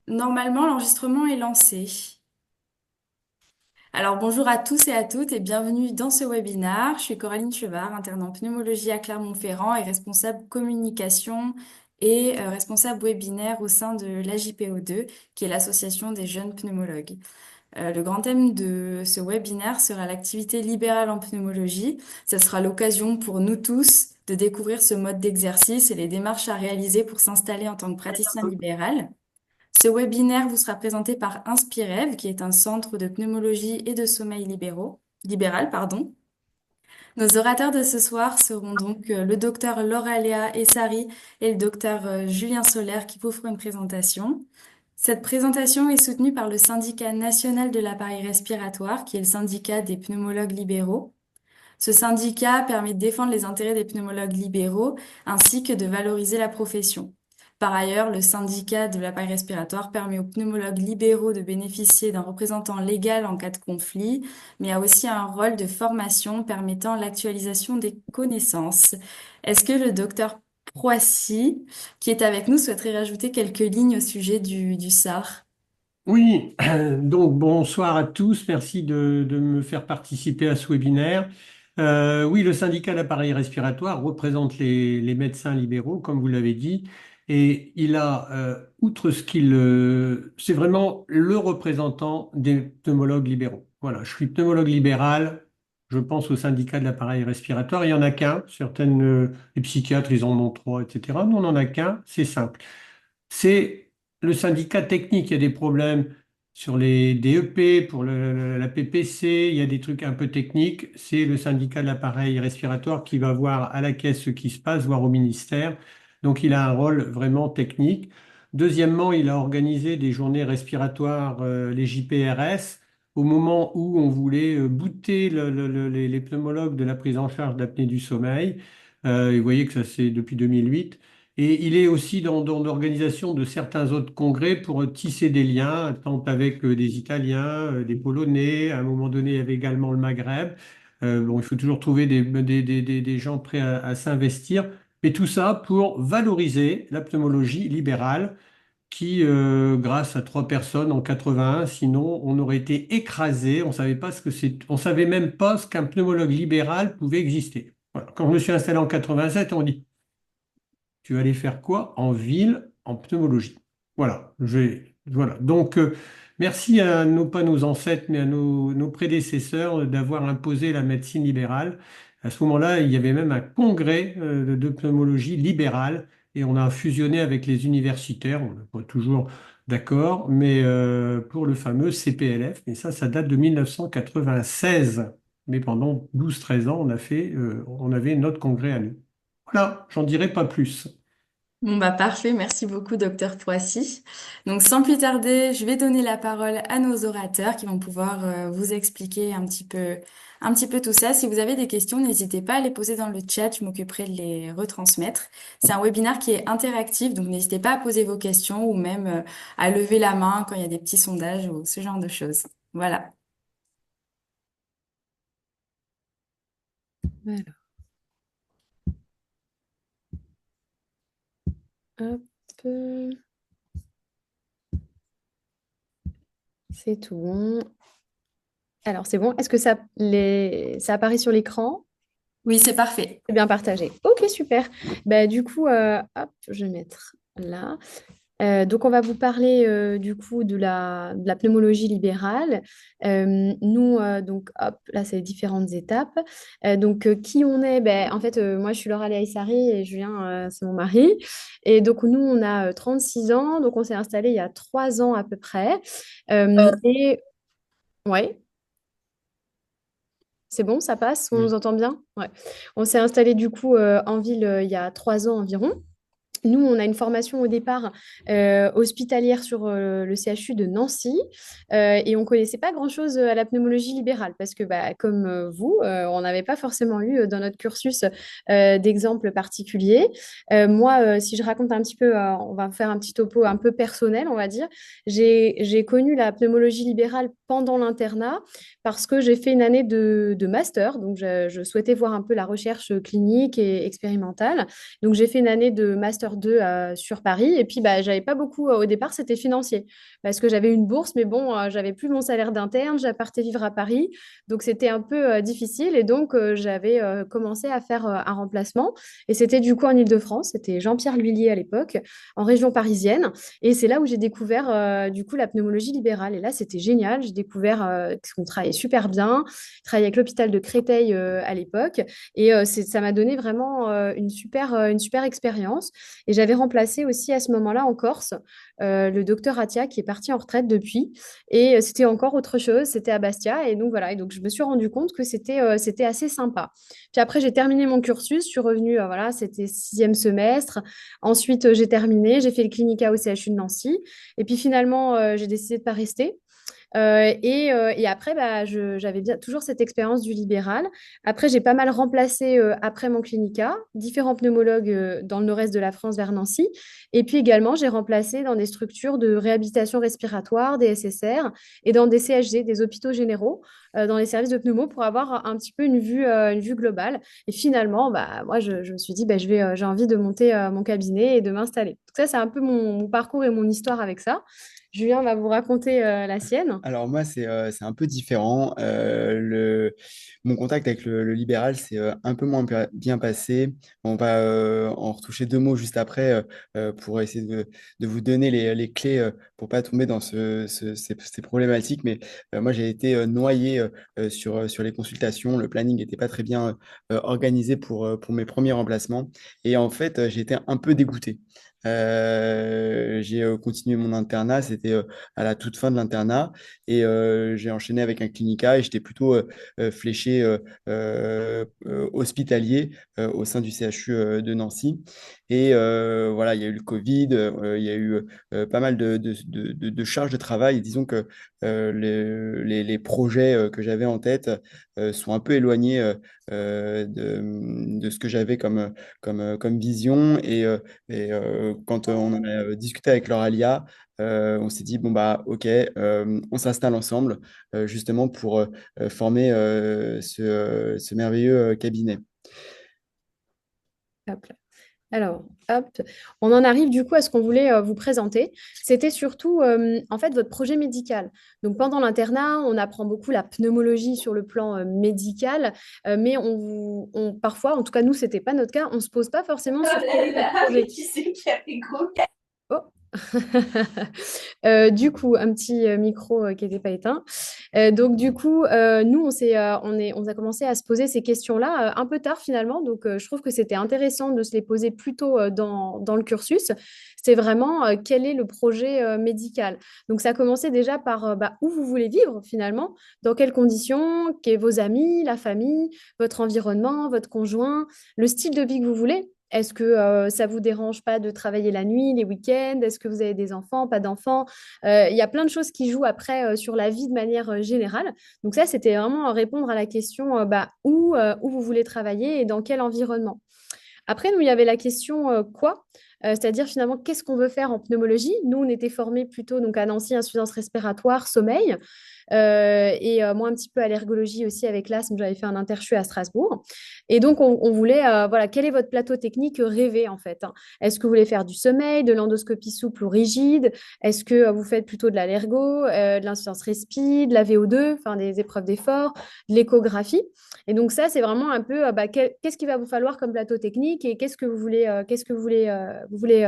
Normalement, l'enregistrement est lancé. Alors bonjour à tous et à toutes et bienvenue dans ce webinaire. Je suis Coraline Chevard, interne en pneumologie à Clermont-Ferrand et responsable communication et responsable webinaire au sein de l'AJPO2, qui est l'association des jeunes pneumologues. Le grand thème de ce webinaire sera l'activité libérale en pneumologie. Ce sera l'occasion pour nous tous de découvrir ce mode d'exercice et les démarches à réaliser pour s'installer en tant que praticien libéral. Ce webinaire vous sera présenté par Inspirev, qui est un centre de pneumologie et de sommeil libéral, pardon. Nos orateurs de ce soir seront donc le docteur Laura-Léa Essari et le docteur Julien Solaire qui vous feront une présentation. Cette présentation est soutenue par le syndicat national de l'appareil respiratoire, qui est le syndicat des pneumologues libéraux. Ce syndicat permet de défendre les intérêts des pneumologues libéraux ainsi que de valoriser la profession. Par ailleurs, le syndicat de l'appareil respiratoire permet aux pneumologues libéraux de bénéficier d'un représentant légal en cas de conflit, mais a aussi un rôle de formation permettant l'actualisation des connaissances. Est-ce que le docteur Proissy, qui est avec nous, souhaiterait rajouter quelques lignes au sujet du SAR? Oui, donc bonsoir à tous, merci de me faire participer à ce webinaire. Oui, le syndicat d'appareils respiratoires représente les médecins libéraux, comme vous l'avez dit, et il a, outre ce c'est vraiment le représentant des pneumologues libéraux. Voilà, je suis pneumologue libéral, je pense au syndicat de l'appareil respiratoire, il n'y en a qu'un, les psychiatres, ils en ont trois, etc. Nous, on n'en a qu'un, c'est simple. C'est le syndicat technique. Il y a des problèmes sur les DEP, pour la PPC, il y a des trucs un peu techniques. C'est le syndicat de l'appareil respiratoire qui va voir à la caisse ce qui se passe, voir au ministère. Donc il a un rôle vraiment technique. Deuxièmement, il a organisé des journées respiratoires, les JPRS, au moment où on voulait booter les pneumologues de la prise en charge d'apnée du sommeil. Et vous voyez que ça c'est depuis 2008. Et il est aussi dans l'organisation de certains autres congrès pour tisser des liens, tant avec des Italiens, des Polonais, à un moment donné, il y avait également le Maghreb. Bon, il faut toujours trouver des gens prêts à s'investir, mais tout ça pour valoriser la pneumologie libérale qui, grâce à trois personnes en 81, sinon on aurait été écrasé, on savait pas ce que c'est, on savait même pas ce qu'un pneumologue libéral pouvait exister. Voilà. Quand je me suis installé en 87, on dit tu vas aller faire quoi en ville en pneumologie? Voilà, voilà. Donc, merci à pas nos ancêtres, mais à nos prédécesseurs d'avoir imposé la médecine libérale. À ce moment-là, il y avait même un congrès de pneumologie libérale et on a fusionné avec les universitaires. On n'est pas toujours d'accord, mais pour le fameux CPLF, mais ça date de 1996. Mais pendant 12 13 ans, on avait notre congrès à nous. Voilà, j'en dirai pas plus. Bon bah parfait, merci beaucoup docteur Poissy. Donc sans plus tarder, je vais donner la parole à nos orateurs qui vont pouvoir vous expliquer un petit peu tout ça. Si vous avez des questions, n'hésitez pas à les poser dans le chat, je m'occuperai de les retransmettre. C'est un webinaire qui est interactif, donc n'hésitez pas à poser vos questions ou même à lever la main quand il y a des petits sondages ou ce genre de choses. Voilà. Alors, hop, c'est tout bon. Alors, c'est bon. Est-ce que ça apparaît sur l'écran? Oui, c'est parfait. C'est bien partagé. Ok, super. Bah, du coup, hop, je vais mettre là. Donc, on va vous parler du coup de la pneumologie libérale. Nous, donc, hop, là, c'est les différentes étapes. Donc, qui on est? Ben, en fait, moi, je suis Laura Léa Issari et Julien, c'est mon mari. Et donc, nous, on a 36 ans. Donc, on s'est installé il y a 3 ans à peu près. Et ouais. C'est bon, ça passe, on nous Oui. entend bien? Ouais. On s'est installé du coup en ville il y a 3 ans environ. Nous, on a une formation au départ hospitalière sur le CHU de Nancy et on ne connaissait pas grand-chose à la pneumologie libérale parce que, bah, comme vous, on n'avait pas forcément eu dans notre cursus d'exemple particulier. Moi, si je raconte un petit peu, on va faire un petit topo un peu personnel, on va dire. J'ai connu la pneumologie libérale pendant l'internat parce que j'ai fait une année de master, donc je souhaitais voir un peu la recherche clinique et expérimentale. Donc, j'ai fait une année de master 2 sur Paris. Et puis, bah, j'avais pas beaucoup, au départ, c'était financier, parce que j'avais une bourse, mais bon, j'avais plus mon salaire d'interne, j'ai parté vivre à Paris, donc c'était un peu difficile. Et donc, j'avais commencé à faire un remplacement. Et c'était du coup en Île-de-France, c'était Jean-Pierre L'Huillier à l'époque, en région parisienne. Et c'est là où j'ai découvert du coup la pneumologie libérale. Et là, c'était génial. J'ai découvert qu'on travaillait super bien. Je travaillais avec l'hôpital de Créteil à l'époque. Et ça m'a donné vraiment une super expérience. Et j'avais remplacé aussi à ce moment-là en Corse le docteur Atia qui est parti en retraite depuis. Et c'était encore autre chose. C'était à Bastia. Et donc voilà. Et donc je me suis rendu compte que c'était assez sympa. Puis après, j'ai terminé mon cursus. Je suis revenue, voilà, c'était sixième semestre. Ensuite, j'ai terminé. J'ai fait le clinica au CHU de Nancy. Et puis finalement, j'ai décidé de ne pas rester. Et après, bah, j'avais bien, toujours cette expérience du libéral. Après, j'ai pas mal remplacé après mon clinica, différents pneumologues dans le nord-est de la France vers Nancy. Et puis également, j'ai remplacé dans des structures de réhabilitation respiratoire, des SSR, et dans des CHG, des hôpitaux généraux, dans les services de pneumo pour avoir un petit peu une vue globale. Et finalement, bah, moi, je me suis dit, bah, j'ai envie de monter mon cabinet et de m'installer. Donc ça, c'est un peu mon parcours et mon histoire avec ça. Julien va vous raconter la sienne. Alors moi, c'est un peu différent. Mon contact avec le libéral, c'est un peu moins bien passé. On va en retoucher deux mots juste après pour essayer de vous donner les clés pour pas tomber dans ces problématiques. Mais moi, j'ai été noyé sur les consultations. Le planning n'était pas très bien organisé pour mes premiers remplacements. Et en fait, j'ai été un peu dégoûté. J'ai continué mon internat, c'était à la toute fin de l'internat. Et j'ai enchaîné avec un clinica et j'étais plutôt fléché hospitalier au sein du CHU de Nancy. Et voilà, il y a eu le Covid, il y a eu pas mal de charges de travail. Et disons que les projets que j'avais en tête sont un peu éloignés de ce que j'avais comme vision. Et quand on en a discuté avec Lauralia, on s'est dit, bon, bah, OK, on s'installe ensemble justement pour former ce merveilleux cabinet. Hop là. Alors, hop, on en arrive du coup à ce qu'on voulait vous présenter. C'était surtout en fait votre projet médical. Donc pendant l'internat, on apprend beaucoup la pneumologie sur le plan médical, mais parfois, en tout cas nous, c'était pas notre cas, on se pose pas forcément sur quel est votre projet. Qui c'est qui a rigolé? Oh. Du coup, un petit micro qui n'était pas éteint. Donc, du coup, nous, on a commencé à se poser ces questions-là un peu tard finalement. Donc, je trouve que c'était intéressant de se les poser plus tôt dans le cursus. C'est vraiment quel est le projet médical. Donc, ça a commencé déjà par bah, où vous voulez vivre finalement, dans quelles conditions, vos amis, la famille, votre environnement, votre conjoint, le style de vie que vous voulez. Est-ce que ça vous dérange pas de travailler la nuit, les week-ends? Est-ce que vous avez des enfants, pas d'enfants? Il y a plein de choses qui jouent après sur la vie de manière générale. Donc ça, c'était vraiment répondre à la question bah, où vous voulez travailler et dans quel environnement. Après, nous, il y avait la question quoi? C'est-à-dire finalement, qu'est-ce qu'on veut faire en pneumologie? Nous, on était formés plutôt donc, à Nancy, insuffisance respiratoire, sommeil. Et moi, un petit peu à l'ergologie aussi avec l'asthme, j'avais fait un interchu à Strasbourg. Et donc, on voulait, voilà, quel est votre plateau technique rêvé en fait, hein? Est-ce que vous voulez faire du sommeil, de l'endoscopie souple ou rigide? Est-ce que vous faites plutôt de l'allergo, de l'insuffisance respi, de la VO2, enfin des épreuves d'effort, de l'échographie? Et donc, ça, c'est vraiment un peu bah, qu'est-ce qu'il va vous falloir comme plateau technique et vous voulez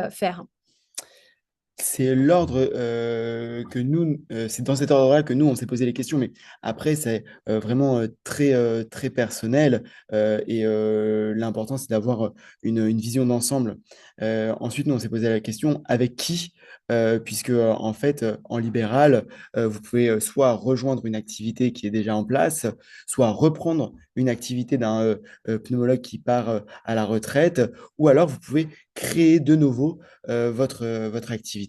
faire? C'est l'ordre que nous, c'est dans cet ordre-là que nous, on s'est posé les questions, mais après, c'est vraiment très personnel et l'important, c'est d'avoir une vision d'ensemble. Ensuite, nous, on s'est posé la question avec qui, puisque en fait, en libéral, vous pouvez soit rejoindre une activité qui est déjà en place, soit reprendre une activité d'un pneumologue qui part à la retraite, ou alors vous pouvez créer de nouveau votre activité.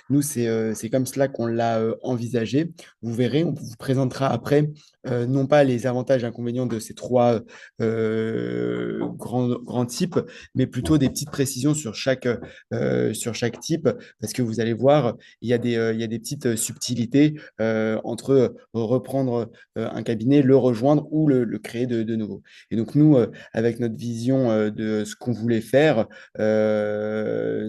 Nous, c'est comme cela qu'on l'a envisagé. Vous verrez, on vous présentera après non pas les avantages et inconvénients de ces trois grands types, mais plutôt des petites précisions sur chaque type, parce que vous allez voir, il y a des petites subtilités entre reprendre un cabinet, le rejoindre ou créer de nouveau. Et donc nous, avec notre vision de ce qu'on voulait faire,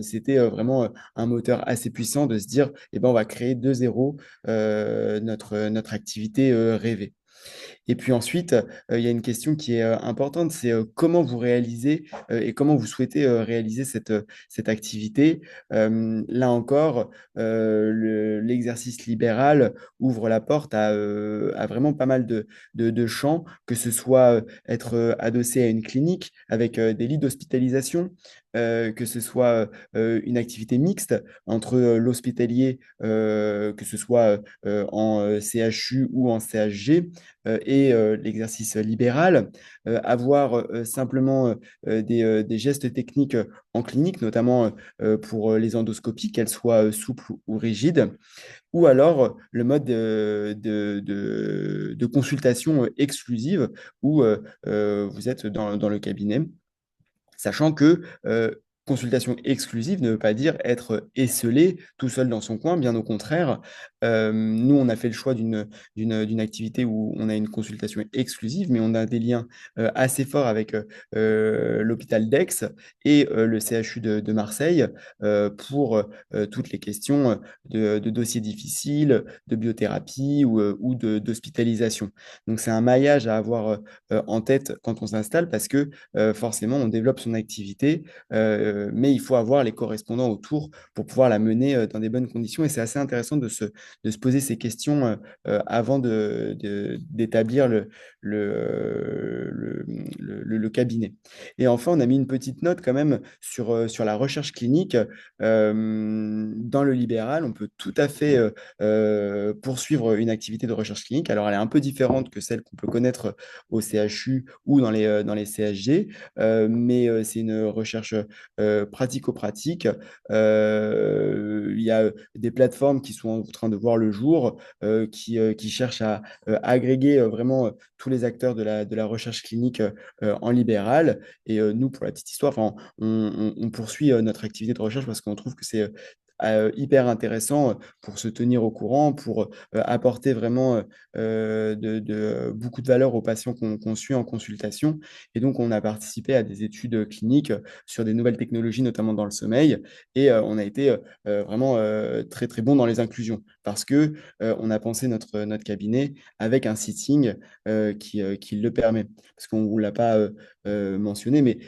c'était vraiment un moteur assez puissant de se dire, eh ben, on va créer de zéro notre activité rêvée. Et puis ensuite, il y a une question qui est importante, c'est comment vous réalisez et comment vous souhaitez réaliser cette activité. Là encore, l'exercice libéral ouvre la porte à vraiment pas mal de champs, que ce soit être adossé à une clinique avec des lits d'hospitalisation, que ce soit une activité mixte entre l'hospitalier, que ce soit en CHU ou en CHG, et l'exercice libéral, avoir simplement des gestes techniques en clinique, notamment pour les endoscopies, qu'elles soient souples ou rigides, ou alors le mode de consultation exclusive où vous êtes dans le cabinet. Sachant que consultation exclusive ne veut pas dire être esselé tout seul dans son coin, bien au contraire. Nous, on a fait le choix d'une activité où on a une consultation exclusive, mais on a des liens assez forts avec l'hôpital d'Aix et le CHU de Marseille pour toutes les questions de dossiers difficiles, de biothérapie ou d'hospitalisation. Donc, c'est un maillage à avoir en tête quand on s'installe parce que forcément, on développe son activité, mais il faut avoir les correspondants autour pour pouvoir la mener dans des bonnes conditions. Et c'est assez intéressant de se poser ces questions avant d'établir le cabinet. Et enfin, on a mis une petite note quand même sur la recherche clinique. Dans le libéral, on peut tout à fait poursuivre une activité de recherche clinique. Alors, elle est un peu différente que celle qu'on peut connaître au CHU ou dans les CHG, mais c'est une recherche pratico-pratique. Il y a des plateformes qui sont en train de voir le jour, qui cherchent à agréger vraiment tous les acteurs de la recherche clinique en libéral. Et nous, pour la petite histoire, enfin, on poursuit notre activité de recherche parce qu'on trouve que c'est hyper intéressant pour se tenir au courant, pour apporter vraiment beaucoup de valeur aux patients qu'on suit en consultation. Et donc, on a participé à des études cliniques sur des nouvelles technologies, notamment dans le sommeil. Et on a été vraiment très, très bon dans les inclusions parce que on a pensé notre cabinet avec un sitting qui le permet. Parce qu'on ne vous l'a pas mentionné, mais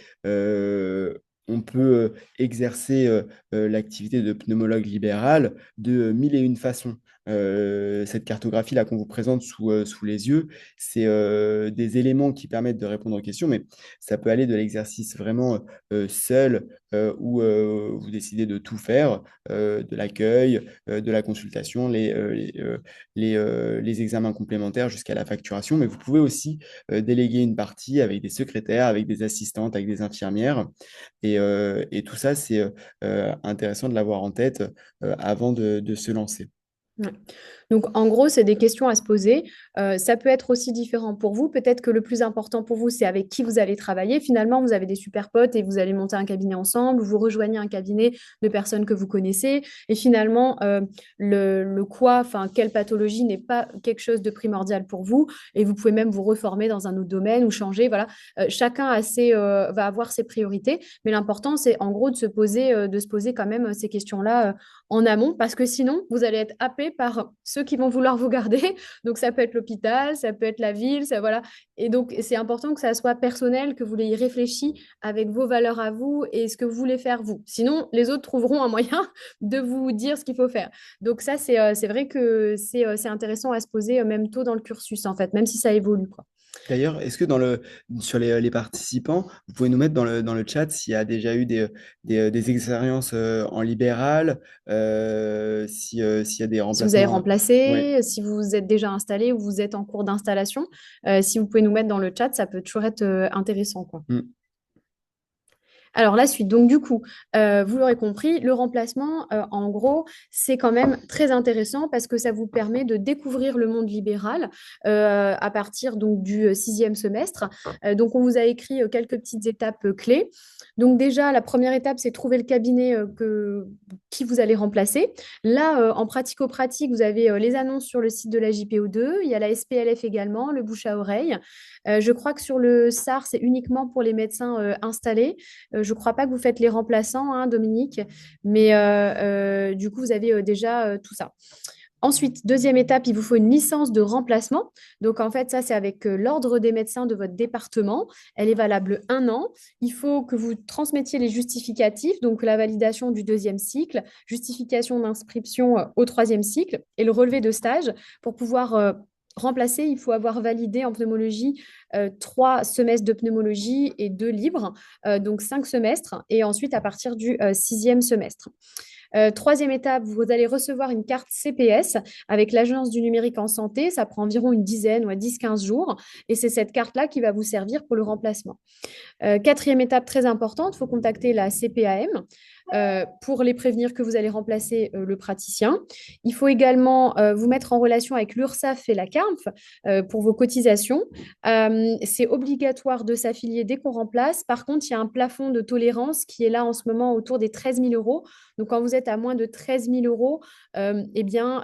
on peut exercer l'activité de pneumologue libéral de mille et une façons. Cette cartographie-là qu'on vous présente sous les yeux, c'est des éléments qui permettent de répondre aux questions, mais ça peut aller de l'exercice vraiment seul, où vous décidez de tout faire, de l'accueil, de la consultation, les examens complémentaires jusqu'à la facturation, mais vous pouvez aussi déléguer une partie avec des secrétaires, avec des assistantes, avec des infirmières. Et tout ça, c'est intéressant de l'avoir en tête avant de se lancer. Ouais. Donc, en gros, c'est des questions à se poser. Ça peut être aussi différent pour vous. Peut-être que le plus important pour vous, c'est avec qui vous allez travailler. Finalement, vous avez des super potes et vous allez monter un cabinet ensemble. Vous rejoignez un cabinet de personnes que vous connaissez. Et finalement, le quoi, enfin, quelle pathologie n'est pas quelque chose de primordial pour vous. Et vous pouvez même vous reformer dans un autre domaine ou changer. Voilà. Chacun va avoir ses priorités. Mais l'important, c'est en gros de se poser quand même ces questions-là en amont, parce que sinon, vous allez être happé par ceux qui vont vouloir vous garder. Donc, ça peut être l'hôpital, ça peut être la ville, ça, voilà. Et donc, c'est important que ça soit personnel, que vous l'ayez réfléchi avec vos valeurs à vous et ce que vous voulez faire vous. Sinon, les autres trouveront un moyen de vous dire ce qu'il faut faire. Donc, ça, c'est vrai que c'est intéressant à se poser même tôt dans le cursus, en fait, même si ça évolue, quoi. D'ailleurs, est-ce que sur les participants, vous pouvez nous mettre dans le chat s'il y a déjà eu des expériences en libéral, s'il y a des Si vous avez remplacements? Ouais. remplacé, si vous êtes déjà installé ou vous êtes en cours d'installation, si vous pouvez nous mettre dans le chat, ça peut toujours être intéressant, quoi. Mm. Alors la suite, donc du coup, vous l'aurez compris, le remplacement, en gros, c'est quand même très intéressant parce que ça vous permet de découvrir le monde libéral à partir donc du sixième semestre. Donc on vous a écrit quelques petites étapes clés. Donc déjà, la première étape, c'est trouver le cabinet qui vous allez remplacer. Là, en pratico-pratique, vous avez les annonces sur le site de la JPO2, il y a la SPLF également, le bouche à oreille. Je crois que sur le SAR, c'est uniquement pour les médecins installés. je ne crois pas que vous faites les remplaçants, hein, Dominique, mais du coup, vous avez déjà tout ça. Ensuite, deuxième étape, il vous faut une licence de remplacement. Donc, en fait, ça, c'est avec l'ordre des médecins de votre département. Elle est valable 1 an. Il faut que vous transmettiez les justificatifs, donc la validation du deuxième cycle, justification d'inscription au troisième cycle et le relevé de stage pour pouvoir remplacer. Il faut avoir validé en pneumologie 3 semestres de pneumologie et 2 libres, donc 5 semestres. Et ensuite, à partir du sixième semestre. Troisième étape, vous allez recevoir une carte CPS avec l'Agence du numérique en santé. Ça prend environ une dizaine ou 10-15 jours. Et c'est cette carte-là qui va vous servir pour le remplacement. Quatrième étape très importante, il faut contacter la CPAM pour les prévenir que vous allez remplacer le praticien. Il faut également vous mettre en relation avec l'URSSAF et la CARMF pour vos cotisations. C'est obligatoire de s'affilier dès qu'on remplace. Par contre, il y a un plafond de tolérance qui est là en ce moment autour des 13 000 euros. Donc, quand vous êtes à moins de 13 000 euros, eh bien,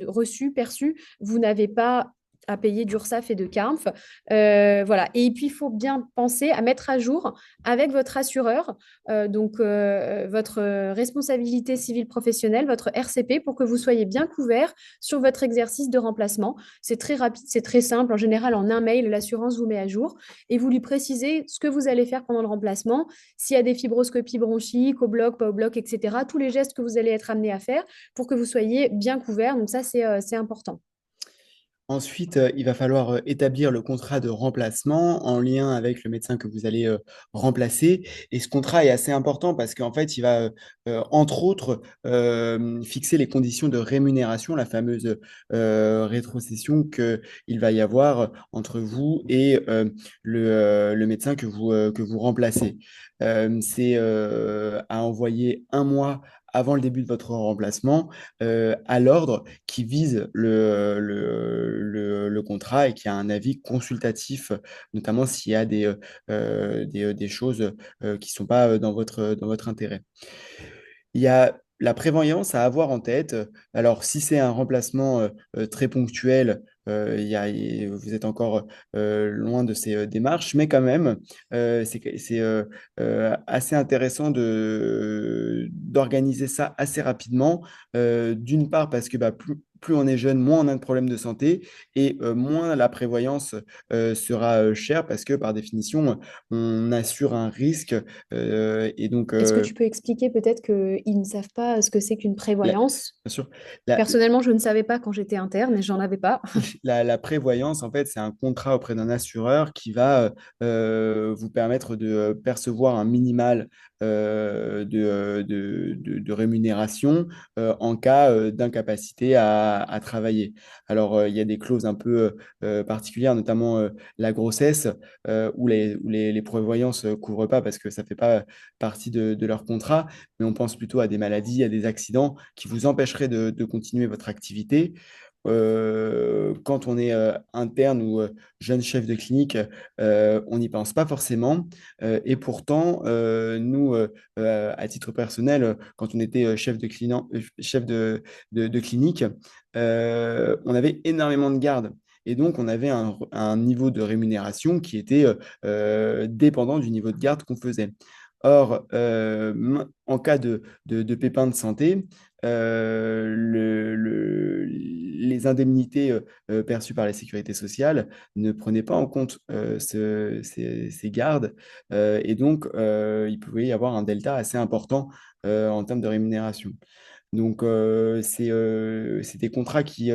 reçu, perçu, vous n'avez pas à payer d'URSSAF et de CARMF. Voilà. Et puis, il faut bien penser à mettre à jour avec votre assureur, votre responsabilité civile professionnelle, votre RCP, pour que vous soyez bien couvert sur votre exercice de remplacement. C'est très rapide, c'est très simple. En général, en un mail, l'assurance vous met à jour et vous lui précisez ce que vous allez faire pendant le remplacement, s'il y a des fibroscopies bronchiques, au bloc, pas au bloc, etc. Tous les gestes que vous allez être amené à faire pour que vous soyez bien couvert. Donc ça, c'est important. Ensuite, il va falloir établir le contrat de remplacement en lien avec le médecin que vous allez remplacer. Et ce contrat est assez important parce qu'en fait, il va, entre autres, fixer les conditions de rémunération, la fameuse rétrocession qu'il va y avoir entre vous et le médecin que vous remplacez. C'est à envoyer 1 mois avant le début de votre remplacement à l'ordre qui vise le contrat et qui a un avis consultatif, notamment s'il y a des choses qui ne sont pas dans votre intérêt. Il y a la prévoyance à avoir en tête. Alors, si c'est un remplacement très ponctuel, vous êtes encore loin de ces démarches, mais quand même, c'est assez intéressant d'organiser ça assez rapidement. D'une part, parce que plus on est jeune, moins on a de problèmes de santé et moins la prévoyance sera chère parce que par définition, on assure un risque et donc Est-ce que tu peux expliquer peut-être qu'ils ne savent pas ce que c'est qu'une bien prévoyance? sûr, la, Personnellement, je ne savais pas quand j'étais interne et j'en avais pas. la prévoyance, en fait, c'est un contrat auprès d'un assureur qui va vous permettre de percevoir un minimal de rémunération en cas d'incapacité à travailler. Alors, il y a des clauses un peu particulières, notamment la grossesse, où les prévoyances ne couvrent pas parce que ça ne fait pas partie de leur contrat, mais on pense plutôt à des maladies, à des accidents qui vous empêcheraient de continuer votre activité. Quand on est interne ou jeune chef de clinique, on n'y pense pas forcément. Et pourtant, nous, à titre personnel, quand on était chef de clinique, on avait énormément de gardes. Et donc, on avait un niveau de rémunération qui était dépendant du niveau de garde qu'on faisait. Or, en cas de pépin de santé, les indemnités perçues par la sécurité sociale ne prenaient pas en compte ces gardes. Et donc, il pouvait y avoir un delta assez important en termes de rémunération. Donc, c'est des contrats qui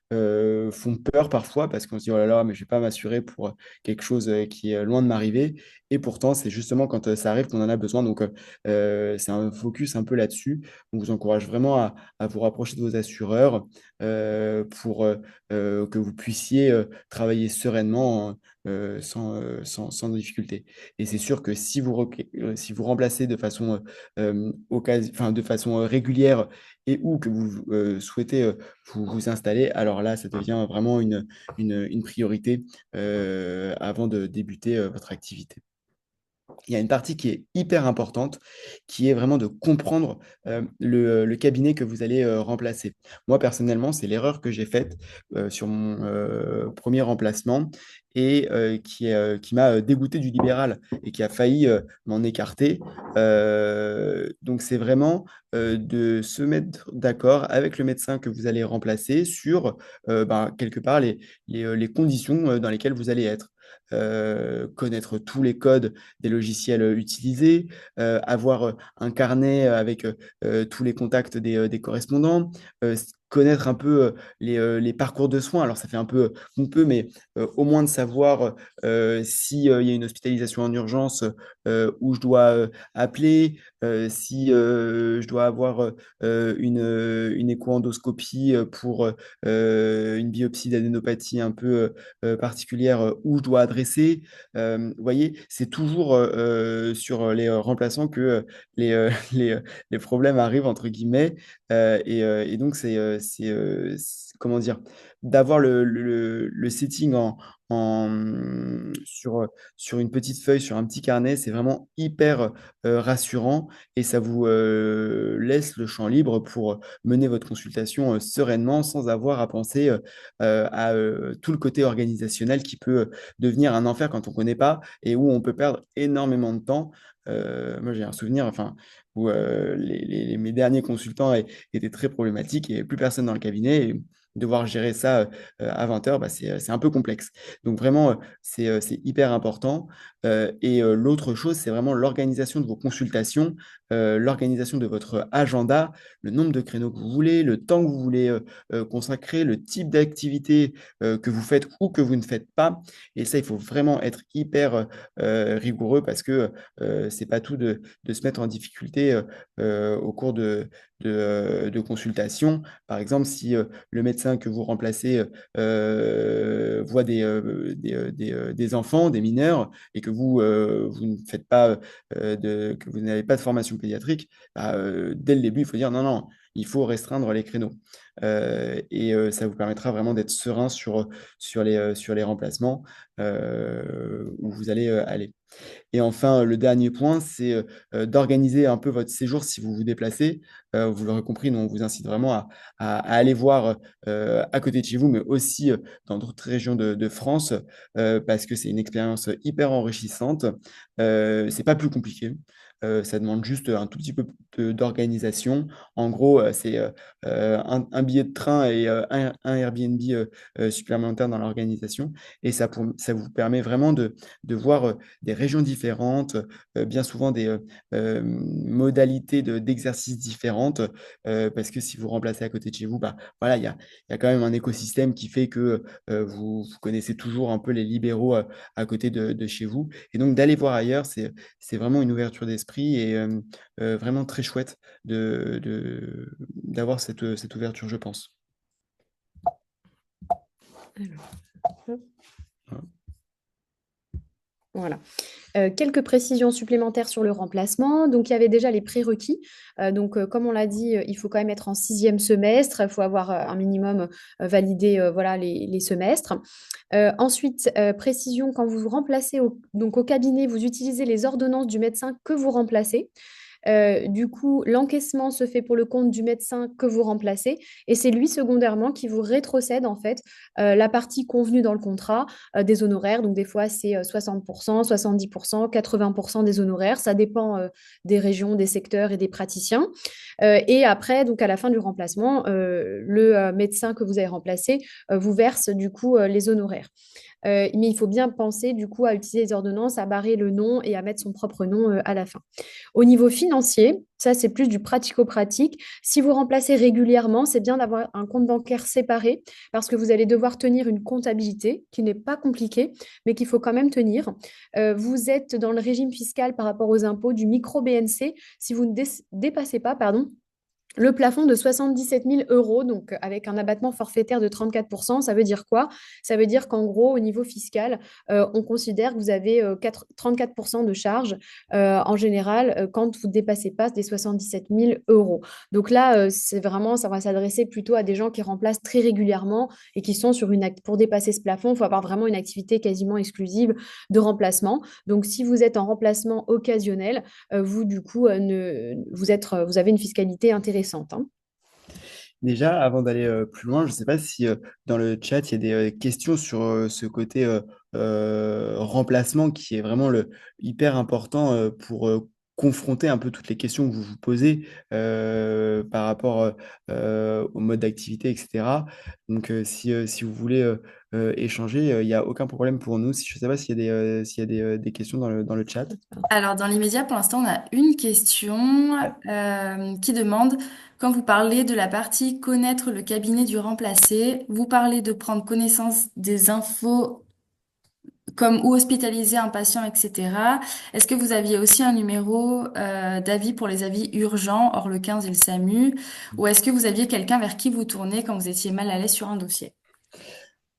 font peur parfois parce qu'on se dit, oh là là, mais je ne vais pas m'assurer pour quelque chose qui est loin de m'arriver. Et pourtant, c'est justement quand ça arrive qu'on en a besoin. Donc, c'est un focus un peu là-dessus. On vous encourage vraiment à vous rapprocher de vos assureurs pour que vous puissiez travailler sereinement sans difficulté. Et c'est sûr que si vous remplacez de façon, de façon régulière et ou que vous souhaitez vous installer, alors là, ça devient vraiment une priorité avant de débuter votre activité. il y a une partie qui est hyper importante, qui est vraiment de comprendre le cabinet que vous allez remplacer. Moi, personnellement, c'est l'erreur que j'ai faite sur mon premier remplacement et qui m'a dégoûté du libéral et qui a failli m'en écarter. Donc, c'est vraiment de se mettre d'accord avec le médecin que vous allez remplacer sur quelque part les conditions dans lesquelles vous allez être. Connaître tous les codes des logiciels utilisés, avoir un carnet avec tous les contacts des correspondants, connaître un peu les parcours de soins. Alors, ça fait un peu pompeux, mais au moins de savoir s'il y a une hospitalisation en urgence où je dois appeler, si je dois avoir une écho-endoscopie pour une biopsie d'adénopathie un peu particulière où je dois adresser. Vous voyez, c'est toujours sur les remplaçants que les problèmes arrivent, entre guillemets. Et donc, comment dire, d'avoir le setting sur une petite feuille, sur un petit carnet, c'est vraiment hyper rassurant et ça vous laisse le champ libre pour mener votre consultation sereinement sans avoir à penser à tout le côté organisationnel qui peut devenir un enfer quand on ne connaît pas et où on peut perdre énormément de temps. Moi, j'ai un souvenir, enfin, où mes derniers consultants étaient très problématiques et plus personne dans le cabinet. Et devoir gérer ça à 20 heures, bah, c'est un peu complexe. Donc vraiment, c'est hyper important. L'autre chose, c'est vraiment l'organisation de vos consultations, l'organisation de votre agenda, le nombre de créneaux que vous voulez, le temps que vous voulez consacrer, le type d'activité que vous faites ou que vous ne faites pas. Et ça, il faut vraiment être hyper rigoureux parce que c'est pas tout de se mettre en difficulté au cours de consultations. Par exemple, si le médecin que vous remplacez voit des enfants, des mineurs, et que vous ne faites pas que vous n'avez pas de formation pédiatrique, bah, dès le début, il faut dire non, non, il faut restreindre les créneaux. Ça vous permettra vraiment d'être serein sur les remplacements où vous allez aller. Et enfin, le dernier point, c'est d'organiser un peu votre séjour si vous vous déplacez. Vous l'aurez compris, nous, on vous incite vraiment à aller voir à côté de chez vous, mais aussi dans d'autres régions de France, parce que c'est une expérience hyper enrichissante. C'est pas plus compliqué. Ça demande juste un tout petit peu d'organisation. En gros, c'est un billet de train et un Airbnb supplémentaire dans l'organisation. Et ça vous permet vraiment de voir des régions différentes, bien souvent des modalités d'exercice différentes, parce que si vous remplacez à côté de chez vous, bah, voilà, il y a quand même un écosystème qui fait que vous connaissez toujours un peu les libéraux à côté de chez vous. Et donc d'aller voir ailleurs, c'est vraiment une ouverture d'esprit et vraiment très chouette d'avoir cette ouverture, je pense. Alors, hop. Voilà. Voilà. Quelques précisions supplémentaires sur le remplacement. Donc, il y avait déjà les prérequis. Comme on l'a dit, il faut quand même être en sixième semestre. Il faut avoir un minimum validé voilà, les semestres. Ensuite, précision, quand vous vous remplacez au cabinet, vous utilisez les ordonnances du médecin que vous remplacez. Du coup, l'encaissement se fait pour le compte du médecin que vous remplacez et c'est lui secondairement qui vous rétrocède en fait la partie convenue dans le contrat des honoraires. Donc des fois, c'est 60%, 70%, 80% des honoraires. Ça dépend des régions, des secteurs et des praticiens. Et après, donc à la fin du remplacement, le médecin que vous avez remplacé vous verse du coup les honoraires. Mais il faut bien penser du coup à utiliser les ordonnances, à barrer le nom et à mettre son propre nom à la fin. Au niveau financier, ça c'est plus du pratico-pratique. Si vous remplacez régulièrement, c'est bien d'avoir un compte bancaire séparé parce que vous allez devoir tenir une comptabilité qui n'est pas compliquée, mais qu'il faut quand même tenir. Vous êtes dans le régime fiscal par rapport aux impôts du micro-BNC si vous ne dépassez pas, pardon, le plafond de 77 000 euros, donc avec un abattement forfaitaire de 34%. Ça veut dire quoi? Ça veut dire qu'en gros, au niveau fiscal, on considère que vous avez 34% de charges en général quand vous ne dépassez pas des 77 000 euros. Donc là, c'est vraiment, ça va s'adresser plutôt à des gens qui remplacent très régulièrement et qui sont sur pour dépasser ce plafond, il faut avoir vraiment une activité quasiment exclusive de remplacement. Donc si vous êtes en remplacement occasionnel, vous, du coup, vous avez une fiscalité intéressante, hein. Déjà, avant d'aller plus loin, je ne sais pas si dans le chat, il y a des questions sur ce côté remplacement qui est vraiment hyper important pour confronter un peu toutes les questions que vous vous posez par rapport au mode d'activité, etc. Donc, si vous voulez échanger, il n'y a aucun problème pour nous. Je ne sais pas s'il y a des questions dans le chat. Alors, dans l'immédiat, pour l'instant, on a une question qui demande, quand vous parlez de la partie connaître le cabinet du remplacé, vous parlez de prendre connaissance des infos comme où hospitaliser un patient, etc. Est-ce que vous aviez aussi un numéro d'avis pour les avis urgents, hors le 15 et le SAMU, ou est-ce que vous aviez quelqu'un vers qui vous tournez quand vous étiez mal à l'aise sur un dossier?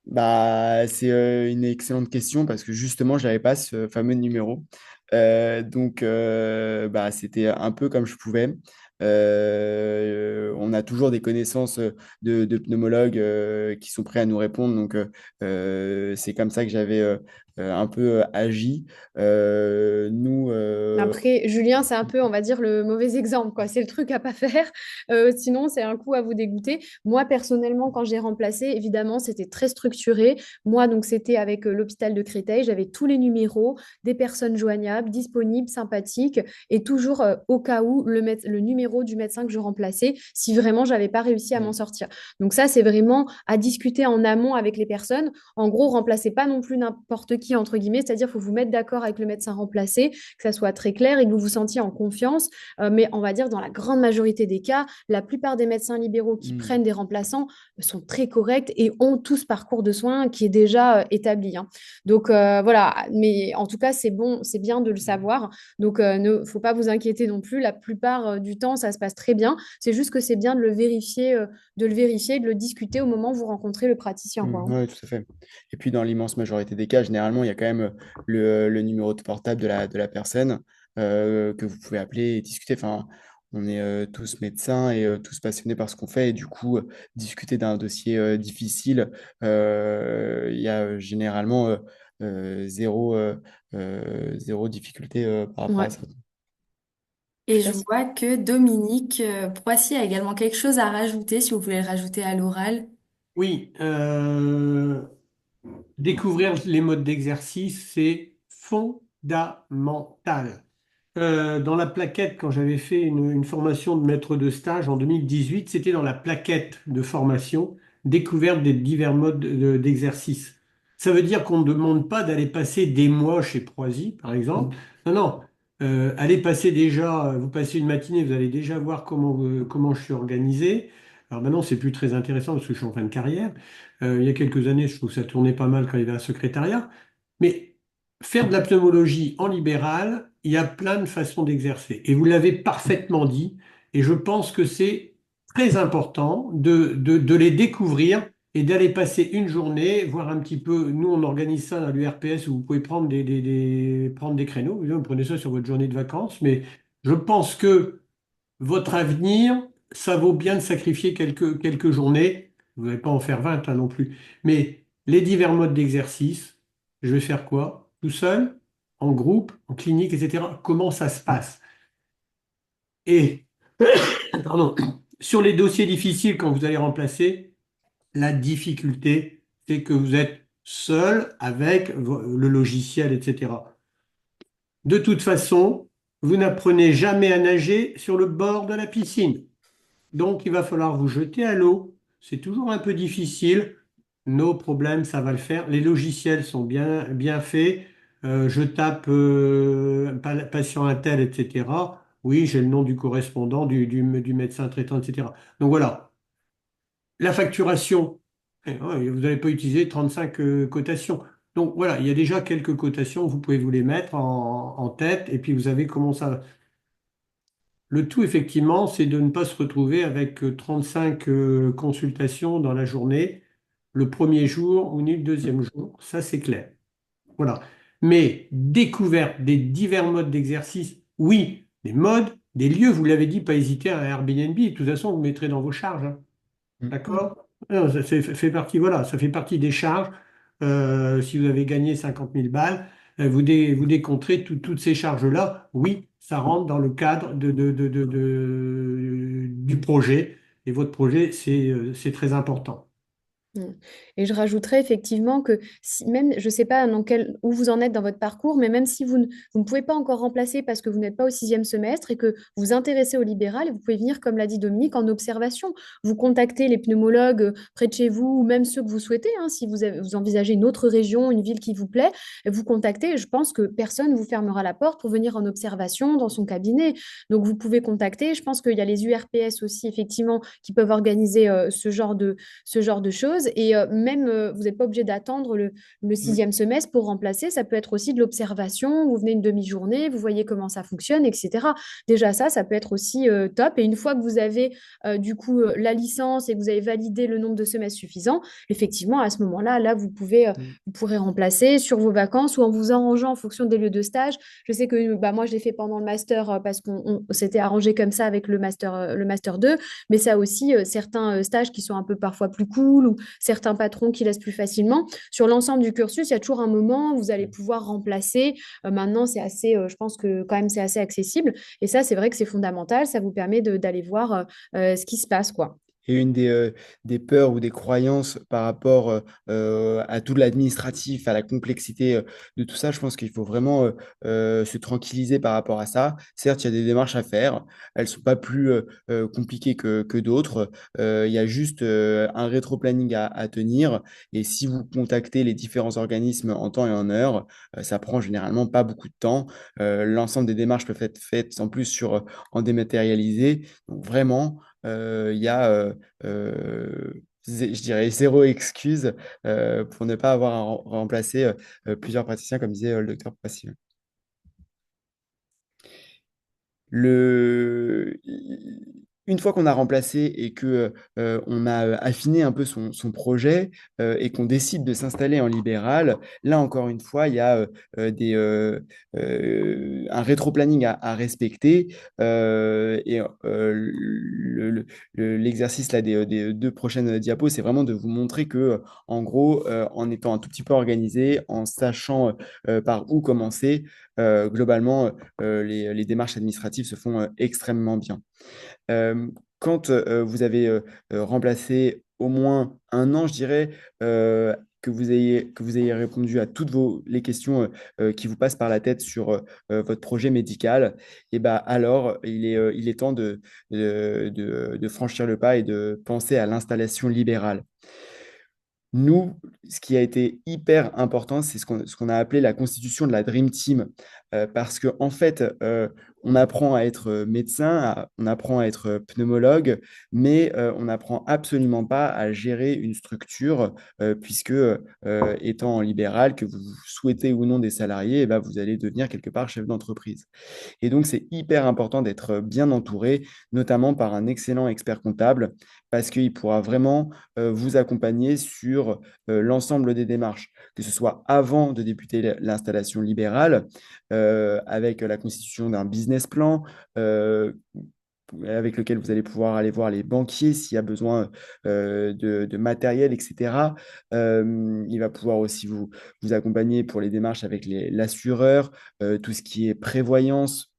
Bah, c'est une excellente question parce que justement, je n'avais pas ce fameux numéro. Donc, bah, c'était un peu comme je pouvais. On a toujours des connaissances de pneumologues qui sont prêts à nous répondre. Donc, c'est comme ça que j'avais un peu agi. Nous, Après, Julien, c'est un peu, on va dire, le mauvais exemple, quoi. C'est le truc à pas faire. Sinon, c'est un coup à vous dégoûter. Moi, personnellement, quand j'ai remplacé, évidemment, c'était très structuré. Moi, donc, c'était avec l'hôpital de Créteil. J'avais tous les numéros des personnes joignables, disponibles, sympathiques, et toujours, au cas où, le numéro du médecin que je remplaçais, si vraiment j'avais pas réussi à m'en sortir. Donc ça, c'est vraiment à discuter en amont avec les personnes. En gros, remplacez pas non plus n'importe qui, entre guillemets, c'est-à-dire qu'il faut vous mettre d'accord avec le médecin remplacé, que ça soit très clair et que vous vous sentiez en confiance. Mais on va dire, dans la grande majorité des cas, la plupart des médecins libéraux qui hmm. prennent des remplaçants sont très corrects et ont tout ce parcours de soins qui est déjà établi, hein. Donc voilà, mais en tout cas, c'est bon, c'est bien de le savoir. Donc ne faut pas vous inquiéter non plus. La plupart du temps, ça se passe très bien. C'est juste que c'est bien de le vérifier, de le discuter au moment où vous rencontrez le praticien, quoi, hein. Oui, tout à fait. Et puis, dans l'immense majorité des cas, généralement, il y a quand même le numéro de portable de la personne que vous pouvez appeler et discuter. Enfin, on est tous médecins et tous passionnés par ce qu'on fait. Et du coup, discuter d'un dossier difficile, il y a généralement zéro difficulté par rapport à Ouais. ça. Je Et sais pas je si- vois que Dominique Poissy a également quelque chose à rajouter, si vous voulez le rajouter à l'oral. Oui, découvrir les modes d'exercice, c'est fondamental. Dans la plaquette, quand j'avais fait une formation de maître de stage en 2018, c'était dans la plaquette de formation, découverte des divers modes d'exercice. Ça veut dire qu'on ne demande pas d'aller passer des mois chez Proisy, par exemple. Non, non. Allez passer déjà, vous passez une matinée, vous allez déjà voir comment je suis organisé. Alors maintenant, c'est plus très intéressant parce que je suis en fin de carrière. Il y a quelques années, je trouve que ça tournait pas mal quand il y avait un secrétariat. Mais faire de la pneumologie en libéral, il y a plein de façons d'exercer. Et vous l'avez parfaitement dit. Et je pense que c'est très important de les découvrir et d'aller passer une journée, voir un petit peu. Nous, on organise ça dans l'URPS où vous pouvez prendre prendre des créneaux. Vous prenez ça sur votre journée de vacances. Mais je pense que votre avenir, ça vaut bien de sacrifier quelques journées. Vous n'allez pas en faire 20 hein, non plus. Mais les divers modes d'exercice, je vais faire quoi? Tout seul, en groupe, en clinique, etc. Comment ça se passe? Et, pardon, sur les dossiers difficiles, quand vous allez remplacer, la difficulté, c'est que vous êtes seul avec le logiciel, etc. De toute façon, vous n'apprenez jamais à nager sur le bord de la piscine. Donc, il va falloir vous jeter à l'eau. C'est toujours un peu difficile. Nos problèmes, ça va le faire. Les logiciels sont bien faits. Je tape patient un tel, etc. Oui, j'ai le nom du correspondant, du médecin traitant, etc. Donc voilà. La facturation, ouais, vous n'avez pas utilisé 35 cotations. Donc voilà, il y a déjà quelques cotations, vous pouvez vous les mettre en tête et puis vous savez comment ça. Le tout, effectivement, c'est de ne pas se retrouver avec 35 consultations dans la journée, le premier jour ou ni le deuxième jour. Ça, c'est clair. Voilà. Mais découverte des divers modes d'exercice, oui, des modes, des lieux, vous l'avez dit, pas hésiter à un Airbnb. De toute façon, vous mettrez dans vos charges, hein. Mm. D'accord? Non, ça fait partie, voilà, ça fait partie des charges. Si vous avez gagné 50 000 balles, vous décompterez toutes ces charges-là. Oui, ça rentre dans le cadre du projet. Et votre projet, c'est très important. Mm. Et je rajouterais effectivement que même, je ne sais pas où vous en êtes dans votre parcours, mais même si vous ne pouvez pas encore remplacer parce que vous n'êtes pas au sixième semestre et que vous vous intéressez au libéral, vous pouvez venir, comme l'a dit Dominique, en observation. Vous contactez les pneumologues près de chez vous ou même ceux que vous souhaitez, hein, si vous envisagez une autre région, une ville qui vous plaît, vous contactez. Et je pense que personne ne vous fermera la porte pour venir en observation dans son cabinet. Donc vous pouvez contacter. Je pense qu'il y a les URPS aussi, effectivement, qui peuvent organiser ce genre de choses. Et même, vous n'êtes pas obligé d'attendre le sixième semestre pour remplacer. Ça peut être aussi de l'observation. Vous venez une demi-journée, vous voyez comment ça fonctionne, etc. Déjà, ça peut être aussi top. Et une fois que vous avez du coup la licence et que vous avez validé le nombre de semestres suffisant, effectivement, à ce moment-là, vous pourrez remplacer sur vos vacances ou en vous arrangeant en fonction des lieux de stage. Je sais que bah, moi, je l'ai fait pendant le master parce qu'on s'était arrangé comme ça avec le master 2, mais ça aussi certains stages qui sont un peu parfois plus cool ou certains patrons qui laissent plus facilement. Sur l'ensemble du cursus, il y a toujours un moment où vous allez pouvoir remplacer. Maintenant, je pense que quand même, c'est assez accessible. Et ça, c'est vrai que c'est fondamental. Ça vous permet d'aller voir ce qui se passe, quoi. Et une des peurs ou des croyances par rapport à tout l'administratif, à la complexité de tout ça, je pense qu'il faut vraiment se tranquilliser par rapport à ça. Certes, il y a des démarches à faire. Elles ne sont pas plus compliquées que d'autres. Il y a juste un rétro-planning à tenir. Et si vous contactez les différents organismes en temps et en heure, ça prend généralement pas beaucoup de temps. L'ensemble des démarches peuvent être faites en plus en dématérialisé. Donc vraiment, il y a je dirais zéro excuse pour ne pas avoir à remplacer plusieurs praticiens, comme disait le docteur Passy. Le... Une fois qu'on a remplacé et que on a affiné un peu son projet et qu'on décide de s'installer en libéral, là encore une fois, il y a un rétro-planning à respecter et l'exercice là, des deux prochaines diapos, c'est vraiment de vous montrer que en gros, en étant un tout petit peu organisé, en sachant par où commencer, globalement, les démarches administratives se font extrêmement bien. Euh, Quand vous avez remplacé au moins un an, je dirais, que vous ayez répondu à les questions qui vous passent par la tête sur votre projet médical, et ben alors il est temps de franchir le pas et de penser à l'installation libérale. Nous, ce qui a été hyper important, c'est ce qu'on a appelé la constitution de la Dream Team. Parce qu'en en fait, on apprend à être médecin, on apprend à être pneumologue, mais on n'apprend absolument pas à gérer une structure, puisque étant en libéral, que vous souhaitez ou non des salariés, eh ben, vous allez devenir quelque part chef d'entreprise. Et donc, c'est hyper important d'être bien entouré, notamment par un excellent expert comptable, parce qu'il pourra vraiment vous accompagner sur l'ensemble des démarches, que ce soit avant de débuter l'installation libérale, avec la constitution d'un business plan, avec lequel vous allez pouvoir aller voir les banquiers s'il y a besoin de matériel, etc. Il va pouvoir aussi vous accompagner pour les démarches avec l'assureur, tout ce qui est prévoyance,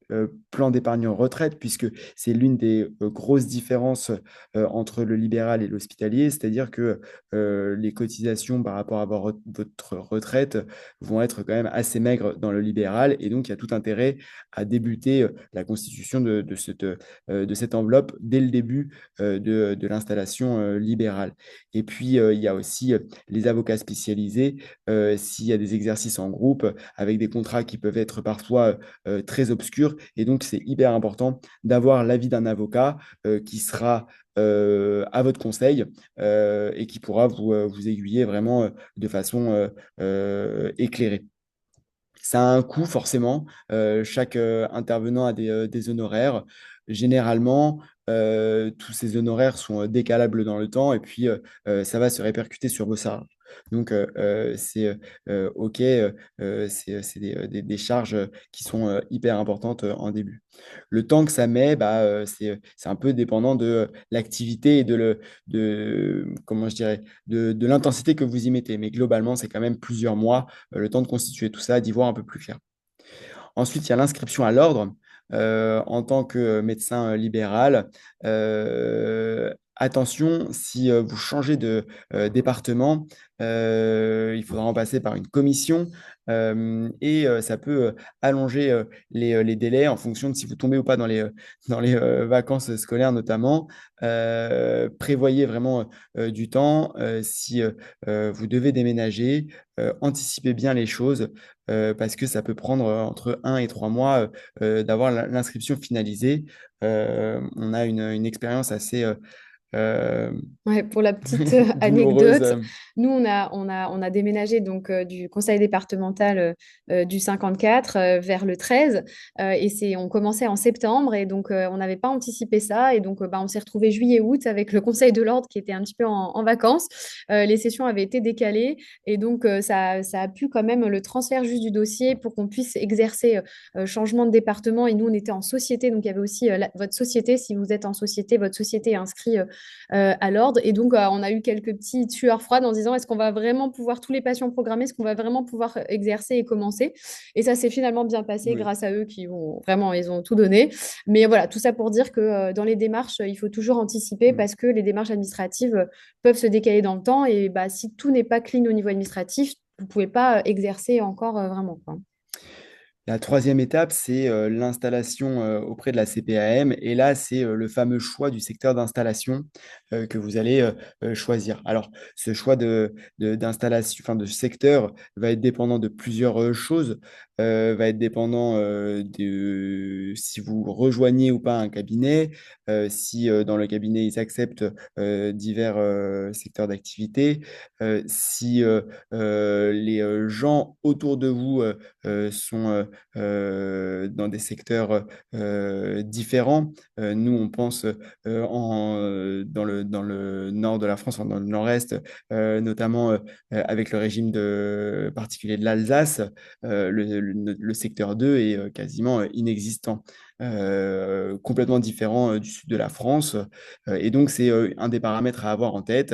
plan d'épargne en retraite, puisque c'est l'une des grosses différences entre le libéral et l'hospitalier, c'est-à-dire que les cotisations par rapport à votre retraite vont être quand même assez maigres dans le libéral, et donc il y a tout intérêt à débuter la constitution de cette enveloppe dès le début de l'installation libérale. Et puis, il y a aussi les avocats spécialisés, s'il y a des exercices en groupe avec des contrats qui peuvent être parfois très obscurs. Et donc, c'est hyper important d'avoir l'avis d'un avocat qui sera à votre conseil et qui pourra vous aiguiller vraiment de façon éclairée. Ça a un coût, forcément. Chaque intervenant a des honoraires. généralement, tous ces honoraires sont décalables dans le temps et puis ça va se répercuter sur vos salaires. Donc, c'est OK, c'est des charges qui sont hyper importantes en début. Le temps que ça met, bah, c'est un peu dépendant de l'activité et comment je dirais, de l'intensité que vous y mettez. Mais globalement, c'est quand même plusieurs mois, le temps de constituer tout ça, d'y voir un peu plus clair. Ensuite, il y a l'inscription à l'ordre en tant que médecin libéral. Attention, si vous changez de département, il faudra en passer par une commission et ça peut allonger les délais en fonction de si vous tombez ou pas dans les vacances scolaires notamment. Prévoyez vraiment du temps. Si vous devez déménager, anticipez bien les choses parce que ça peut prendre entre 1 et 3 mois d'avoir l'inscription finalisée. On a une expérience assez euh, Ouais, pour la petite douloureuse. anecdote, nous, on a déménagé donc, du conseil départemental du 54 vers le 13 on commençait en septembre et donc on n'avait pas anticipé ça et donc bah, on s'est retrouvé juillet-août avec le conseil de l'ordre qui était un petit peu en vacances. Les sessions avaient été décalées et donc ça a pu quand même le transfert juste du dossier pour qu'on puisse exercer changement de département et nous, on était en société donc il y avait aussi votre société, si vous êtes en société, votre société est inscrite à l'ordre. Et donc, on a eu quelques petits tueurs froides en se disant, est-ce qu'on va vraiment pouvoir, tous les patients programmés, est-ce qu'on va vraiment pouvoir exercer et commencer? Et ça s'est finalement bien passé Oui. grâce à eux qui ont vraiment, ils ont tout donné. Mais voilà, tout ça pour dire que dans les démarches, il faut toujours anticiper Mm. parce que les démarches administratives peuvent se décaler dans le temps. Et bah, si tout n'est pas clean au niveau administratif, vous ne pouvez pas exercer encore vraiment, quoi. La troisième étape, c'est l'installation auprès de la CPAM. Et là, c'est le fameux choix du secteur d'installation que vous allez choisir. Alors, ce choix d'installation, enfin de secteur, va être dépendant de plusieurs choses. Va être dépendant de si vous rejoignez ou pas un cabinet, si dans le cabinet ils acceptent divers secteurs d'activité, si les gens autour de vous sont dans des secteurs différents. Nous, on pense dans le nord de la France, enfin, dans le nord-est, notamment avec le régime particulier de l'Alsace, le secteur 2 est quasiment inexistant. Complètement différent du sud de la France. Et donc, c'est un des paramètres à avoir en tête.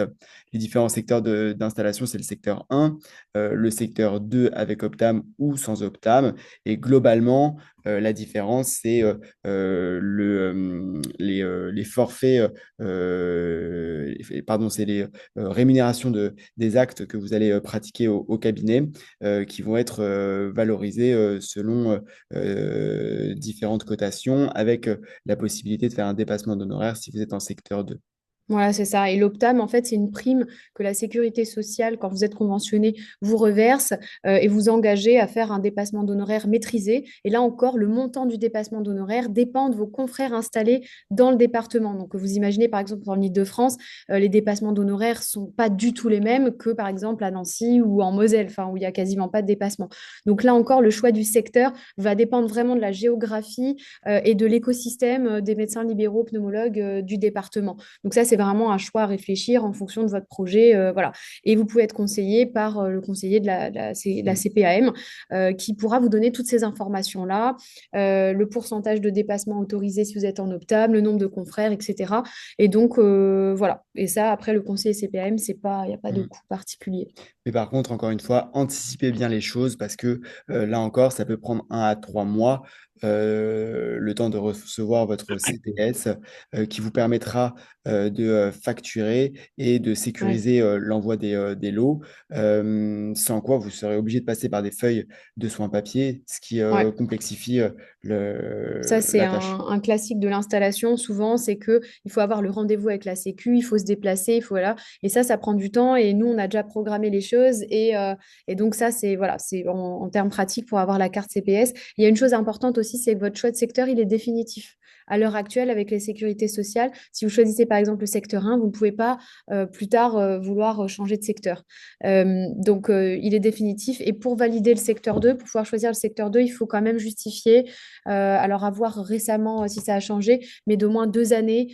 Les différents secteurs d'installation, c'est le secteur 1, le secteur 2 avec Optam ou sans Optam. Et globalement, la différence, c'est les forfaits, pardon, c'est les rémunérations des actes que vous allez pratiquer au cabinet qui vont être valorisés selon différentes cotations avec la possibilité de faire un dépassement d'honoraires si vous êtes en secteur 2. Voilà, c'est ça. Et l'Optam, en fait, c'est une prime que la sécurité sociale, quand vous êtes conventionné, vous reverse et vous engagez à faire un dépassement d'honoraires maîtrisé. Et là encore, le montant du dépassement d'honoraires dépend de vos confrères installés dans le département. Donc, vous imaginez, par exemple, en Île-de-France, les dépassements d'honoraires ne sont pas du tout les mêmes que, par exemple, à Nancy ou en Moselle, enfin, où il n'y a quasiment pas de dépassement. Donc là encore, le choix du secteur va dépendre vraiment de la géographie et de l'écosystème des médecins libéraux, pneumologues du département. Donc ça, c'est vraiment un choix à réfléchir en fonction de votre projet. Voilà. Et vous pouvez être conseillé par le conseiller de la CPAM qui pourra vous donner toutes ces informations-là, le pourcentage de dépassement autorisé si vous êtes en optable, le nombre de confrères, etc. Et donc, voilà. Et ça, après, le conseiller CPAM, c'est pas, il n'y a pas de Mm. coût particulier. Mais par contre, encore une fois, anticipez bien les choses parce que là encore, ça peut prendre 1 à 3 mois le temps de recevoir votre CTS qui vous permettra de facturer et de Ouais. sécuriser l'envoi des lots, sans quoi vous serez obligé de passer par des feuilles de soins papier, ce qui Ouais. complexifie Ça, c'est la tâche. un classique de l'installation. Souvent, c'est que il faut avoir le rendez-vous avec la Sécu, il faut se déplacer, il faut voilà. Et ça prend du temps. Et nous, on a déjà programmé les choses. Et donc ça, c'est voilà, c'est en termes pratiques pour avoir la carte CPS. Il y a une chose importante aussi, c'est que votre choix de secteur, il est définitif. à l'heure actuelle, avec les sécurités sociales, si vous choisissez par exemple le secteur 1, vous ne pouvez pas plus tard vouloir changer de secteur. Donc, il est définitif. Et pour valider le secteur 2, pour pouvoir choisir le secteur 2, il faut quand même justifier, alors à voir récemment si ça a changé, mais d'au moins 2 années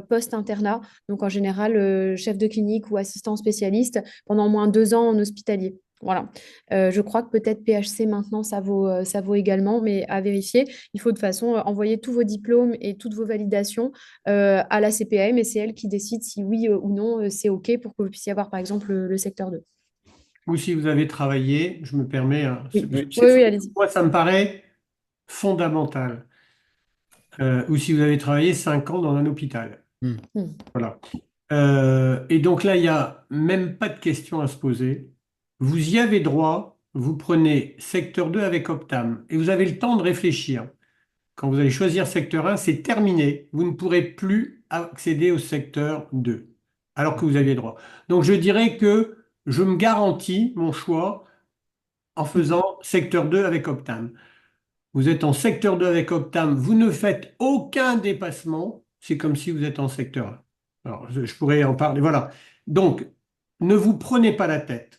post-internat. Donc, en général, chef de clinique ou assistant spécialiste pendant au moins 2 ans en hospitalier. Voilà. Je crois que peut-être PHC maintenant, ça vaut également, mais à vérifier. Il faut de toute façon envoyer tous vos diplômes et toutes vos validations à la CPAM et c'est elle qui décide si oui ou non c'est OK pour que vous puissiez avoir par exemple le secteur 2. Ou si vous avez travaillé, je me permets, hein, Oui, Oui. oui, oui, allez-y. moi, ça me paraît fondamental. Ou si vous avez travaillé 5 ans dans un hôpital. Hmm. Voilà. Et donc là, il n'y a même pas de question à se poser. Vous y avez droit, vous prenez secteur 2 avec Optam et vous avez le temps de réfléchir. Quand vous allez choisir secteur 1, c'est terminé. Vous ne pourrez plus accéder au secteur 2, alors que vous aviez droit. Donc je dirais que je me garantis mon choix en faisant secteur 2 avec Optam. Vous êtes en secteur 2 avec Optam, vous ne faites aucun dépassement, c'est comme si vous êtes en secteur 1. Alors, je pourrais en parler, voilà. Donc, ne vous prenez pas la tête.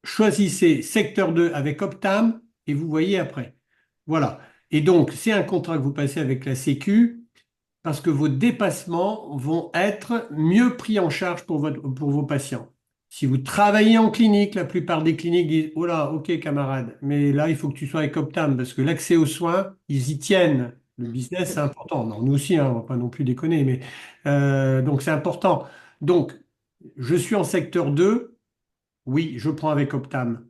Choisissez secteur 2 avec Optam et vous voyez après. Voilà. Et donc, c'est un contrat que vous passez avec la Sécu parce que vos dépassements vont être mieux pris en charge pour vos patients. Si vous travaillez en clinique, la plupart des cliniques disent, oh là, ok camarade, mais là, il faut que tu sois avec Optam parce que l'accès aux soins, ils y tiennent. Le business, c'est important. Non, nous aussi, hein, on ne va pas non plus déconner, mais donc c'est important. Donc, je suis en secteur 2, oui, je prends avec Optam.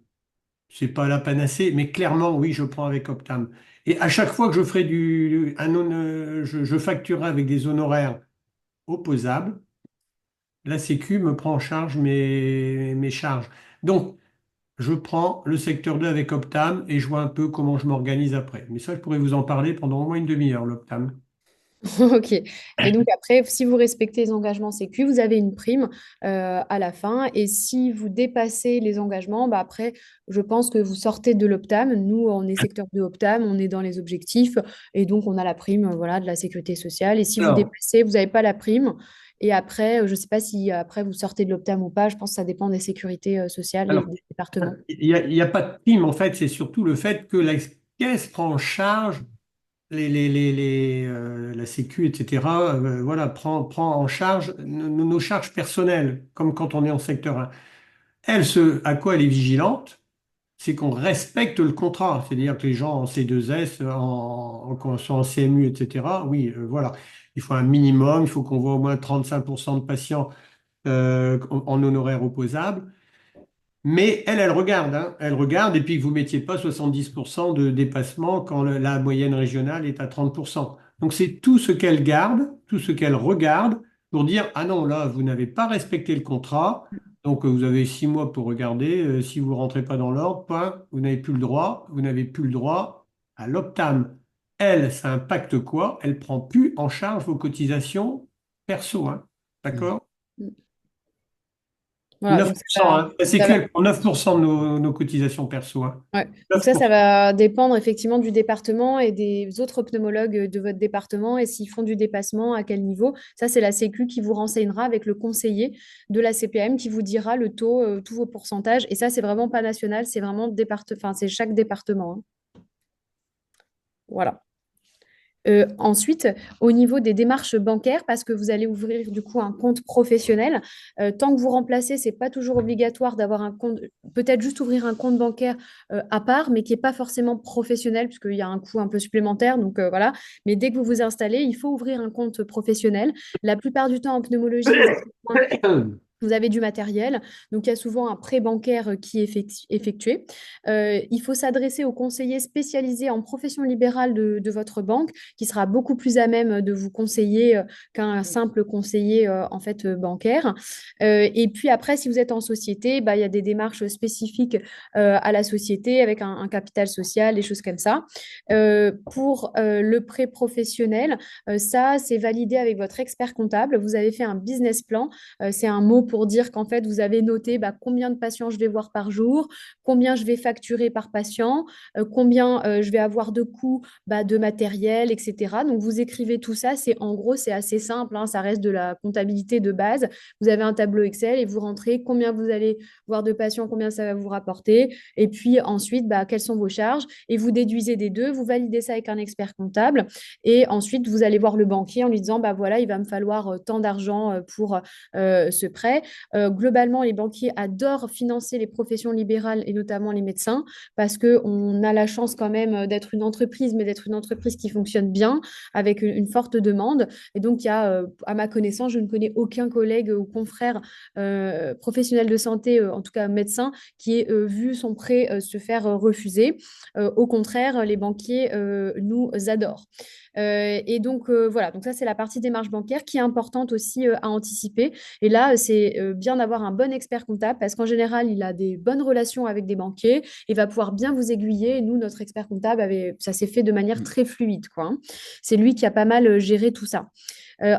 C'est pas la panacée, mais clairement, oui, je prends avec Optam. Et à chaque fois que je ferai je facturerai avec des honoraires opposables, la Sécu me prend en charge mes charges. Donc, je prends le secteur 2 avec Optam et je vois un peu comment je m'organise après. Mais ça, je pourrais vous en parler pendant au moins une demi-heure, l'Optam. Ok. Et donc après, si vous respectez les engagements sécu, vous avez une prime à la fin. Et si vous dépassez les engagements, bah après, je pense que vous sortez de l'Optam. Nous, on est secteur de Optam, on est dans les objectifs. Et donc, on a la prime voilà, de la sécurité sociale. Et si vous Alors, dépassez, vous n'avez pas la prime. Et après, je ne sais pas si après vous sortez de l'Optam ou pas. Je pense que ça dépend des sécurités sociales et alors, des départements. il y a pas de prime, en fait, c'est surtout le fait que la caisse prend en charge la Sécu, etc., voilà, prend en charge nos charges personnelles, comme quand on est en secteur 1. À quoi elle est vigilante, c'est qu'on respecte le contrat. C'est-à-dire que les gens en C2S, quand ils sont en CMU, etc., oui, voilà. Il faut un minimum, il faut qu'on voit au moins 35% de patients en honoraires opposables. Mais elle regarde, hein. Elle regarde, et puis que vous ne mettiez pas 70% de dépassement quand la moyenne régionale est à 30%. Donc c'est tout ce qu'elle garde, tout ce qu'elle regarde pour dire, ah non, là, vous n'avez pas respecté le contrat, donc vous avez 6 mois pour regarder, si vous ne rentrez pas dans l'ordre, point, vous n'avez plus le droit, vous n'avez plus le droit à l'Optam. Elle, ça impacte quoi? Elle prend plus en charge vos cotisations perso, hein. Hmm. D'accord? Voilà, donc 9%, hein. La ça Sécu, va. elle prend 9% de nos cotisations perso, hein. Ouais. Donc ça 9%. va dépendre effectivement du département et des autres pneumologues de votre département et s'ils font du dépassement, à quel niveau. Ça, c'est la Sécu qui vous renseignera avec le conseiller de la CPM qui vous dira le taux, tous vos pourcentages. Et ça, c'est vraiment pas national, c'est vraiment enfin, c'est chaque département, hein. Voilà. Ensuite, au niveau des démarches bancaires, parce que vous allez ouvrir du coup un compte professionnel, tant que vous remplacez, c'est pas toujours obligatoire d'avoir un compte, peut-être juste ouvrir un compte bancaire à part, mais qui n'est pas forcément professionnel, puisqu'il y a un coût un peu supplémentaire. Donc voilà, mais dès que vous vous installez, il faut ouvrir un compte professionnel. La plupart du temps en pneumologie, vous avez du matériel, donc il y a souvent un prêt bancaire qui est effectué. Il faut s'adresser au conseiller spécialisé en profession libérale de votre banque, qui sera beaucoup plus à même de vous conseiller qu'un simple conseiller en fait bancaire. Et puis après, si vous êtes en société, bah, il y a des démarches spécifiques à la société avec un capital social, des choses comme ça. Pour le prêt professionnel, ça, c'est validé avec votre expert comptable. Vous avez fait un business plan, c'est un mot pour dire qu'en fait, vous avez noté combien de patients je vais voir par jour, combien je vais facturer par patient, combien je vais avoir de coûts de matériel, etc. Donc, vous écrivez tout ça. En gros, c'est assez simple, hein, ça reste de la comptabilité de base. Vous avez un tableau Excel et vous rentrez combien vous allez voir de patients, combien ça va vous rapporter. Et puis ensuite, quelles sont vos charges. Et vous déduisez des deux, vous validez ça avec un expert comptable. Et ensuite, vous allez voir le banquier en lui disant, voilà, il va me falloir tant d'argent pour ce prêt. Globalement, les banquiers adorent financer les professions libérales et notamment les médecins parce qu'on a la chance quand même d'être une entreprise, mais d'être une entreprise qui fonctionne bien avec une forte demande. Et donc, il y a, à ma connaissance, je ne connais aucun collègue ou confrère professionnel de santé, en tout cas médecin, qui ait vu son prêt se faire refuser. Au contraire, les banquiers nous adorent. Et donc, voilà, donc ça, c'est la partie démarche bancaire qui est importante aussi à anticiper. Et là, c'est bien d'avoir un bon expert comptable parce qu'en général, il a des bonnes relations avec des banquiers et va pouvoir bien vous aiguiller. Et nous, notre expert comptable, ça s'est fait de manière Mm. très fluide, quoi, hein. C'est lui qui a pas mal géré tout ça.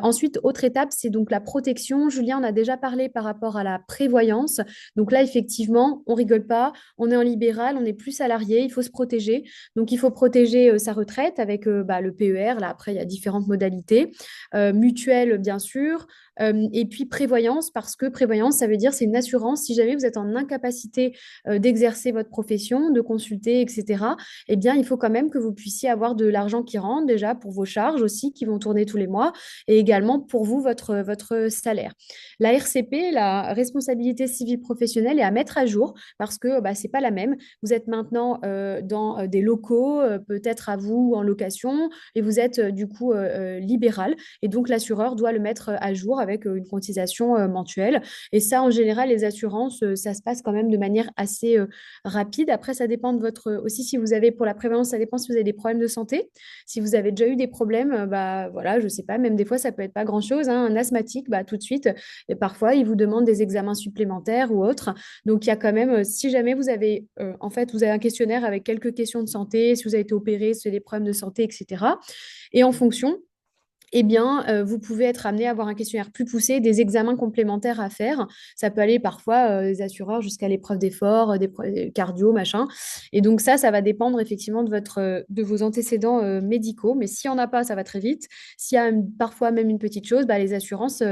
Ensuite, autre étape, c'est donc la protection. Julien en a déjà parlé par rapport à la prévoyance. Donc là, effectivement, on rigole pas, on est en libéral, on n'est plus salarié, il faut se protéger. Donc il faut protéger sa retraite avec le PER. Là, après, il y a différentes modalités. Mutuelle, bien sûr. Et puis prévoyance, parce que prévoyance, ça veut dire c'est une assurance. Si jamais vous êtes en incapacité d'exercer votre profession, de consulter, etc., eh bien, il faut quand même que vous puissiez avoir de l'argent qui rentre déjà pour vos charges aussi qui vont tourner tous les mois et également pour vous, votre salaire. La RCP, la responsabilité civile professionnelle, est à mettre à jour parce que ce n'est pas la même. Vous êtes maintenant dans des locaux, peut-être à vous en location, et vous êtes du coup libéral. Et donc, l'assureur doit le mettre à jour avec une cotisation mensuelle. Et ça, en général, les assurances, ça se passe quand même de manière assez rapide. Après, ça dépend de votre... Aussi, si vous avez, pour la prévalence, ça dépend si vous avez des problèmes de santé. Si vous avez déjà eu des problèmes, voilà, je sais pas, même des fois, ça peut être pas grand-chose, hein. Un asthmatique, tout de suite, et parfois, il vous demande des examens supplémentaires ou autres. Donc, il y a quand même, si jamais vous avez, en fait, vous avez un questionnaire avec quelques questions de santé, si vous avez été opéré, si vous avez des problèmes de santé, etc. Et en fonction, eh bien, vous pouvez être amené à avoir un questionnaire plus poussé, des examens complémentaires à faire. Ça peut aller parfois, les assureurs, jusqu'à l'épreuve d'effort, cardio, machin. Et donc ça va dépendre effectivement de vos antécédents médicaux. Mais s'il n'y en a pas, ça va très vite. S'il y a parfois même une petite chose, les assurances,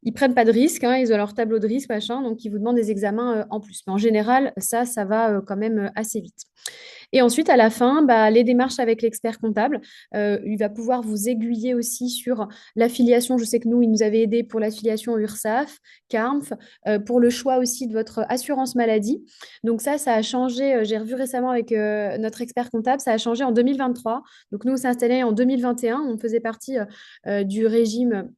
ils prennent pas de risque, hein, ils ont leur tableau de risque, machin, donc ils vous demandent des examens en plus. Mais en général, ça va quand même assez vite. Et ensuite, à la fin, les démarches avec l'expert comptable, il va pouvoir vous aiguiller aussi sur l'affiliation. Je sais que nous, il nous avait aidé pour l'affiliation URSSAF, CARMF, pour le choix aussi de votre assurance maladie. Donc ça a changé. J'ai revu récemment avec notre expert comptable, ça a changé en 2023. Donc nous, on s'est installé en 2021. On faisait partie du régime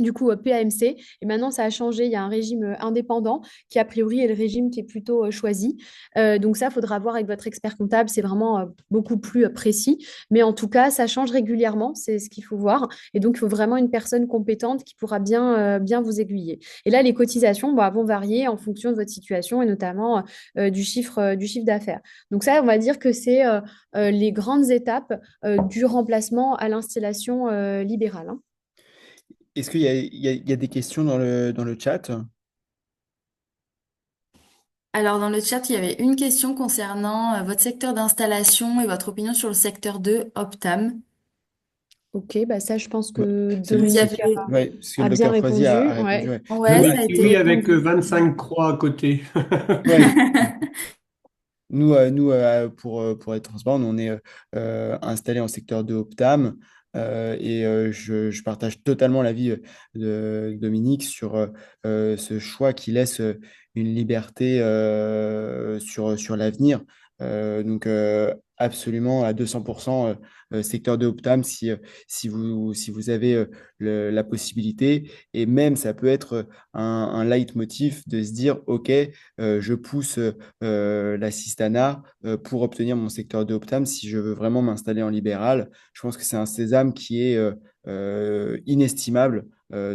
du coup PAMC. Et maintenant, ça a changé. Il y a un régime indépendant qui, a priori, est le régime qui est plutôt choisi. Donc ça, il faudra voir avec votre expert comptable. C'est vraiment beaucoup plus précis. Mais en tout cas, ça change régulièrement. C'est ce qu'il faut voir. Et donc, il faut vraiment une personne compétente qui pourra bien vous aiguiller. Et là, les cotisations vont varier en fonction de votre situation et notamment du chiffre d'affaires. Donc ça, on va dire que c'est les grandes étapes du remplacement à l'installation libérale, hein. Est-ce qu'il y a des questions dans le chat? Alors, dans le chat, il y avait une question concernant votre secteur d'installation et votre opinion sur le secteur de Optam. Ok, ça, je pense Ouais, que Vous y Dominique avez... ouais, parce que a le bien docteur Froisy a répondu. répondu. Ouais. Ouais. Ouais, Nous, ça a été Oui, avec répondu. 25 croix à côté. ouais, pour être transparent, nous, on est installé en secteur de Optam et je partage totalement l'avis de Dominique sur ce choix qui laisse une liberté sur l'avenir. Absolument à 200% secteur de Optam si vous avez la possibilité. Et même, ça peut être un leitmotiv de se dire, OK, je pousse l'assistanat pour obtenir mon secteur de Optam si je veux vraiment m'installer en libéral. Je pense que c'est un sésame qui est inestimable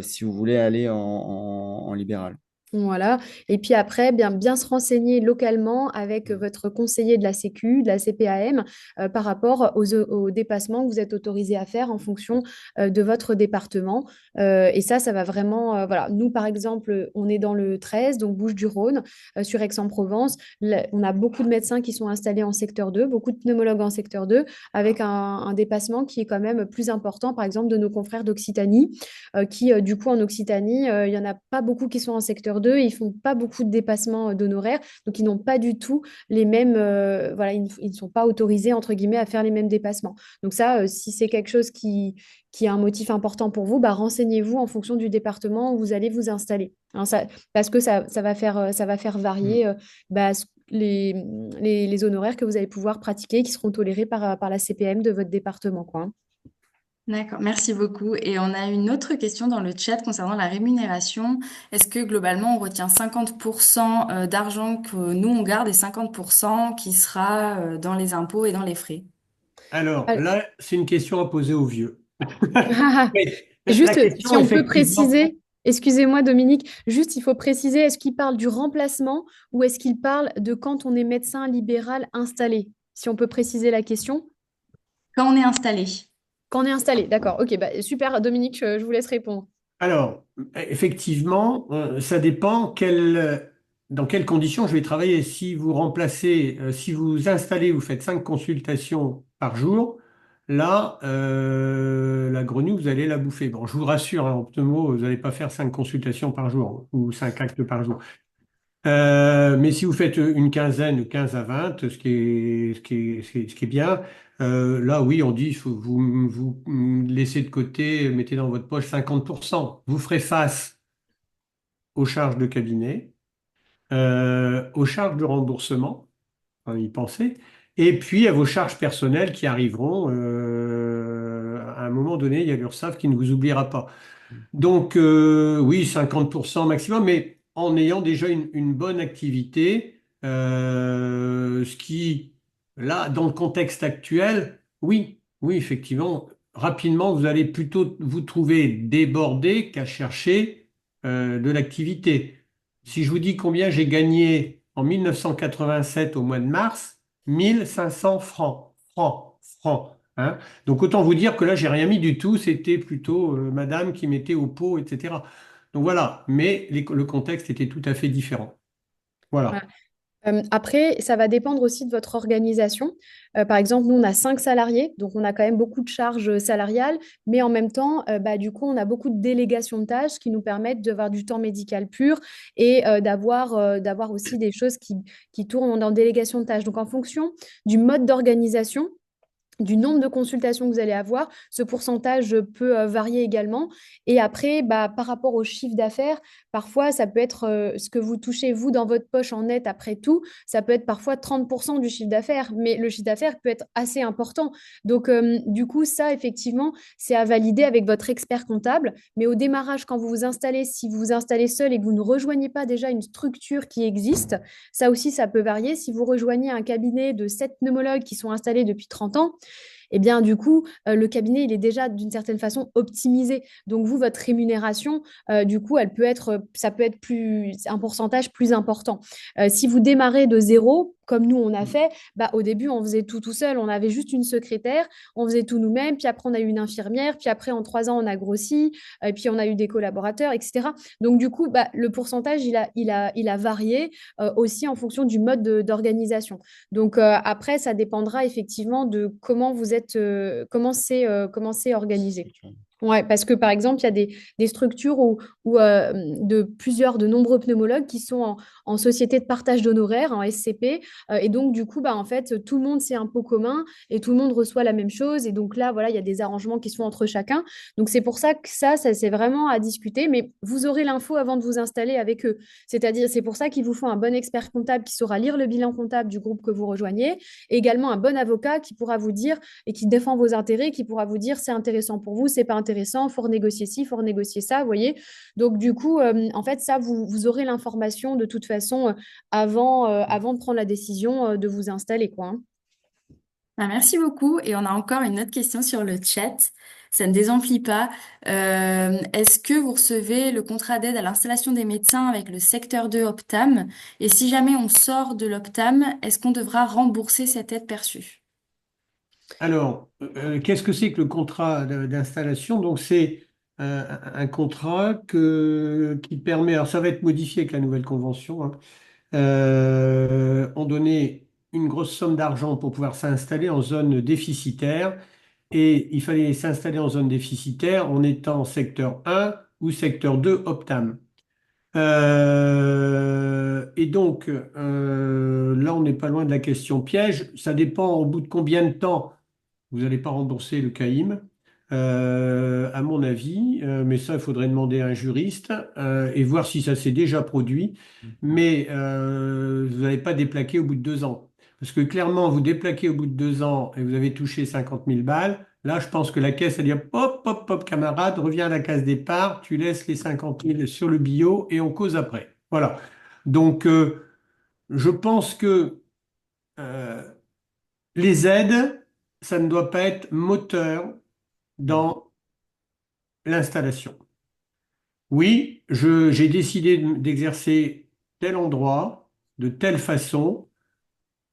si vous voulez aller en libéral. Voilà. Et puis après, bien se renseigner localement avec votre conseiller de la Sécu, de la CPAM, par rapport aux dépassements que vous êtes autorisé à faire en fonction de votre département. Et ça va vraiment. Voilà. Nous, par exemple, on est dans le 13, donc Bouches-du-Rhône, sur Aix-en-Provence. On a beaucoup de médecins qui sont installés en secteur 2, beaucoup de pneumologues en secteur 2, avec un dépassement qui est quand même plus important, par exemple, de nos confrères d'Occitanie qui, du coup, en Occitanie, il n'y en a pas beaucoup qui sont en secteur 2, ils font pas beaucoup de dépassements d'honoraires, donc ils n'ont pas du tout les mêmes, voilà, ils ne sont pas autorisés, entre guillemets, à faire les mêmes dépassements. Donc ça, si c'est quelque chose qui est un motif important pour vous, bah, renseignez-vous en fonction du département où vous allez vous installer. Hein, parce que ça va faire varier bah, les honoraires que vous allez pouvoir pratiquer, qui seront tolérés par la CPM de votre département, quoi. Hein. D'accord, merci beaucoup. Et on a une autre question dans le chat concernant la rémunération. Est-ce que globalement on retient 50% d'argent que nous on garde et 50% qui sera dans les impôts et dans les frais? Alors Ah, là, c'est une question à poser aux vieux. Mais la juste, si question, on peut effectivement, préciser, excusez-moi Dominique, juste il faut préciser, est-ce qu'il parle du remplacement ou est-ce qu'il parle de quand on est médecin libéral installé? Si on peut préciser la question. Quand on est installé. Quand on est installé, d'accord. Ok, bah, super Dominique, je vous laisse répondre. alors, effectivement, ça dépend dans quelles conditions je vais travailler. Si vous remplacez, si vous installez, vous faites 5 consultations par jour, là, la grenouille, vous allez la bouffer. Bon, je vous rassure, hein, en pneumo, vous n'allez pas faire 5 consultations par jour ou 5 actes par jour. Mais si vous faites une quinzaine, 15 à 20, ce qui est bien, là, oui, on dit, vous laissez de côté, mettez dans votre poche 50%. Vous ferez face aux charges de cabinet, aux charges de remboursement, on y pensez, et puis à vos charges personnelles qui arriveront. À un moment donné, il y a l'URSSAF qui ne vous oubliera pas. Donc, oui, 50% maximum, mais en ayant déjà une bonne activité, ce qui, là, dans le contexte actuel, oui, oui, effectivement, rapidement, vous allez plutôt vous trouver débordé qu'à chercher de l'activité. Si je vous dis combien j'ai gagné en 1987 au mois de mars, 1500 francs, francs, francs. Hein. Donc autant vous dire que là, j'ai rien mis du tout, c'était plutôt madame qui mettait au pot, etc. Donc voilà, mais le contexte était tout à fait différent. Voilà. Voilà. Après, ça va dépendre aussi de votre organisation. Par exemple, nous, on a 5 salariés, donc on a quand même beaucoup de charges salariales, mais en même temps, bah, du coup, on a beaucoup de délégations de tâches qui nous permettent d'avoir du temps médical pur et d'avoir aussi des choses qui tournent dans délégation de tâches. Donc, en fonction du mode d'organisation, du nombre de consultations que vous allez avoir, ce pourcentage peut varier également. Et après, bah, par rapport au chiffre d'affaires, parfois, ça peut être ce que vous touchez, vous, dans votre poche en net après tout, ça peut être parfois 30% du chiffre d'affaires, mais le chiffre d'affaires peut être assez important. Donc, du coup, ça, effectivement, c'est à valider avec votre expert comptable. Mais au démarrage, quand vous vous installez, si vous vous installez seul et que vous ne rejoignez pas déjà une structure qui existe, ça aussi, ça peut varier. Si vous rejoignez un cabinet de 7 pneumologues qui sont installés depuis 30 ans, eh bien, du coup, le cabinet, il est déjà d'une certaine façon optimisé. Donc, vous, votre rémunération, du coup, ça peut être un pourcentage plus important. Si vous démarrez de zéro, comme nous, on a fait, bah, au début, on faisait tout seul. On avait juste une secrétaire, on faisait tout nous-mêmes. Puis après, on a eu une infirmière. Puis après, en 3 ans, on a grossi. Et puis, on a eu des collaborateurs, etc. Donc, du coup, bah, le pourcentage, il a varié aussi en fonction du mode d'organisation. Donc après, ça dépendra effectivement de comment vous êtes, comment c'est organisé. Ouais, parce que par exemple, il y a des structures de nombreux pneumologues qui sont en société de partage d'honoraires, en SCP, et donc du coup, bah, en fait, tout le monde c'est un pot commun et tout le monde reçoit la même chose, et donc là, voilà, il y a des arrangements qui sont entre chacun. Donc c'est pour ça que ça c'est vraiment à discuter, mais vous aurez l'info avant de vous installer avec eux. C'est-à-dire, c'est pour ça qu'il vous faut un bon expert comptable qui saura lire le bilan comptable du groupe que vous rejoignez, et également un bon avocat qui pourra vous dire et qui défend vos intérêts, qui pourra vous dire c'est intéressant pour vous, c'est pas intéressant, faut renégocier ci, faut renégocier ça, vous voyez. Donc du coup, en fait, ça, vous aurez l'information de toute façon avant de prendre la décision de vous installer, quoi. Hein. Ah, merci beaucoup. Et on a encore une autre question sur le chat. ça ne désemplit pas. Est-ce que vous recevez le contrat d'aide à l'installation des médecins avec le secteur 2 Optam? Et si jamais on sort de l'Optam, est-ce qu'on devra rembourser cette aide perçue? Alors, qu'est-ce que c'est que le contrat d'installation? Donc, c'est un contrat qui permet, alors ça va être modifié avec la nouvelle convention, hein. On donnait une grosse somme d'argent pour pouvoir s'installer en zone déficitaire et il fallait s'installer en zone déficitaire en étant secteur 1 ou secteur 2 Optam. Et donc, là, on n'est pas loin de la question piège. Ça dépend au bout de combien de temps vous n'allez pas rembourser le CAIM, à mon avis, mais ça, il faudrait demander à un juriste et voir si ça s'est déjà produit. Mais vous n'allez pas déplaquer au bout de 2 ans. Parce que clairement, vous déplaquez au bout de 2 ans et vous avez touché 50 000 balles. Là, je pense que la caisse, elle dit hop, hop, hop, camarade, reviens à la case départ, tu laisses les 50 000 sur le bio et on cause après. Voilà. Donc, je pense que euh, les aides, ça ne doit pas être moteur dans l'installation. Oui, j'ai décidé d'exercer tel endroit, de telle façon.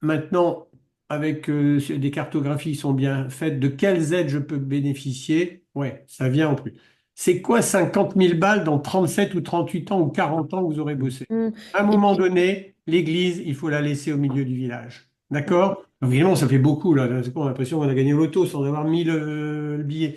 Maintenant, avec des cartographies qui sont bien faites, de quelles aides je peux bénéficier, ouais, ça vient en plus. C'est quoi 50 000 balles dans 37 ou 38 ans ou 40 ans que vous aurez bossé? Mm. À un Et moment puis, donné, l'église, il faut la laisser au milieu du village. D'accord? Évidemment, ça fait beaucoup, là. C'est quoi, on a l'impression qu'on a gagné au loto sans avoir mis le billet.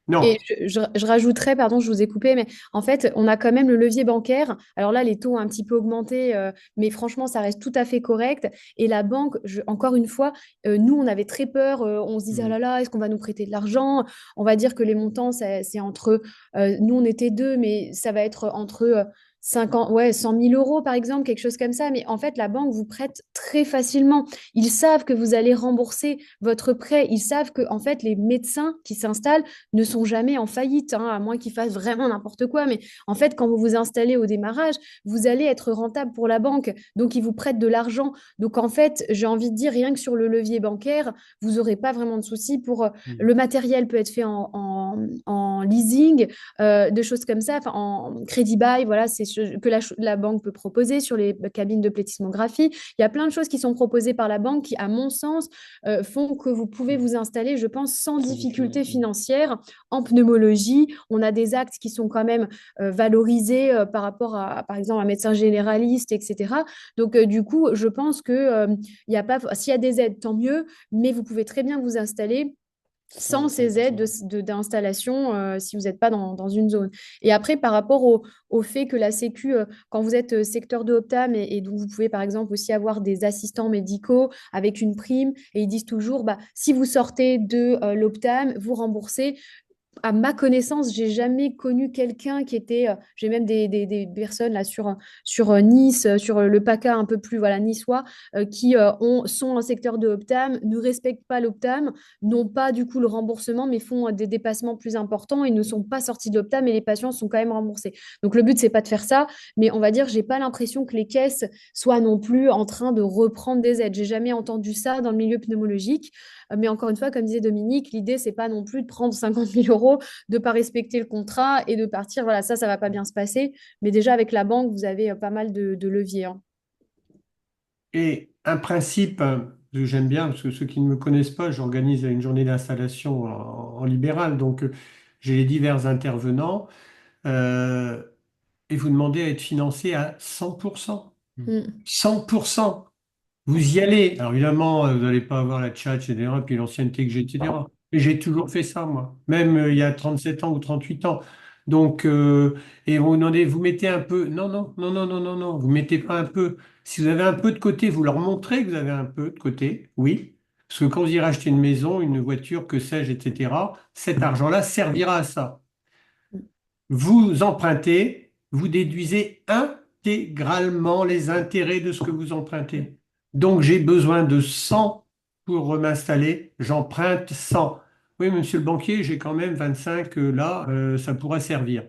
Et Non. je rajouterais, pardon, je vous ai coupé, mais en fait, on a quand même le levier bancaire. Alors là, les taux ont un petit peu augmenté, mais franchement, ça reste tout à fait correct. Et la banque, encore une fois, nous, on avait très peur. On se disait, oh là là, est-ce qu'on va nous prêter de l'argent? On va dire que les montants, c'est entre, nous, on était deux, mais ça va être entre 50, ouais, 100 000 euros, par exemple, quelque chose comme ça. Mais en fait, la banque vous prête très facilement. Ils savent que vous allez rembourser votre prêt. Ils savent que, en fait, les médecins qui s'installent ne sont jamais en faillite, hein, à moins qu'ils fassent vraiment n'importe quoi. Mais en fait, quand vous vous installez au démarrage, vous allez être rentable pour la banque. Donc, ils vous prêtent de l'argent. Donc, en fait, j'ai envie de dire, rien que sur le levier bancaire, vous n'aurez pas vraiment de soucis pour... le matériel peut être fait en leasing, de choses comme ça, enfin, en crédit bail, voilà, c'est ce que la banque peut proposer sur les cabines de plethysmographie. Il y a plein de choses qui sont proposées par la banque qui, à mon sens, font que vous pouvez vous installer, je pense, sans difficulté financière en pneumologie. On a des actes qui sont quand même valorisés par rapport à, par exemple, un médecin généraliste, etc. Donc, du coup, je pense que il y a pas, s'il y a des aides, tant mieux, mais vous pouvez très bien vous installer sans ces aides d'installation si vous n'êtes pas dans une zone. Et après, par rapport au fait que la Sécu, quand vous êtes secteur de Optam et donc vous pouvez par exemple aussi avoir des assistants médicaux avec une prime et ils disent toujours, bah, si vous sortez de l'Optam, vous remboursez. À ma connaissance, j'ai jamais connu quelqu'un qui était. J'ai même des personnes là sur Nice, sur le PACA un peu plus voilà, niçois, qui sont en secteur de Optam, ne respectent pas l'Optam, n'ont pas du coup le remboursement, mais font des dépassements plus importants et ne sont pas sortis de l'Optam et les patients sont quand même remboursés. Donc le but, c'est pas de faire ça, mais on va dire, j'ai pas l'impression que les caisses soient non plus en train de reprendre des aides. J'ai jamais entendu ça dans le milieu pneumologique. Mais encore une fois, comme disait Dominique, l'idée, c'est pas non plus de prendre 50 000 euros, de pas respecter le contrat et de partir. Voilà, ça va pas bien se passer. Mais déjà, avec la banque, vous avez pas mal de leviers, hein. Et un principe que j'aime bien, parce que ceux qui ne me connaissent pas, j'organise une journée d'installation en libéral. Donc, j'ai les divers intervenants euh, et vous demandez à être financé à 100%. Mm. 100%. Vous y allez. Alors évidemment, vous n'allez pas avoir la tchatch, etc., puis l'ancienneté que j'ai, etc. Et j'ai toujours fait ça, moi. Même il y a 37 ans ou 38 ans. Donc, et vous demandez, vous mettez un peu. Non, non, non, non, non, non, non. Vous mettez pas un peu. Si vous avez un peu de côté, vous leur montrez que vous avez un peu de côté, oui. Parce que quand vous irez acheter une maison, une voiture, que sais-je, etc., cet argent-là servira à ça. Vous empruntez, vous déduisez intégralement les intérêts de ce que vous empruntez. Donc j'ai besoin de 100 pour m'installer, j'emprunte 100. Oui, monsieur le banquier, j'ai quand même 25 là, ça pourra servir.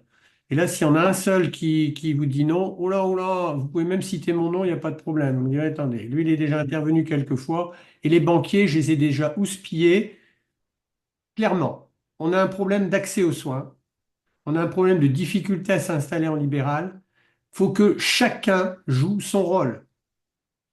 Et là, s'il y en a un seul qui vous dit non, oh là, vous pouvez même citer mon nom, il n'y a pas de problème. Vous direz, attendez, lui, il est déjà intervenu quelques fois, et les banquiers, je les ai déjà houspillés, clairement. on a un problème d'accès aux soins, on a un problème de difficulté à s'installer en libéral. Il faut que chacun joue son rôle,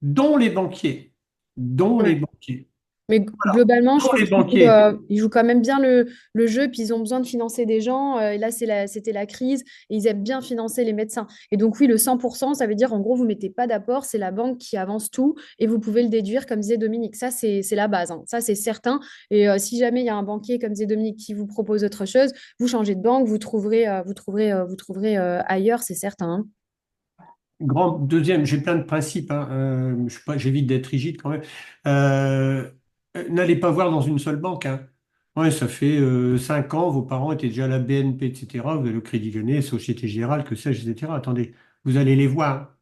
dont les banquiers, dont les Ouais. banquiers, Mais globalement, je dont trouve les qu'ils banquiers. ils jouent quand même bien le jeu, puis ils ont besoin de financer des gens. Et là, c'était la crise, et ils aiment bien financer les médecins. Et donc, oui, le 100%, ça veut dire, en gros, vous ne mettez pas d'apport, c'est la banque qui avance tout, et vous pouvez le déduire, comme disait Dominique. Ça, c'est la base, hein. Ça, c'est certain. Et si jamais il y a un banquier, comme disait Dominique, qui vous propose autre chose, vous changez de banque, vous trouverez ailleurs, c'est certain, hein. Deuxième, j'ai plein de principes, hein, je suis pas, j'évite d'être rigide quand même. Euh, N'allez pas voir dans une seule banque, hein. Ouais, ça fait 5 ans, vos parents étaient déjà à la BNP, etc. Vous avez le Crédit Lyonnais, Société Générale, que sais-je, etc. Attendez, vous allez les voir.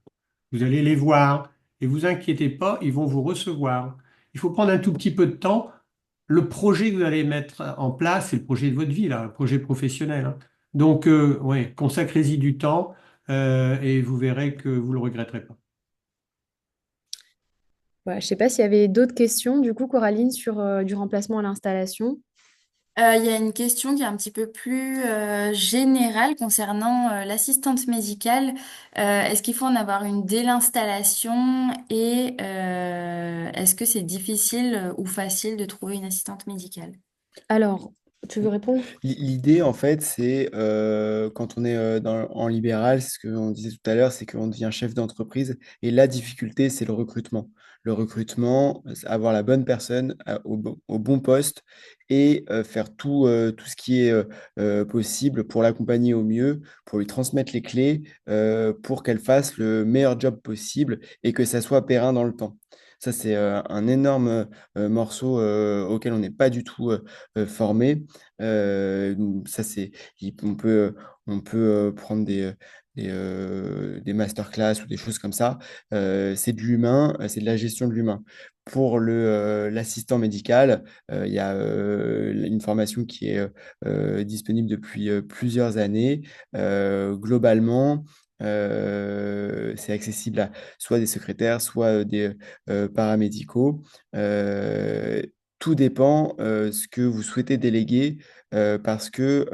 Vous allez les voir. Et vous inquiétez pas, ils vont vous recevoir. Il faut prendre un tout petit peu de temps. Le projet que vous allez mettre en place, c'est le projet de votre vie, là, le projet professionnel, hein. Donc, ouais, consacrez-y du temps et vous verrez que vous le regretterez pas. Voilà, je ne sais pas s'il y avait d'autres questions, du coup, Coraline, sur du remplacement à l'installation. Il y a une question qui est un petit peu plus générale concernant l'assistante médicale. Est-ce qu'il faut en avoir une dès l'installation et est-ce que c'est difficile ou facile de trouver une assistante médicale? Alors, tu veux répondre? L'idée, en fait, c'est quand on est en libéral, c'est ce qu'on disait tout à l'heure, c'est qu'on devient chef d'entreprise. Et la difficulté, c'est le recrutement. Le recrutement, c'est avoir la bonne personne au bon poste et faire tout ce qui est possible pour l'accompagner au mieux, pour lui transmettre les clés, pour qu'elle fasse le meilleur job possible et que ça soit périn dans le temps. Ça, c'est un énorme morceau auquel on n'est pas du tout formé. Ça, on peut prendre des masterclass ou des choses comme ça. C'est de l'humain, c'est de la gestion de l'humain. Pour l'assistant médical, il y a une formation qui est disponible depuis plusieurs années. Globalement, c'est accessible à soit des secrétaires, soit des paramédicaux. Euh, Tout dépend ce que vous souhaitez déléguer parce que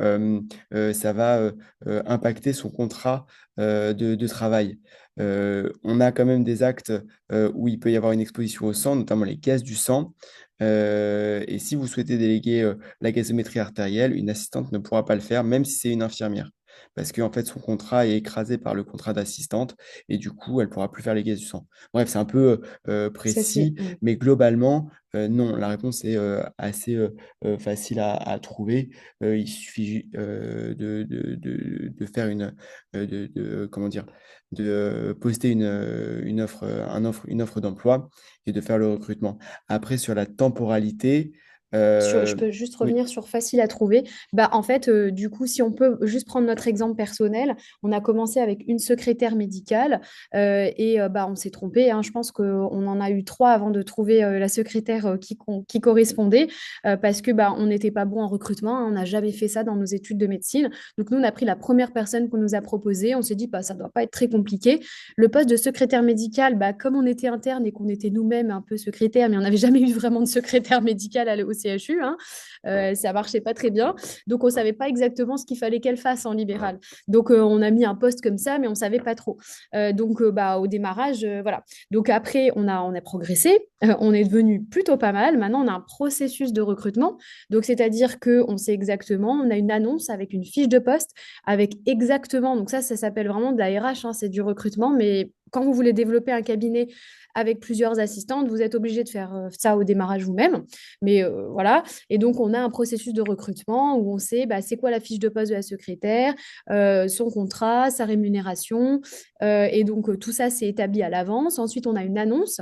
ça va impacter son contrat de travail. On a quand même des actes où il peut y avoir une exposition au sang, notamment les caisses du sang. Et si vous souhaitez déléguer la gazométrie artérielle, une assistante ne pourra pas le faire, même si c'est une infirmière. Parce qu'en fait, son contrat est écrasé par le contrat d'assistante et du coup, elle ne pourra plus faire les caisses du sang. Bref, c'est un peu Ça, c'est... précis, mais globalement, non, la réponse est assez facile à trouver. Il suffit de faire comment dire, de poster une offre d'emploi et de faire le recrutement. Après, sur la temporalité, Je euh, peux juste oui, revenir sur facile à trouver. Bah, en fait, du coup, si on peut juste prendre notre exemple personnel, on a commencé avec une secrétaire médicale et bah, on s'est trompé, hein. Je pense qu'on en a eu trois avant de trouver la secrétaire qui correspondait parce que bah, on n'était pas bon en recrutement, hein. On n'a jamais fait ça dans nos études de médecine. Donc, nous, on a pris la première personne qu'on nous a proposée. On s'est dit, bah, ça ne doit pas être très compliqué. Le poste de secrétaire médicale, bah, comme on était interne et qu'on était nous-mêmes un peu secrétaire, mais on n'avait jamais eu vraiment de secrétaire médicale au CHU, hein, ça marchait pas très bien. Donc, on savait pas exactement ce qu'il fallait qu'elle fasse en libéral. Donc, on a mis un poste comme ça, mais on savait pas trop. Donc, bah, au démarrage, voilà. Donc, après, on a progressé. On est devenu plutôt pas mal. Maintenant, on a un processus de recrutement. Donc, c'est-à-dire qu'on sait exactement, on a une annonce avec une fiche de poste, avec exactement, donc ça s'appelle vraiment de la RH, hein, c'est du recrutement, mais quand vous voulez développer un cabinet avec plusieurs assistantes, vous êtes obligé de faire ça au démarrage vous-même. Mais voilà. Et donc, on a un processus de recrutement où on sait bah, c'est quoi la fiche de poste de la secrétaire, son contrat, sa rémunération. Et donc, tout ça, c'est établi à l'avance. Ensuite, on a une annonce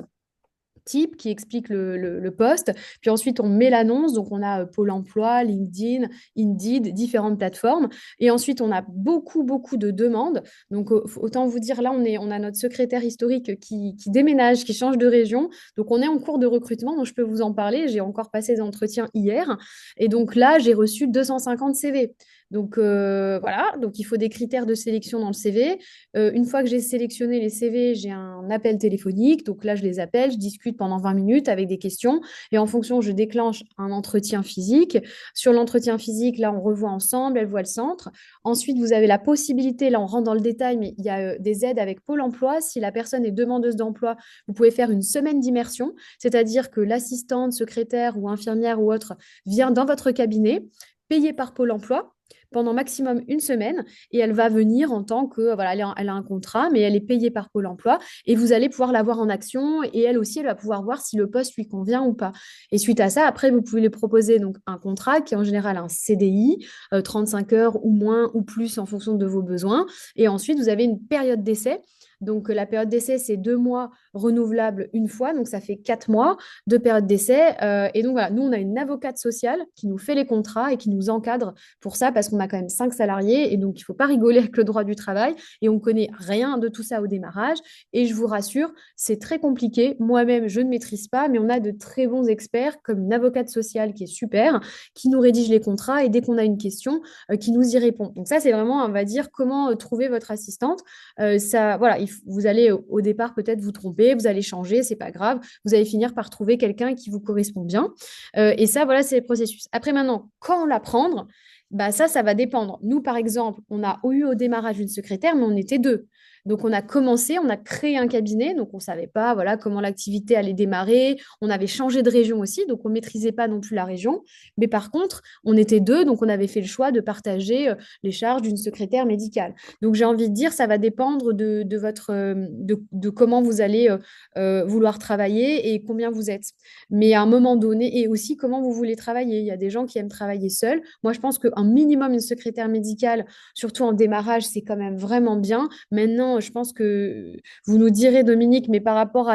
type qui explique le poste. Puis ensuite, on met l'annonce. Donc, on a Pôle emploi, LinkedIn, Indeed, différentes plateformes. Et ensuite, on a beaucoup, beaucoup de demandes. Donc, autant vous dire, là, on a notre secrétaire historique qui déménage, qui change de région. Donc, on est en cours de recrutement. Donc, je peux vous en parler. J'ai encore passé des entretiens hier. Et donc, là, j'ai reçu 250 CV. Donc voilà, donc il faut des critères de sélection dans le CV. Une fois que j'ai sélectionné les CV, j'ai un appel téléphonique. Donc là, je les appelle, je discute pendant 20 minutes avec des questions. Et en fonction, je déclenche un entretien physique. Sur l'entretien physique, là, on revoit ensemble, elle voit le centre. Ensuite, vous avez la possibilité, là, on rentre dans le détail, mais il y a des aides avec Pôle emploi. Si la personne est demandeuse d'emploi, vous pouvez faire une semaine d'immersion, c'est-à-dire que l'assistante, secrétaire ou infirmière ou autre vient dans votre cabinet, payée par Pôle emploi pendant maximum une semaine et elle va venir en tant que, voilà, elle a un contrat, mais elle est payée par Pôle emploi et vous allez pouvoir la voir en action et elle aussi, elle va pouvoir voir si le poste lui convient ou pas. Et suite à ça, après, vous pouvez lui proposer donc un contrat qui est en général un CDI, 35 heures ou moins ou plus en fonction de vos besoins. Et ensuite, vous avez une période d'essai. Donc, la période d'essai, c'est 2 mois renouvelables une fois. Donc, ça fait 4 mois de période d'essai. Et donc, voilà, nous, on a une avocate sociale qui nous fait les contrats et qui nous encadre pour ça parce qu'on a quand même 5 salariés. Et donc, il ne faut pas rigoler avec le droit du travail. Et on ne connaît rien de tout ça au démarrage. Et je vous rassure, c'est très compliqué. Moi-même, je ne maîtrise pas, mais on a de très bons experts comme une avocate sociale qui est super, qui nous rédige les contrats et dès qu'on a une question, qui nous y répond. Donc ça, c'est vraiment, on va dire, comment trouver votre assistante. Ça, voilà, vous allez au départ peut-être vous tromper, vous allez changer, c'est pas grave. Vous allez finir par trouver quelqu'un qui vous correspond bien. Et ça, voilà, c'est le processus. Après, maintenant, quand la prendre, bah ça va dépendre. Nous, par exemple, on a eu au démarrage une secrétaire, mais on était deux. Donc, on a commencé, on a créé un cabinet, donc on ne savait pas voilà, comment l'activité allait démarrer. On avait changé de région aussi, donc on ne maîtrisait pas non plus la région. Mais par contre, on était deux, donc on avait fait le choix de partager les charges d'une secrétaire médicale. Donc, j'ai envie de dire, ça va dépendre de votre, de comment vous allez vouloir travailler et combien vous êtes. Mais à un moment donné, et aussi comment vous voulez travailler. Il y a des gens qui aiment travailler seuls. Moi, je pense qu'un minimum, une secrétaire médicale, surtout en démarrage, c'est quand même vraiment bien. Maintenant, je pense que vous nous direz, Dominique, mais par rapport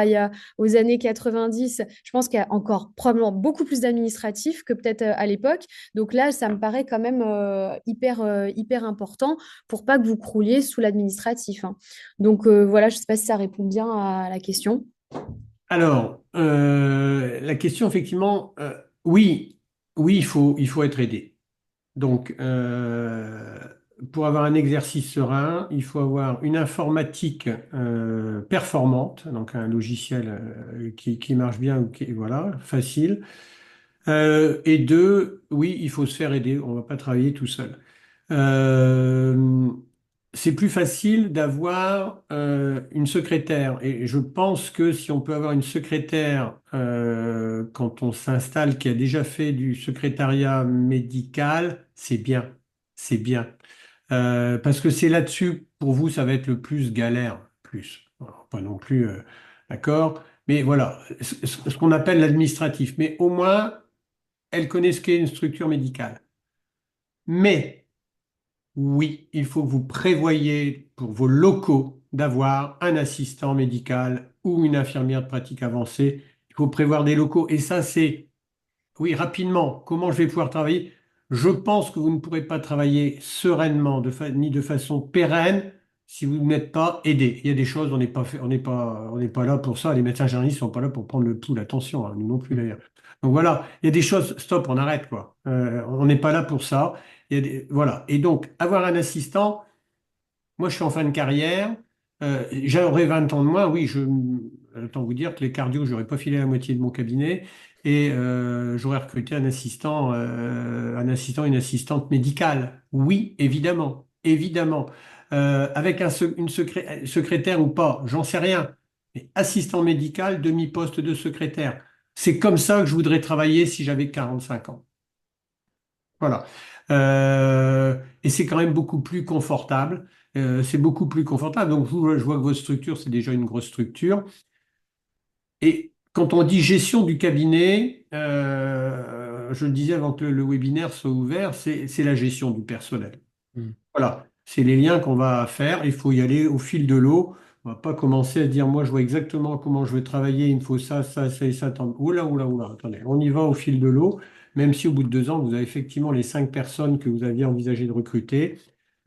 aux années 90, je pense qu'il y a encore probablement beaucoup plus d'administratifs que peut-être à l'époque. Donc là, ça me paraît quand même hyper important pour pas que vous crouliez sous l'administratif, hein. Donc voilà, je ne sais pas si ça répond bien à la question. Alors, la question, effectivement, oui, oui, il faut être aidé. Donc, pour avoir un exercice serein, il faut avoir une informatique performante, donc un logiciel qui marche bien, voilà, facile. Et deux, oui, il faut se faire aider. On ne va pas travailler tout seul. Euh, c'est plus facile d'avoir une secrétaire. Et je pense que si on peut avoir une secrétaire quand on s'installe qui a déjà fait du secrétariat médical, c'est bien. C'est bien. Parce que c'est là-dessus, pour vous, ça va être le plus galère. Plus. Alors, pas non plus, d'accord. Mais voilà, ce qu'on appelle l'administratif. Mais au moins, elle connaît ce qu'est une structure médicale. Mais oui, il faut que vous prévoyiez pour vos locaux d'avoir un assistant médical ou une infirmière de pratique avancée. Il faut prévoir des locaux. Et ça, c'est, oui, rapidement, comment je vais pouvoir travailler? Je pense que vous ne pourrez pas travailler sereinement, ni de façon pérenne, si vous n'êtes pas aidé. Il y a des choses, on n'est pas là pour ça. Les médecins généralistes ne sont pas là pour prendre le pouls, la tension, hein, nous non plus d'ailleurs. Donc voilà, il y a des choses, stop, on arrête quoi. On n'est pas là pour ça. Voilà. Et donc, avoir un assistant, moi je suis en fin de carrière, j'aurais 20 ans de moins, oui, autant vous dire que les cardios, j'aurais pas filé la moitié de mon cabinet et j'aurais recruté une assistante médicale. Oui, évidemment, évidemment. Avec secrétaire ou pas, j'en sais rien. Mais assistant médical, demi-poste de secrétaire. C'est comme ça que je voudrais travailler si j'avais 45 ans. Voilà. Et c'est quand même beaucoup plus confortable. C'est beaucoup plus confortable. Donc, je vois que votre structure, c'est déjà une grosse structure. Et quand on dit gestion du cabinet, je le disais avant que le webinaire soit ouvert, c'est la gestion du personnel. Mm. Voilà. C'est les liens qu'on va faire. Il faut y aller au fil de l'eau. On va pas commencer à dire, moi, je vois exactement comment je vais travailler. Il me faut ça, ça, ça et ça. Oula, oula, oula. Attendez. On y va au fil de l'eau. Même si au bout de 2 ans, vous avez effectivement les 5 personnes que vous aviez envisagé de recruter.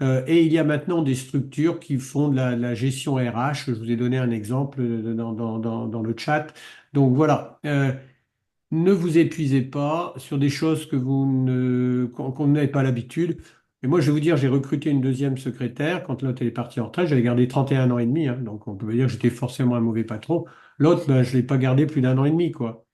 Et il y a maintenant des structures qui font de la gestion RH. Je vous ai donné un exemple dans le chat. Donc voilà. Ne vous épuisez pas sur des choses qu'on n'avez pas l'habitude. Et moi, je vais vous dire, j'ai recruté une deuxième secrétaire. Quand l'autre elle est partie en retraite, j'avais gardé 31 ans et demi, hein. Donc, on peut me dire que j'étais forcément un mauvais patron. L'autre, ben, je ne l'ai pas gardé plus d'un an et demi, quoi.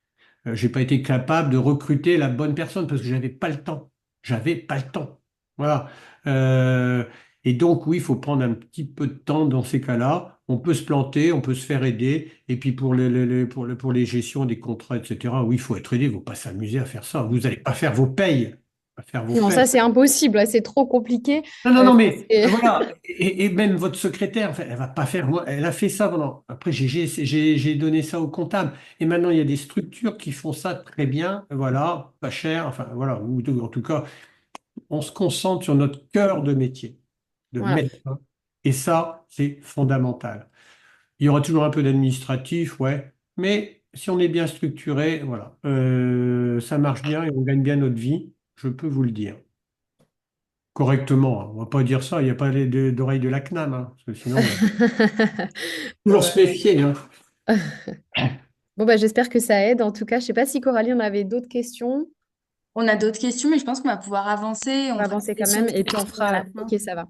J'ai pas été capable de recruter la bonne personne parce que j'avais pas le temps. J'avais pas le temps. Voilà. Euh, et donc, oui, il faut prendre un petit peu de temps dans ces cas-là. On peut se planter, on peut se faire aider. Et puis, pour les gestions des contrats, etc., oui, il faut être aidé. Il ne faut pas s'amuser à faire ça. Vous n'allez pas faire vos payes. Pas faire vos Non, payes. ça, c'est impossible, c'est trop compliqué. Non, non, non, Ça, mais c'est- voilà. Et même votre secrétaire, enfin, elle va pas faire. Moi, elle a fait ça pendant. Après, j'ai donné ça au comptable. Et maintenant, il y a des structures qui font ça très bien. Voilà, pas cher. Enfin, voilà. Ou en tout cas, on se concentre sur notre cœur de métier, de Voilà. médecin. Et ça, c'est fondamental. Il y aura toujours un peu d'administratif, ouais. Mais si on est bien structuré, voilà, ça marche bien et on gagne bien notre vie. Je peux vous le dire correctement, hein. On va pas dire ça, il n'y a pas d'oreille de la CNAM, hein, parce que sinon, toujours Bon, se méfier, hein. bon, bah, j'espère que ça aide. En tout cas, je sais pas si Coralie, on avait d'autres questions. On a d'autres questions, mais je pense qu'on va pouvoir avancer. On On va fera avancer des quand questions même et peut-être puis on à fera. la fin. Ok, ça va.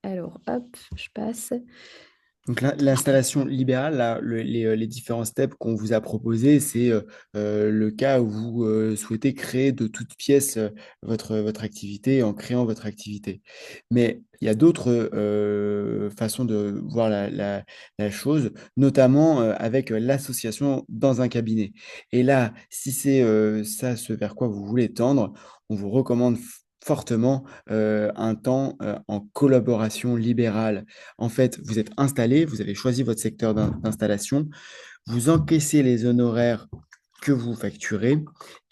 Alors, hop, je passe. Donc l'installation libérale, là, les différents steps qu'on vous a proposés, c'est le cas où vous souhaitez créer de toutes pièces votre activité en créant votre activité. Mais il y a d'autres façons de voir la chose, notamment avec l'association dans un cabinet. Et là, si c'est ça ce vers quoi vous voulez tendre, on vous recommande fortement un temps en collaboration libérale. En fait, vous êtes installé, vous avez choisi votre secteur d'installation, vous encaissez les honoraires que vous facturez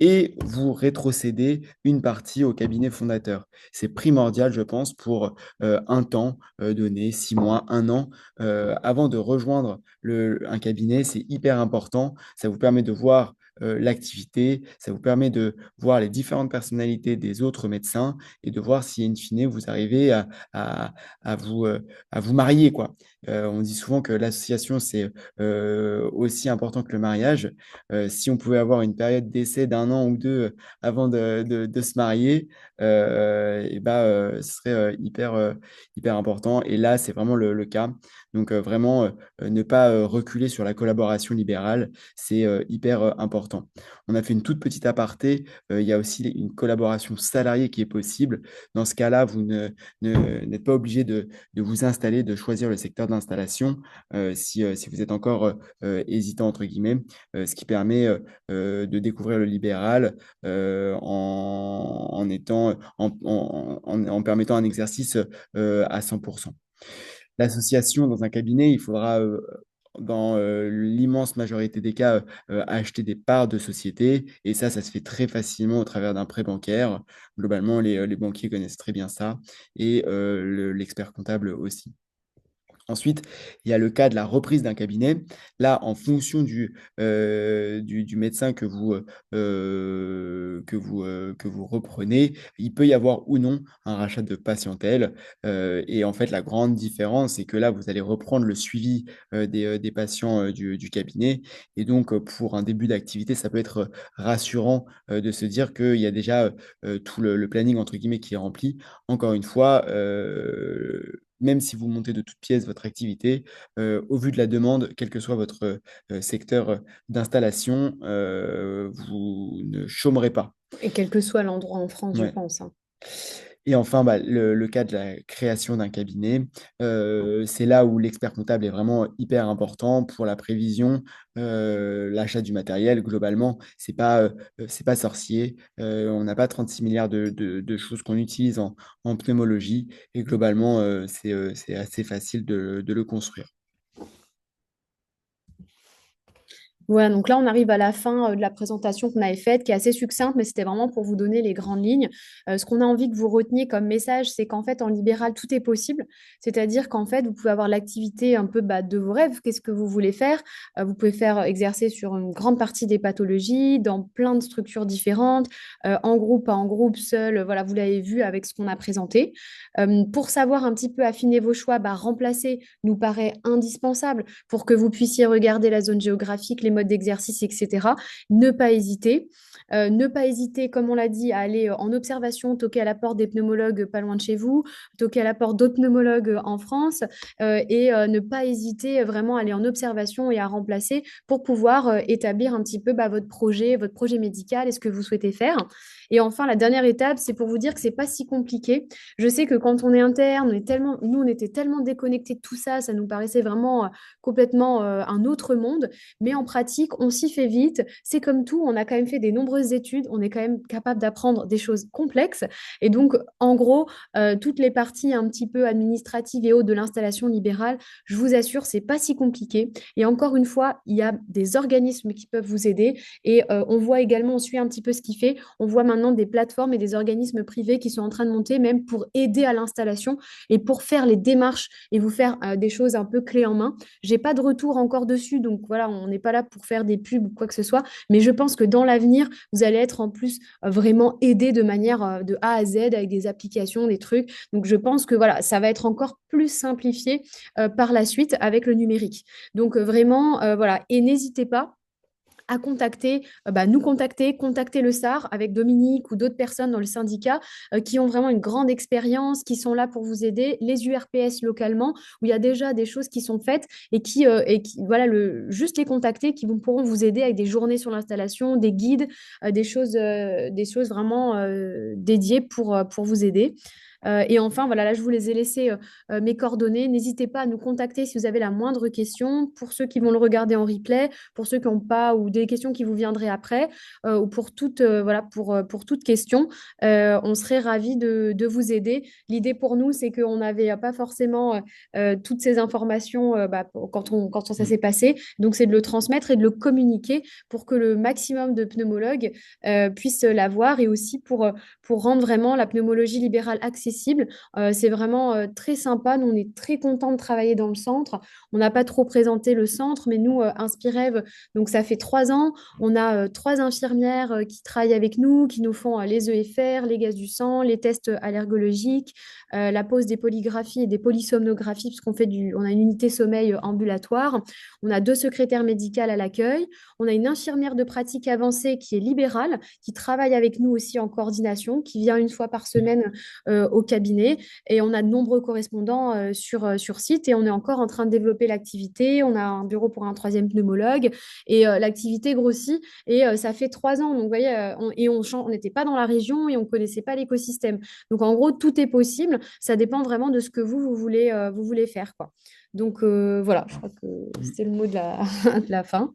et vous rétrocédez une partie au cabinet fondateur. C'est primordial, je pense, pour un temps donné, 6 mois, un an, avant de rejoindre un cabinet. C'est hyper important. Ça vous permet de voir l'activité, ça vous permet de voir les différentes personnalités des autres médecins et de voir si, in fine, vous arrivez à, à vous, à vous marier, quoi. On dit souvent que l'association, c'est aussi important que le mariage. Si on pouvait avoir une période d'essai d'un an ou deux avant de se marier, et ben, ce serait hyper important. Et là, c'est vraiment le cas. Donc, vraiment, ne pas reculer sur la collaboration libérale, c'est hyper important. On a fait une toute petite aparté. Il y a aussi une collaboration salariée qui est possible. Dans ce cas-là, vous n'êtes pas obligé de vous installer, de choisir le secteur d'installation si vous êtes encore hésitant, entre guillemets, ce qui permet de découvrir le libéral en permettant un exercice à 100%. L'association dans un cabinet, il faudra, dans l'immense majorité des cas, acheter des parts de société. Et ça se fait très facilement au travers d'un prêt bancaire. Globalement, les banquiers connaissent très bien ça et l'expert comptable aussi. Ensuite, il y a le cas de la reprise d'un cabinet. Là, en fonction du médecin que vous reprenez, il peut y avoir ou non un rachat de patientèle. Et en fait, la grande différence, c'est que là, vous allez reprendre le suivi des patients du cabinet. Et donc, pour un début d'activité, ça peut être rassurant de se dire qu'il y a déjà tout le planning, entre guillemets, qui est rempli. Encore une fois, même si vous montez de toutes pièces votre activité, au vu de la demande, quel que soit votre secteur d'installation, vous ne chômerez pas. Et quel que soit l'endroit en France, je Ouais. pense, hein. Et enfin, bah, le cas de la création d'un cabinet, c'est là où l'expert comptable est vraiment hyper important pour la prévision, l'achat du matériel. Globalement, c'est pas sorcier. On n'a pas 36 milliards de choses qu'on utilise en pneumologie. Et globalement, c'est assez facile de le construire. Voilà, donc là, on arrive à la fin de la présentation qu'on avait faite, qui est assez succincte, mais c'était vraiment pour vous donner les grandes lignes. Ce qu'on a envie que vous reteniez comme message, c'est qu'en fait, en libéral, tout est possible. C'est-à-dire qu'en fait, vous pouvez avoir l'activité un peu de vos rêves. Qu'est-ce que vous voulez faire? Vous pouvez faire exercer sur une grande partie des pathologies, dans plein de structures différentes, en groupe, pas en groupe, seul. Voilà, vous l'avez vu avec ce qu'on a présenté. Pour savoir un petit peu affiner vos choix, remplacer nous paraît indispensable pour que vous puissiez regarder la zone géographique, les mode d'exercice, etc. Ne pas hésiter. Ne pas hésiter, comme on l'a dit, à aller en observation, toquer à la porte des pneumologues pas loin de chez vous, toquer à la porte d'autres pneumologues en France et ne pas hésiter vraiment à aller en observation et à remplacer pour pouvoir établir un petit peu votre projet médical et ce que vous souhaitez faire. Et enfin, la dernière étape, c'est pour vous dire que c'est pas si compliqué. Je sais que quand on est interne, nous, on était tellement déconnectés de tout ça, ça nous paraissait vraiment complètement un autre monde. Mais en pratique, on s'y fait vite. C'est comme tout, on a quand même fait des nombreuses études, on est quand même capable d'apprendre des choses complexes. Et donc, en gros, toutes les parties un petit peu administratives et autres de l'installation libérale, je vous assure, c'est pas si compliqué. Et encore une fois, il y a des organismes qui peuvent vous aider. Et on voit également, on suit un petit peu ce qu'il fait. On voit maintenant des plateformes et des organismes privés qui sont en train de monter, même pour aider à l'installation et pour faire les démarches et vous faire des choses un peu clés en main. J'ai pas de retour encore dessus, donc voilà, on n'est pas là pour faire des pubs ou quoi que ce soit, mais je pense que dans l'avenir, vous allez être en plus vraiment aidé de manière de A à Z avec des applications, des trucs. Donc je pense que voilà, ça va être encore plus simplifié par la suite avec le numérique. Donc vraiment, voilà, et n'hésitez pas à contacter, nous contacter, contacter le SAR avec Dominique ou d'autres personnes dans le syndicat qui ont vraiment une grande expérience, qui sont là pour vous aider, les URPS localement, où il y a déjà des choses qui sont faites voilà, juste les contacter qui pourront vous aider avec des journées sur l'installation, des guides, des choses vraiment dédiées pour vous aider. Et enfin, voilà, là, je vous les ai laissés mes coordonnées. N'hésitez pas à nous contacter si vous avez la moindre question. Pour ceux qui vont le regarder en replay, pour ceux qui n'ont pas, ou des questions qui vous viendraient après, ou pour toute question, on serait ravis de vous aider. L'idée pour nous, c'est qu'on n'avait pas forcément toutes ces informations quand ça s'est passé. Donc, c'est de le transmettre et de le communiquer pour que le maximum de pneumologues puissent l'avoir et aussi pour rendre vraiment la pneumologie libérale accessible. C'est vraiment très sympa. Nous, on est très contents de travailler dans le centre. On n'a pas trop présenté le centre, mais nous, Inspirev, donc ça fait 3 ans. On a 3 infirmières qui travaillent avec nous, qui nous font les EFR, les gaz du sang, les tests allergologiques, la pose des polygraphies et des polysomnographies, puisqu'on on a une unité sommeil ambulatoire. On a 2 secrétaires médicales à l'accueil. On a une infirmière de pratique avancée qui est libérale, qui travaille avec nous aussi en coordination, qui vient une fois par semaine au cabinet. Et on a de nombreux correspondants sur site et on est encore en train de développer l'activité. On a un bureau pour un troisième pneumologue et l'activité grossit. Et ça fait 3 ans. Donc, vous voyez, on n'était pas dans la région et on ne connaissait pas l'écosystème. Donc, en gros, tout est possible. Ça dépend vraiment de ce que vous voulez faire, quoi. Donc, voilà, je crois que c'était le mot de de la fin.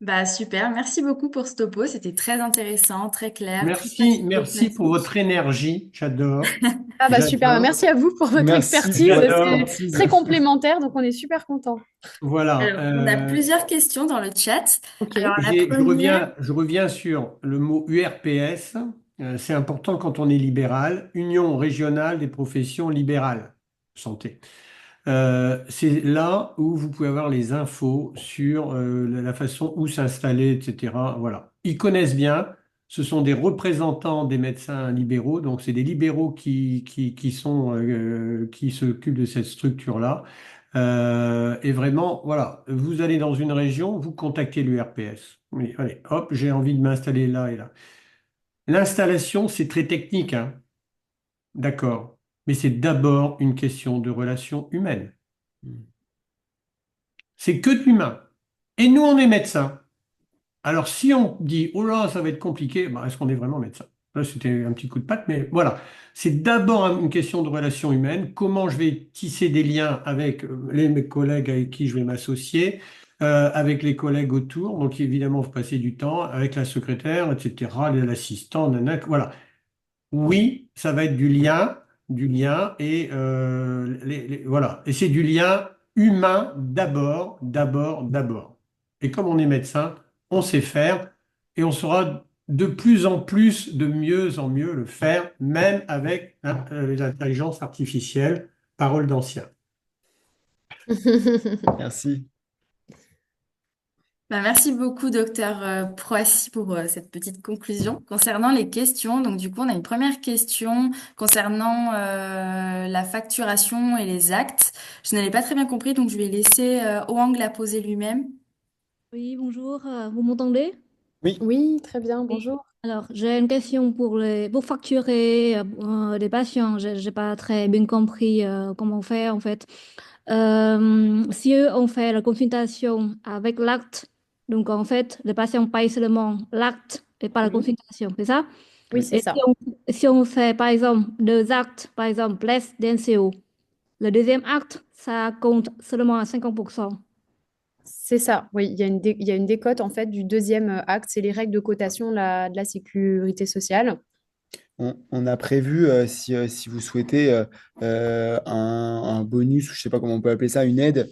Bah super, merci beaucoup pour ce topo, c'était très intéressant, très clair, très Merci, pratico merci pour pratique. votre énergie. J'adore. Ah bah super, J'adore. merci à vous pour votre Merci pour expertise. votre J'adore. C'est expertise. très complémentaire, donc on est super content. Voilà. Alors, on a plusieurs questions dans le chat. Ok. Alors, la première, Je reviens sur le mot URPS. C'est important quand on est libéral, Union régionale des professions libérales santé. C'est là où vous pouvez avoir les infos sur la façon où s'installer, etc. Voilà. Ils connaissent bien. Ce sont des représentants des médecins libéraux, donc c'est des libéraux qui s'occupent de cette structure-là. Et vraiment, voilà, vous allez dans une région, vous contactez l'URPS. Oui, allez, hop, j'ai envie de m'installer là et là. L'installation, c'est très technique, hein, d'accord, mais c'est d'abord une question de relations humaines. C'est que de l'humain. Et nous, on est médecins. Alors, si on dit, oh là, ça va être compliqué, bah, est-ce qu'on est vraiment médecin? Là, c'était un petit coup de patte, mais voilà. C'est d'abord une question de relations humaines. Comment je vais tisser des liens avec mes collègues avec qui je vais m'associer, avec les collègues autour. Donc, évidemment, vous passez du temps avec la secrétaire, etc., l'assistant, nana, voilà. Oui, ça va être du lien, et voilà. Et c'est du lien humain d'abord, d'abord, d'abord. Et comme on est médecin, on sait faire et on saura de plus en plus, de mieux en mieux le faire, même avec l'intelligence artificielle, parole d'ancien. Merci. bah, merci beaucoup, docteur Proissy, pour cette petite conclusion. Concernant les questions, donc du coup, on a une première question concernant la facturation et les actes. Je n'avais pas très bien compris, donc je vais laisser Oang la poser lui-même. Oui, bonjour, vous m'entendez? Oui. Oui, très bien, Oui. bonjour. Alors, j'ai une question pour facturer des patients. Je n'ai pas très bien compris comment faire en fait. Si on fait la consultation avec l'acte, donc en fait, le patient paye seulement l'acte et pas la Oui, consultation, c'est ça? oui, c'est Et si ça. si on fait par exemple deux actes, par exemple, less DNCO, le deuxième acte, ça compte seulement à 50%. C'est ça, oui, il y a une décote en fait du deuxième acte, c'est les règles de cotation de la sécurité sociale. On a prévu, si vous souhaitez, un bonus, ou je ne sais pas comment on peut appeler ça, une aide,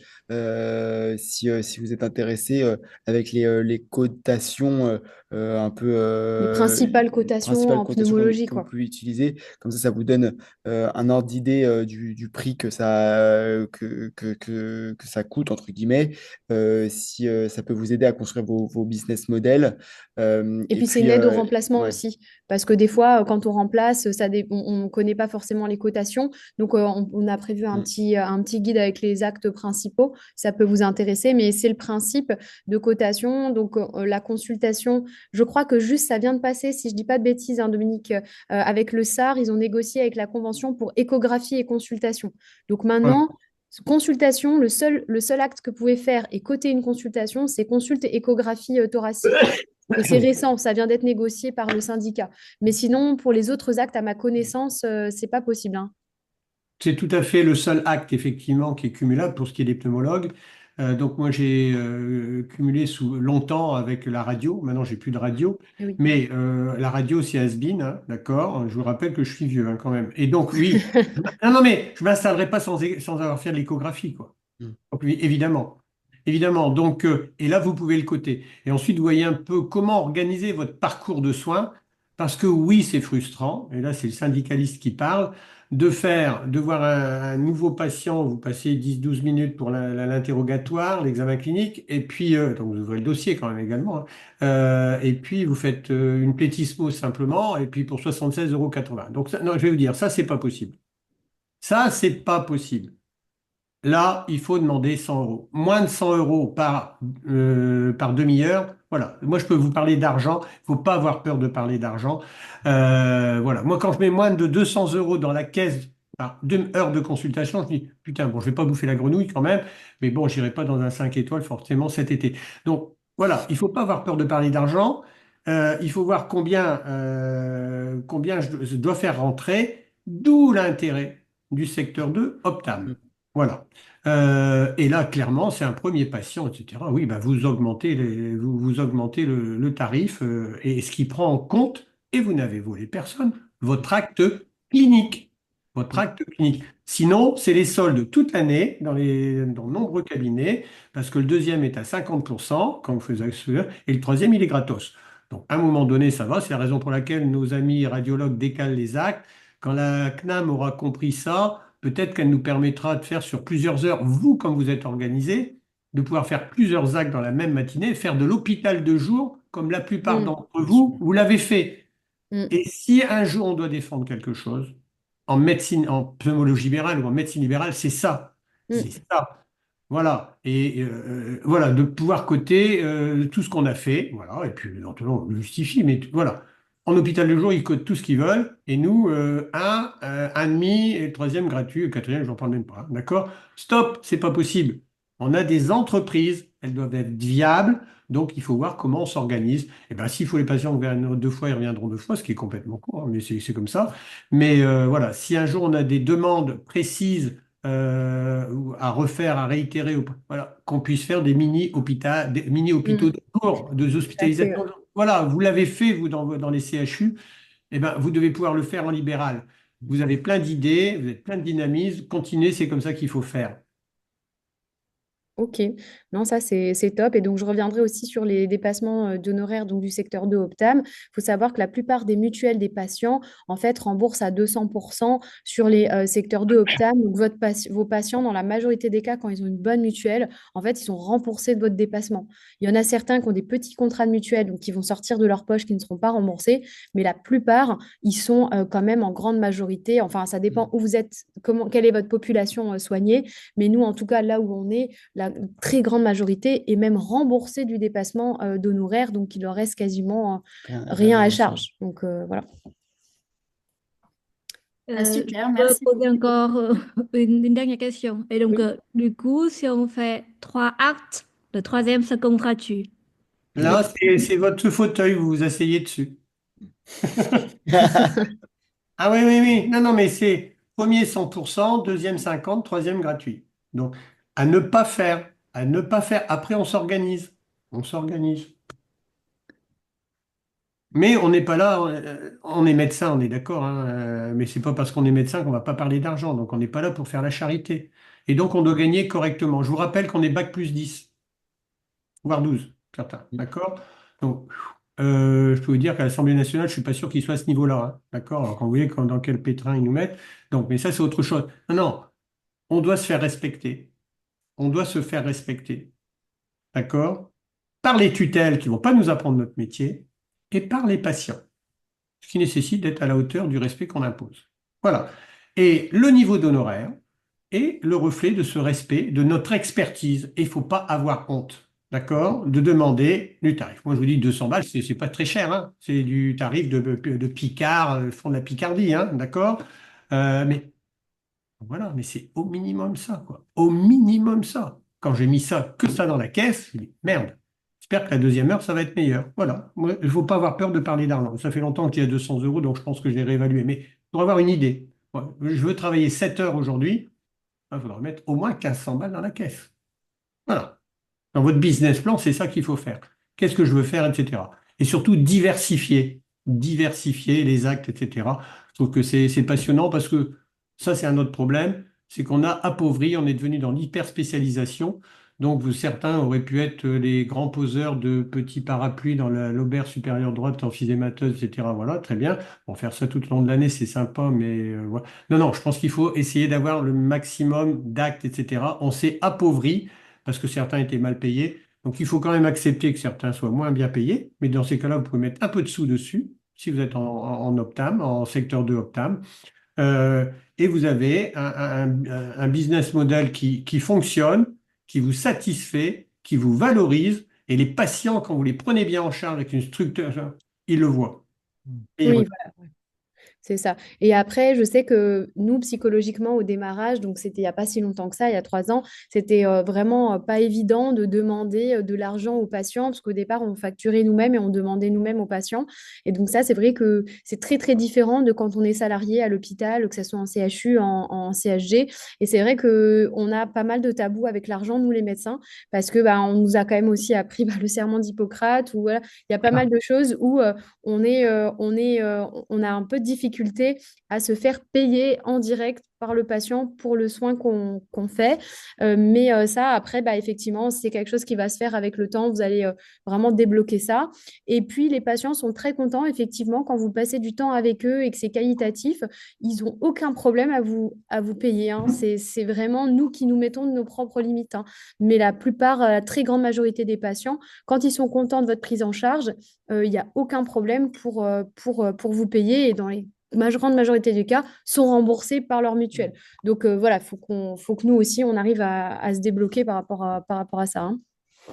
si vous êtes intéressé, avec les cotations un peu Les principales les cotations principales en cotations qu'on pneumologie, que vous quoi. pouvez utiliser. Comme ça vous donne un ordre d'idée du prix que ça coûte, entre guillemets, si ça peut vous aider à construire vos business models. Et Et puis c'est une puis, aide au remplacement ouais. aussi, parce que des fois, quand on remplace, on ne connaît pas forcément les cotations. Donc on a prévu un petit guide avec les actes principaux. Ça peut vous intéresser, mais c'est le principe de cotation. Donc la consultation, je crois que juste ça vient de passer, si je dis pas de bêtises, hein, Dominique, avec le SAR, ils ont négocié avec la convention pour échographie et consultation. Donc Voilà. maintenant, consultation, le seul acte que vous pouvez faire et coter une consultation, c'est consulte et échographie thoracique. Et c'est récent, ça vient d'être négocié par le syndicat. Mais sinon, pour les autres actes, à ma connaissance, c'est pas possible, hein. C'est tout à fait le seul acte, effectivement, qui est cumulable pour ce qui est des pneumologues. Donc, moi, j'ai cumulé sous longtemps avec la radio. Maintenant, j'ai plus de radio. Eh oui. Mais la radio, c'est has-been, hein, d'accord? Je vous rappelle que je suis vieux, hein, quand même. Et donc, oui. Non, non, mais je ne m'installerai pas sans avoir fait de l'échographie, quoi. Mm. Donc, oui, évidemment. Évidemment. Donc, et là, vous pouvez le coter. Et ensuite, vous voyez un peu comment organiser votre parcours de soins. Parce que oui, c'est frustrant. Et là, c'est le syndicaliste qui parle de voir un nouveau patient, vous passez 10-12 minutes pour l'interrogatoire, l'examen clinique, et puis, donc vous ouvrez le dossier quand même également, hein. Et puis vous faites une plétismo simplement, et puis pour 76,80 €. Donc, non, je vais vous dire, ça, c'est pas possible. Ça, c'est pas possible. Là, il faut demander 100 euros. Moins de 100 euros par demi-heure. Voilà. Moi, je peux vous parler d'argent. Il ne faut pas avoir peur de parler d'argent. Voilà. Moi, quand je mets moins de 200 euros dans la caisse par 2 heures de consultation, je dis, putain, bon, je vais pas bouffer la grenouille quand même, mais bon, j'irai pas dans un 5 étoiles forcément cet été. Donc, voilà. Il ne faut pas avoir peur de parler d'argent. Il faut voir combien je dois faire rentrer, d'où l'intérêt du secteur 2 Optam. Voilà. Et là, clairement, c'est un premier patient, etc. Oui, bah, vous augmentez le tarif et ce qui prend en compte, et vous n'avez volé personne, votre acte clinique. Votre Mm. acte clinique. Sinon, c'est les soldes toute l'année dans de nombreux cabinets, parce que le deuxième est à 50% quand vous faites ça, et le troisième, il est gratos. Donc, à un moment donné, ça va. C'est la raison pour laquelle nos amis radiologues décalent les actes. Quand la CNAM aura compris ça, peut-être qu'elle nous permettra de faire sur plusieurs heures, vous, comme vous êtes organisé, de pouvoir faire plusieurs actes dans la même matinée, faire de l'hôpital de jour, comme la plupart Mm, d'entre vous, vous l'avez fait. mm, Et si un jour on doit défendre quelque chose, en médecine, en pneumologie libérale ou en médecine libérale, c'est ça. C'est mm. ça. Voilà. Et voilà, de pouvoir coter tout ce qu'on a fait. Voilà. Et puis, éventuellement, on le justifie, mais voilà. En hôpital de jour, ils cotent tout ce qu'ils veulent. Et nous, un demi, et le troisième gratuit, le quatrième, je n'en parle même pas. D'accord? Stop, c'est pas possible. On a des entreprises, elles doivent être viables. Donc, il faut voir comment on s'organise. Et ben, s'il faut les patients reviennent 2 fois, ils reviendront 2 fois, ce qui est complètement con, hein, mais c'est comme ça. Mais voilà, si un jour on a des demandes précises à refaire, à réitérer, voilà, qu'on puisse faire des mini-hôpitaux Mm. de jour, des Tout à fait, hospitalisations. ouais. Voilà, vous l'avez fait, vous, dans les CHU, eh ben, vous devez pouvoir le faire en libéral. Vous avez plein d'idées, vous avez plein de dynamisme, continuez, c'est comme ça qu'il faut faire. Ok, non, ça c'est top. Et donc je reviendrai aussi sur les dépassements d'honoraires donc du secteur de Optam. Il faut savoir que la plupart des mutuelles des patients en fait remboursent à 200% sur les secteurs de Optam. Donc vos patients, dans la majorité des cas, quand ils ont une bonne mutuelle, en fait, ils sont remboursés de votre dépassement. Il y en a certains qui ont des petits contrats de mutuelle, donc qui vont sortir de leur poche, qui ne seront pas remboursés, mais la plupart, ils sont quand même en grande majorité. Enfin, ça dépend où vous êtes, quelle est votre population soignée. Mais nous, en tout cas, là où on est, la la très grande majorité est même remboursée du dépassement d'honoraires, donc il leur reste quasiment rien à charge. Donc voilà. Super, Je peux merci poser beaucoup. encore une dernière question. Et donc, Oui. du coup, si on fait 3 actes, le troisième se compte gratuit. Là, c'est votre fauteuil, vous vous asseyez dessus. Ah oui, oui, oui. Non, non, mais c'est premier 100%, deuxième 50, troisième gratuit. Donc, à ne pas faire, à ne pas faire. Après, on s'organise. On s'organise. Mais on n'est pas là, on est médecin, on est d'accord, hein, mais c'est pas parce qu'on est médecin qu'on va pas parler d'argent. Donc, on n'est pas là pour faire la charité. Et donc, on doit gagner correctement. Je vous rappelle qu'on est bac plus 10, voire 12, certains. D'accord? Donc, je peux vous dire qu'à l'Assemblée nationale, je suis pas sûr qu'il soit à ce niveau-là. Hein, d'accord? Alors, quand vous voyez dans quel pétrin ils nous mettent. Donc, mais ça, c'est autre chose. Non, non, on doit se faire respecter. On doit se faire respecter. D'accord? Par les tutelles qui vont pas nous apprendre notre métier et par les patients, ce qui nécessite d'être à la hauteur du respect qu'on impose. Voilà. Et le niveau d'honoraire est le reflet de ce respect, de notre expertise. Et il ne faut pas avoir honte, d'accord, de demander du tarif. Moi, je vous dis 200 balles, c'est pas très cher, hein. C'est du tarif de Picard, fond de la Picardie, hein, d'accord. Mais voilà, mais c'est au minimum ça, quoi. Au minimum ça. Quand j'ai mis ça, que ça dans la caisse, je dis merde. J'espère que la deuxième heure, ça va être meilleur. Voilà. Moi, il ne faut pas avoir peur de parler d'argent. Ça fait longtemps qu'il y a 200 euros, donc je pense que je l'ai réévalué. Mais pour avoir une idée, ouais, je veux travailler 7 heures aujourd'hui, il faudra mettre au moins 1500 balles dans la caisse. Voilà. Dans votre business plan, c'est ça qu'il faut faire. Qu'est-ce que je veux faire, etc. Et surtout, diversifier les actes, etc. Je trouve que c'est passionnant parce que ça, c'est un autre problème. C'est qu'on a appauvri, on est devenu dans l'hyperspécialisation. Donc, certains auraient pu être les grands poseurs de petits parapluies dans l'auberge supérieure droite, emphysémateuse, etc. Voilà, très bien. Bon, faire ça tout au long de l'année, c'est sympa, mais voilà. Non, non, je pense qu'il faut essayer d'avoir le maximum d'actes, etc. On s'est appauvri parce que certains étaient mal payés. Donc il faut quand même accepter que certains soient moins bien payés, mais dans ces cas-là, vous pouvez mettre un peu de sous dessus, si vous êtes en Optam, en secteur 2 Optam. Euh, et vous avez un business model qui fonctionne, qui vous satisfait, qui vous valorise, et les patients, quand vous les prenez bien en charge avec une structure, ils le voient. Et ils Oui, reviennent. voilà. C'est ça. Et après, je sais que nous, psychologiquement, au démarrage, donc c'était il n'y a pas si longtemps que ça, il y a 3 ans, c'était vraiment pas évident de demander de l'argent aux patients, parce qu'au départ, on facturait nous-mêmes et on demandait nous-mêmes aux patients. Et donc ça, c'est vrai que c'est très, très différent de quand on est salarié à l'hôpital, que ce soit en CHU, en CHG. Et c'est vrai qu'on a pas mal de tabous avec l'argent, nous, les médecins, parce que bah, on nous a quand même aussi appris le serment d'Hippocrate, ou voilà, il y a pas mal de choses où on a un peu de difficulté à se faire payer en direct par le patient pour le soin qu'on fait. Mais ça, après, bah, effectivement, c'est quelque chose qui va se faire avec le temps. Vous allez vraiment débloquer ça. Et puis, les patients sont très contents, effectivement, quand vous passez du temps avec eux et que c'est qualitatif, ils n'ont aucun problème à vous payer. Hein. C'est vraiment nous qui nous mettons de nos propres limites. Hein. Mais la plupart, la très grande majorité des patients, quand ils sont contents de votre prise en charge, il n'y a aucun problème pour vous payer et dans les grande majorité des cas, sont remboursés par leur mutuelle. Donc voilà, faut que nous aussi, on arrive à se débloquer par rapport à ça. Hein.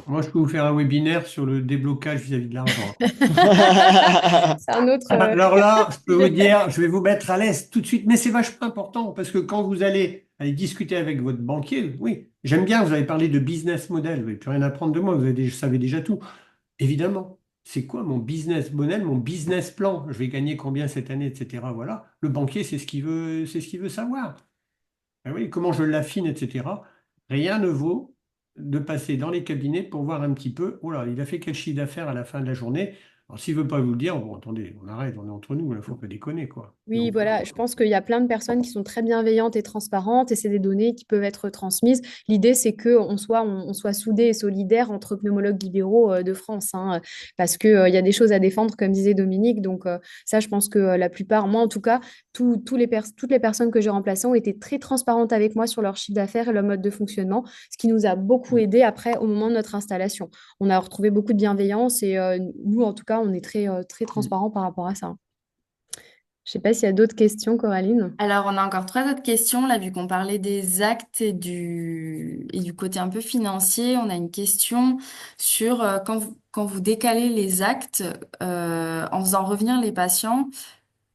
Moi, je peux vous faire un webinaire sur le déblocage vis-à-vis de l'argent. C'est un autre Alors là, je peux vous dire, je vais vous mettre à l'aise tout de suite, mais c'est vachement important parce que quand vous allez aller discuter avec votre banquier, oui, j'aime bien, vous avez parlé de business model, vous n'avez plus rien à apprendre de moi, vous savez déjà tout. Évidemment, c'est quoi mon business model, mon business plan? Je vais gagner combien cette année, etc. Voilà. Le banquier, c'est ce qu'il veut savoir. Ah oui, comment je l'affine, etc. Rien ne vaut de passer dans les cabinets pour voir un petit peu, oh là, il a fait quel chiffre d'affaires à la fin de la journée. Alors, s'il ne veut pas vous le dire, bon, attendez, on arrête, on est entre nous, il ne faut pas déconner, quoi. Oui, Donc, voilà, je pense qu'il y a plein de personnes qui sont très bienveillantes et transparentes et c'est des données qui peuvent être transmises. L'idée, c'est on soit soudés et solidaires entre pneumologues libéraux de France, hein, parce qu'il y a des choses à défendre, comme disait Dominique. Donc, ça, je pense que la plupart, moi en tout cas, toutes les personnes que j'ai remplacées ont été très transparentes avec moi sur leur chiffre d'affaires et leur mode de fonctionnement, ce qui nous a beaucoup aidé après au moment de notre installation. On a retrouvé beaucoup de bienveillance et nous, en tout cas, on est très, très transparents par rapport à ça. Je ne sais pas s'il y a d'autres questions, Coraline. Alors, on a encore trois autres questions, là, vu qu'on parlait des actes et du côté un peu financier. On a une question sur quand vous décalez les actes en faisant revenir les patients,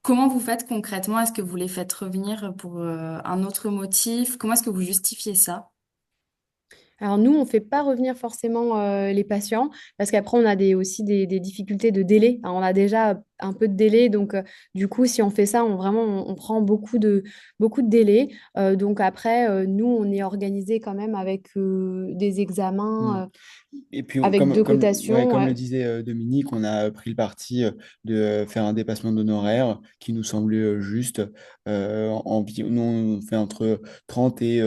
comment vous faites concrètement? Est-ce que vous les faites revenir pour un autre motif? Comment est-ce que vous justifiez ça? Alors nous, on ne fait pas revenir forcément les patients parce qu'après, on a aussi des difficultés de délai. Alors, on a déjà un peu de délai, donc du coup, si on fait ça, on prend beaucoup de délai. Donc après, nous, on est organisé quand même avec des Mm. examens, Et puis, avec deux ouais, cotations. comme le Ouais. disait Dominique, on a pris le parti de faire un dépassement d'honoraires qui nous semblait juste. Nous, on fait entre 30 et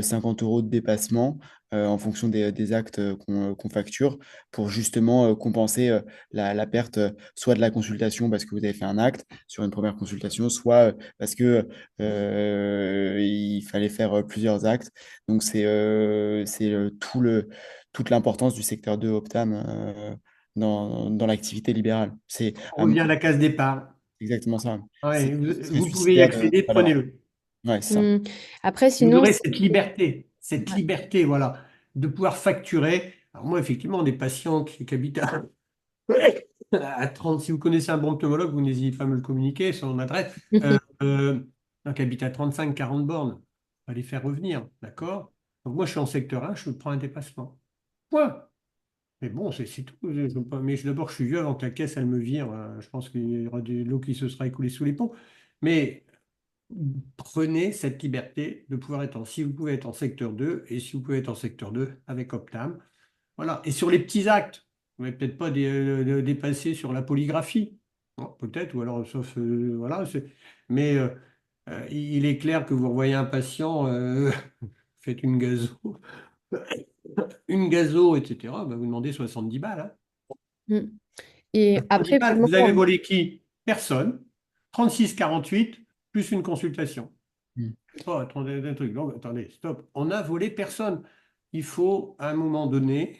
50 euros de dépassement en fonction des actes qu'on facture pour justement compenser la perte soit de la consultation parce que vous avez fait un acte sur une première consultation, soit parce que il fallait faire plusieurs actes. Donc, c'est toute l'importance du secteur 2 Optam dans l'activité libérale. C'est On revient à la case départ. exactement ça. C'est Ouais, vous très pouvez y suicidaire de accéder, valeur. prenez-le. Ouais, c'est ça. Hmm. Après, Vous sinon, aurez cette ouais. liberté, voilà, de pouvoir facturer. Alors moi, effectivement, des patients qui habitent à 30, si vous connaissez un bon pneumologue, vous n'hésitez pas à me le communiquer, son adresse. Euh, euh, donc, habite à 35-40 bornes, on va les faire revenir, d'accord? Donc, moi, je suis en secteur 1, je prends un dépassement. Point. Mais bon, c'est tout. Mais d'abord, je suis vieux avant que la caisse, elle me vire. Je pense qu'il y aura de l'eau qui se sera écoulée sous les ponts. Mais prenez cette liberté de pouvoir être si vous pouvez être en secteur 2 et si vous pouvez être en secteur 2 avec Optam. Voilà. Et sur les petits actes, vous n'allez peut-être pas dépasser sur la polygraphie. Bon, peut-être, ou alors, sauf, voilà. Mais il est clair que vous revoyez un patient, faites une gazo, etc. Vous demandez 70 balles. Hein. Hmm. Et 70 après, balles. vraiment, Vous avez volé qui? Personne. 36,48 plus une consultation. Mm. Oh, attendez, un truc. Non, mais attendez, stop. On a volé personne. Il faut, à un moment donné,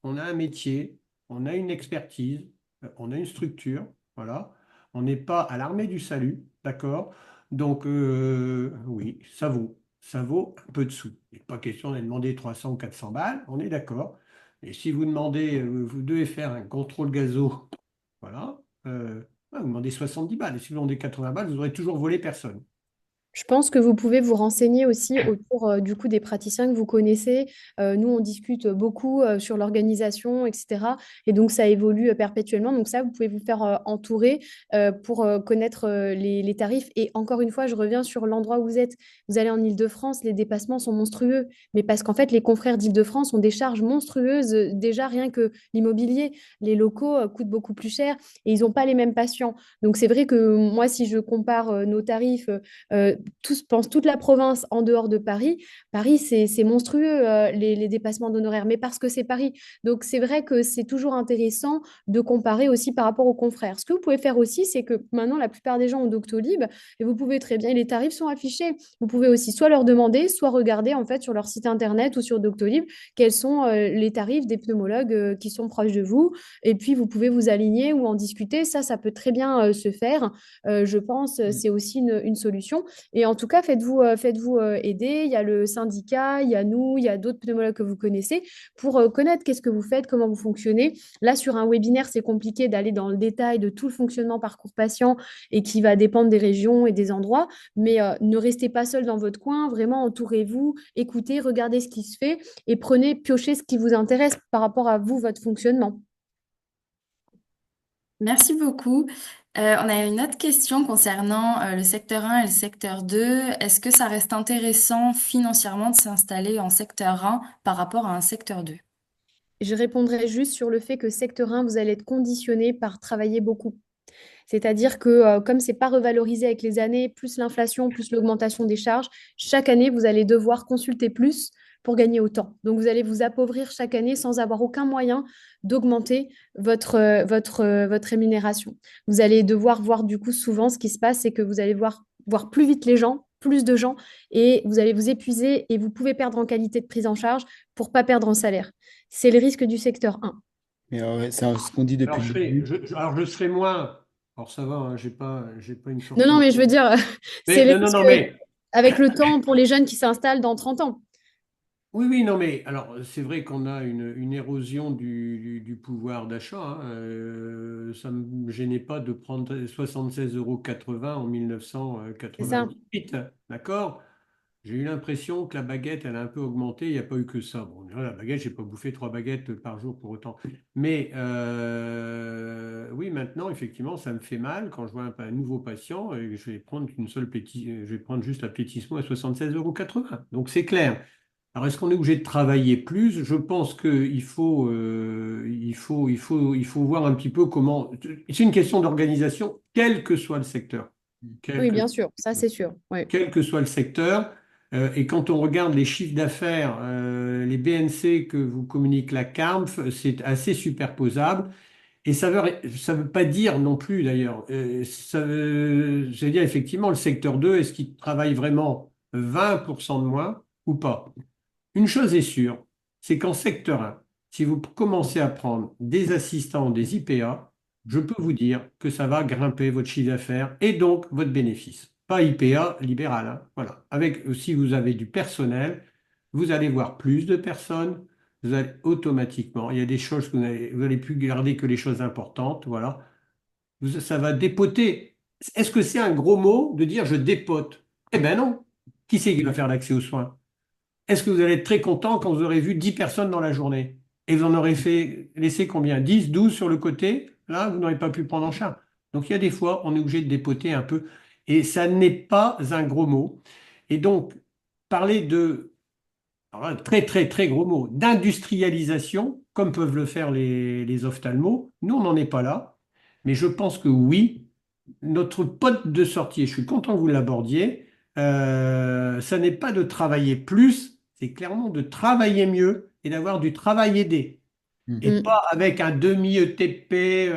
on a un métier, on a une expertise, on a une structure, voilà. On n'est pas à l'armée du salut, d'accord? Donc, oui, ça vaut un peu de sous. Il n'est pas question de demander 300 ou 400 balles, on est d'accord. Et si vous demandez, vous devez faire un contrôle gazo, voilà, vous demandez 70 balles. Et si vous demandez 80 balles, vous aurez toujours volé personne. je pense que vous pouvez vous renseigner aussi autour du coup des praticiens que vous connaissez. Nous, on discute beaucoup sur l'organisation, etc. Et donc, ça évolue perpétuellement. Donc, ça, vous pouvez vous faire entourer pour connaître les tarifs. Et encore une fois, je reviens sur l'endroit où vous êtes. Vous allez en Île-de-France, les dépassements sont monstrueux. Mais parce qu'en fait, les confrères d'Île-de-France ont des charges monstrueuses. Déjà, rien que l'immobilier, les locaux coûtent beaucoup plus cher et ils n'ont pas les mêmes patients. Donc, c'est vrai que moi, si je compare nos tarifs, tous pensent toute la province en dehors de Paris. Paris, c'est monstrueux, les dépassements d'honoraires, mais parce que c'est Paris. Donc, c'est vrai que c'est toujours intéressant de comparer aussi par rapport aux confrères. Ce que vous pouvez faire aussi, c'est que maintenant, la plupart des gens ont Doctolib et vous pouvez très bien, les tarifs sont affichés. Vous pouvez aussi soit leur demander, soit regarder en fait sur leur site internet ou sur Doctolib quels sont les tarifs des pneumologues qui sont proches de vous. Et puis, vous pouvez vous aligner ou en discuter. Ça peut très bien se faire. Je pense Mm. c'est aussi une solution. Et en tout cas, faites-vous aider. Il y a le syndicat, il y a nous, il y a d'autres pneumologues que vous connaissez pour connaître qu'est-ce que vous faites, comment vous fonctionnez. Là, sur un webinaire, c'est compliqué d'aller dans le détail de tout le fonctionnement parcours patient et qui va dépendre des régions et des endroits. Mais ne restez pas seul dans votre coin. Vraiment, entourez-vous, écoutez, regardez ce qui se fait et prenez, piochez ce qui vous intéresse par rapport à vous, votre fonctionnement. Merci beaucoup. On a une autre question concernant le secteur 1 et le secteur 2. Est-ce que ça reste intéressant financièrement de s'installer en secteur 1 par rapport à un secteur 2? Je répondrai juste sur le fait que secteur 1, vous allez être conditionné par travailler beaucoup. C'est-à-dire que comme c'est pas revalorisé avec les années, plus l'inflation, plus l'augmentation des charges, chaque année, vous allez devoir consulter plus pour gagner autant. Donc, vous allez vous appauvrir chaque année sans avoir aucun moyen d'augmenter votre rémunération. Vous allez devoir voir du coup souvent ce qui se passe, c'est que vous allez voir plus vite les gens, plus de gens, et vous allez vous épuiser et vous pouvez perdre en qualité de prise en charge pour pas perdre en salaire. C'est le risque du secteur 1. Mais ouais, c'est ce qu'on dit depuis Alors, le début. je serai moins, Alors ça va, hein, j'ai pas une Non, non, fortune. mais je veux dire, c'est Mais le non, non, risque non, mais avec le temps pour les jeunes qui s'installent dans 30 ans. oui, oui, non, mais alors c'est vrai qu'on a une érosion du pouvoir d'achat, hein. Ça ne me gênait pas de prendre 76,80 € en C'est ça. 1998, d'accord? J'ai eu l'impression que la baguette, elle a un peu augmenté. Il n'y a pas eu que ça. Bon, la baguette, j'ai pas bouffé 3 baguettes par jour pour autant. Mais oui, maintenant, effectivement, ça me fait mal quand je vois un nouveau patient et que je vais prendre je vais prendre juste l'appétissement à 76,80 €. Donc c'est clair. Alors, est-ce qu'on est obligé de travailler plus? Je pense qu'il faut, il faut voir un petit peu comment. C'est une question d'organisation, quel que soit le secteur. Quel Oui, que bien sûr, ça c'est sûr. Oui, quel que soit le secteur. Et quand on regarde les chiffres d'affaires, les BNC que vous communique la CARMF, c'est assez superposable. Et ça veut pas dire non plus d'ailleurs. Ça veut dire effectivement le secteur 2, est-ce qu'il travaille vraiment 20% de moins ou pas? Une chose est sûre, c'est qu'en secteur 1, si vous commencez à prendre des assistants, des IPA, je peux vous dire que ça va grimper votre chiffre d'affaires et donc votre bénéfice. Pas IPA libéral, hein. Voilà. Avec, si vous avez du personnel, vous allez voir plus de personnes, vous allez automatiquement, il y a des choses que vous allez plus garder que les choses importantes, voilà. Ça va dépoter. Est-ce que c'est un gros mot de dire je dépote? Eh bien non. Qui c'est qui va faire l'accès aux soins? Est-ce que vous allez être très content quand vous aurez vu 10 personnes dans la journée? Et vous en aurez fait laisser combien? 10, 12 sur le côté? Là, vous n'aurez pas pu prendre en charge. Donc il y a des fois, on est obligé de dépoter un peu. Et ça n'est pas un gros mot. Et donc, parler de, alors là, très très très gros mot, d'industrialisation, comme peuvent le faire les ophtalmos, nous, on n'en est pas là. Mais je pense que oui, notre pote de sortie, et je suis content que vous l'abordiez, ça n'est pas de travailler plus, c'est clairement de travailler mieux et d'avoir du travail aidé. Et Mhm. Mm. pas avec un demi-ETP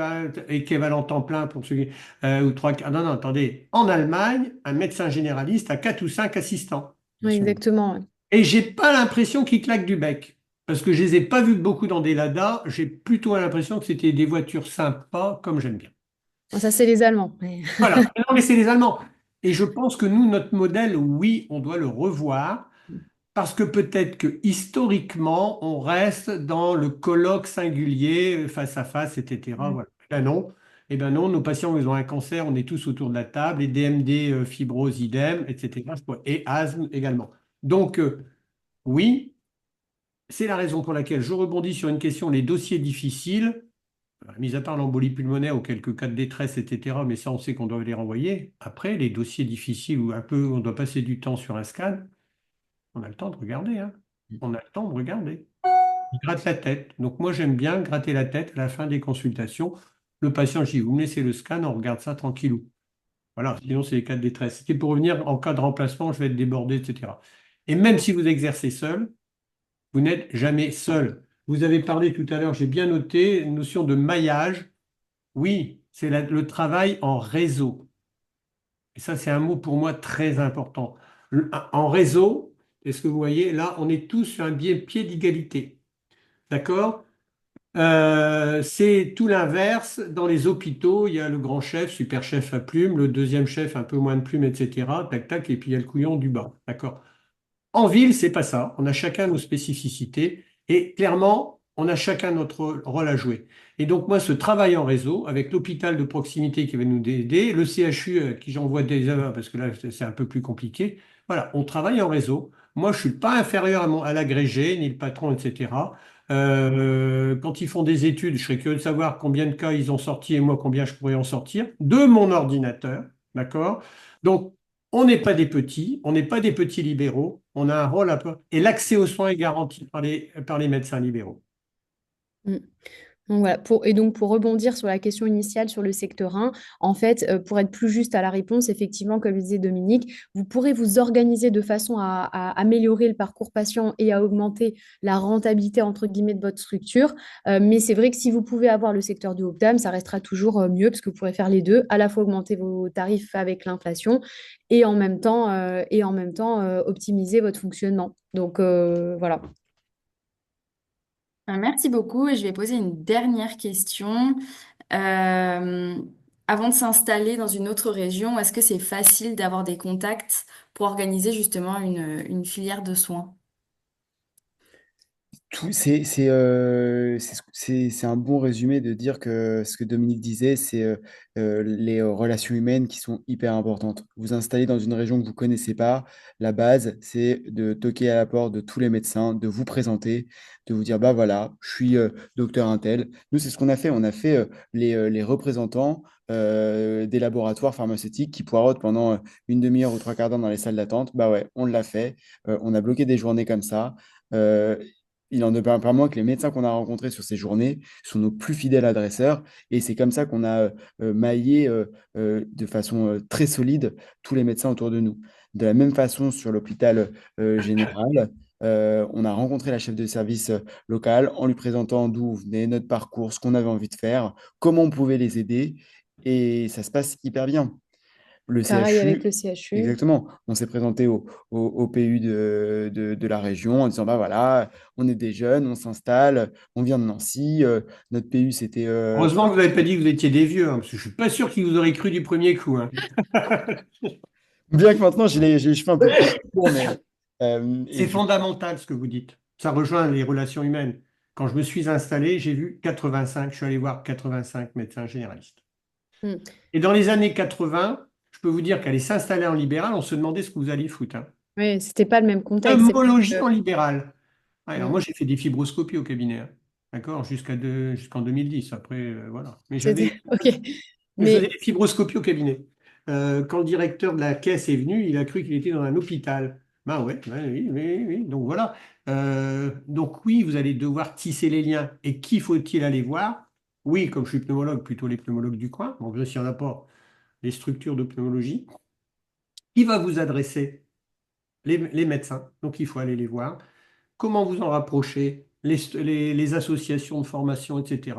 équivalent temps plein pour ceux ou trois quarts. Non, non, attendez. En Allemagne, un médecin généraliste a 4 ou 5 assistants. Bien Oui, sûr. exactement. Ouais. Et j'ai pas l'impression qu'il claque du bec. Parce que je les ai pas vus beaucoup dans des Lada. J'ai plutôt l'impression que c'était des voitures sympas, comme j'aime bien. Bon, ça, c'est les Allemands. Ouais. Voilà. Non, mais c'est les Allemands. Et je pense que nous, notre modèle, oui, on doit le revoir. Parce que peut-être que historiquement, on reste dans le colloque singulier, face à face, etc. Mm. Voilà. Ben non. Eh ben non, nos patients, ils ont un cancer, on est tous autour de la table, et DMD, fibrose, idem, etc. Et asthme également. Donc, oui, c'est la raison pour laquelle je rebondis sur une question, les dossiers difficiles, mis à part l'embolie pulmonaire ou quelques cas de détresse, etc. Mais ça, on sait qu'on doit les renvoyer. Après, les dossiers difficiles où un peu on doit passer du temps sur un scan, on a le temps de regarder, hein. On a le temps de regarder. Il gratte la tête. Donc moi, j'aime bien gratter la tête à la fin des consultations. Le patient, je dis, vous me laissez le scan, on regarde ça tranquillou. Voilà, sinon c'est les cas de détresse. C'était pour revenir en cas de remplacement, je vais être débordé, etc. Et même si vous exercez seul, vous n'êtes jamais seul. Vous avez parlé tout à l'heure, j'ai bien noté, une notion de maillage. Oui, c'est le travail en réseau. Et ça, c'est un mot pour moi très important. En réseau, est-ce que vous voyez, là, on est tous sur un pied d'égalité. D'accord? C'est tout l'inverse. Dans les hôpitaux, il y a le grand chef, super chef à plume, le deuxième chef, un peu moins de plumes, etc. Tac, tac, et puis il y a le couillon du bas. D'accord? En ville, c'est pas ça. On a chacun nos spécificités et clairement, on a chacun notre rôle à jouer. Et donc, moi, ce travail en réseau avec l'hôpital de proximité qui va nous aider, le CHU qui j'envoie des heures parce que là, c'est un peu plus compliqué. Voilà, on travaille en réseau. Moi, je suis pas inférieur à l'agrégé, ni le patron, etc. Quand ils font des études, je serais curieux de savoir combien de cas ils ont sortis et moi combien je pourrais en sortir de mon ordinateur. D'accord? Donc, on n'est pas des petits, on n'est pas des petits libéraux, on a un rôle à peu. Et l'accès aux soins est garanti par les médecins libéraux. Mm. Donc voilà, et donc pour rebondir sur la question initiale sur le secteur 1, en fait, pour être plus juste à la réponse, effectivement, comme le disait Dominique, vous pourrez vous organiser de façon à améliorer le parcours patient et à augmenter la rentabilité, entre guillemets, de votre structure. Mais c'est vrai que si vous pouvez avoir le secteur du Optam, ça restera toujours mieux parce que vous pourrez faire les deux, à la fois augmenter vos tarifs avec l'inflation et en même temps optimiser votre fonctionnement. Donc voilà. Merci beaucoup et je vais poser une dernière question. Euh, avant de s'installer dans une autre région, est-ce que c'est facile d'avoir des contacts pour organiser justement une filière de soins? C'est un bon résumé de dire que ce que Dominique disait, c'est les relations humaines qui sont hyper importantes. Vous installez dans une région que vous connaissez pas, la base, c'est de toquer à la porte de tous les médecins, de vous présenter, de vous dire, bah voilà, je suis docteur Intel. Nous, c'est ce qu'on a fait. On a fait les représentants des laboratoires pharmaceutiques qui poireautent pendant une demi-heure ou trois quarts d'heure dans les salles d'attente. Bah ouais, on l'a fait. On a bloqué des journées comme ça. Euh, il en demeure pas moins que les médecins qu'on a rencontrés sur ces journées sont nos plus fidèles adresseurs. Et c'est comme ça qu'on a maillé de façon très solide tous les médecins autour de nous. De la même façon, sur l'hôpital général, on a rencontré la chef de service locale en lui présentant d'où venait notre parcours, ce qu'on avait envie de faire, comment on pouvait les aider. Et ça se passe hyper bien. Le Pareil avec CHU, le CHU. exactement. On s'est présenté au PU de la région en disant, bah voilà, on est des jeunes, on s'installe, on vient de Nancy. Notre PU, c'était... Heureusement que vous n'avez pas dit que vous étiez des vieux, hein, parce que je suis pas sûr qu'ils vous auraient cru du premier coup, hein. Bien que maintenant, j'ai les cheveux un peu plus courts, mais... et C'est du fondamental ce que vous dites. Ça rejoint les relations humaines. Quand je me suis installé, j'ai vu 85, je suis allé voir 85 médecins généralistes. Mm. Et dans les années 80, je peux vous dire qu'aller s'installer en libéral, on se demandait ce que vous alliez foutre, hein. Oui, c'était pas le même contexte. C'est vrai Pneumologie que- en libéral. Ouais, alors moi, Mm. j'ai fait des fibroscopies au cabinet, hein. D'accord, jusqu'en 2010. Après, voilà. Mais C'était OK. je faisais Mais des fibroscopies au cabinet. Quand le directeur de la caisse est venu, il a cru qu'il était dans un hôpital. Ben ouais, ouais, oui, oui, oui. Donc voilà. Donc oui, vous allez devoir tisser les liens. Et qui faut-il aller voir? Oui, comme je suis pneumologue, plutôt les pneumologues du coin. Donc s'il n'y en a pas, les structures de pneumologie. Qui va vous adresser? Les médecins. Donc il faut aller les voir. Comment vous en rapprocher? Les associations de formation, etc.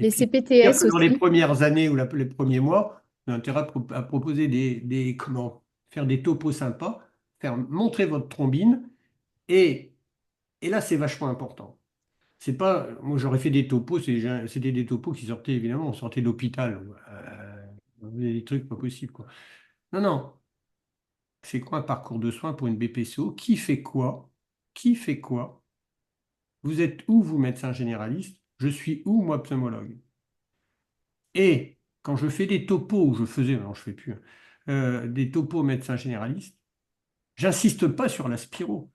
Et les puis, dire CPTS que dans les aussi. premières années ou les premiers mois, on a intérêt à proposer comment, faire des topos sympas, faire montrer votre trombine. Et, et là, c'est vachement important. C'est pas, moi, j'aurais fait des topos, c'était des topos qui sortaient, évidemment, on sortait de l'hôpital. On faisait des trucs pas possibles, quoi. Non, non. C'est quoi un parcours de soins pour une BPCO? Qui fait quoi? Qui fait quoi? Vous êtes où, vous, médecin généraliste? Je suis où, moi, pneumologue? Et quand je fais des topos, ou je faisais, non, je fais plus, hein, des topos médecin généraliste, j'insiste pas sur la spiro,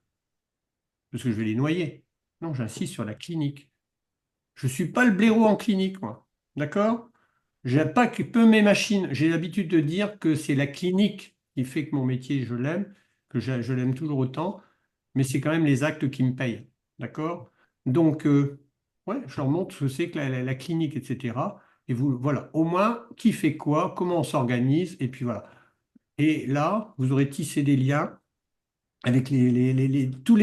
parce que je vais les noyer. Non, j'insiste sur la clinique. Je suis pas le blaireau en clinique, moi. D'accord? J'ai pas que peu mes machines. J'ai l'habitude de dire que c'est la clinique qui fait que mon métier, je l'aime, que je l'aime toujours autant, mais c'est quand même les actes qui me payent. D'accord? Donc, ouais, je leur montre ce que c'est que la clinique, etc. Et vous, voilà, au moins, qui fait quoi, comment on s'organise, et puis voilà. Et là, vous aurez tissé des liens avec tout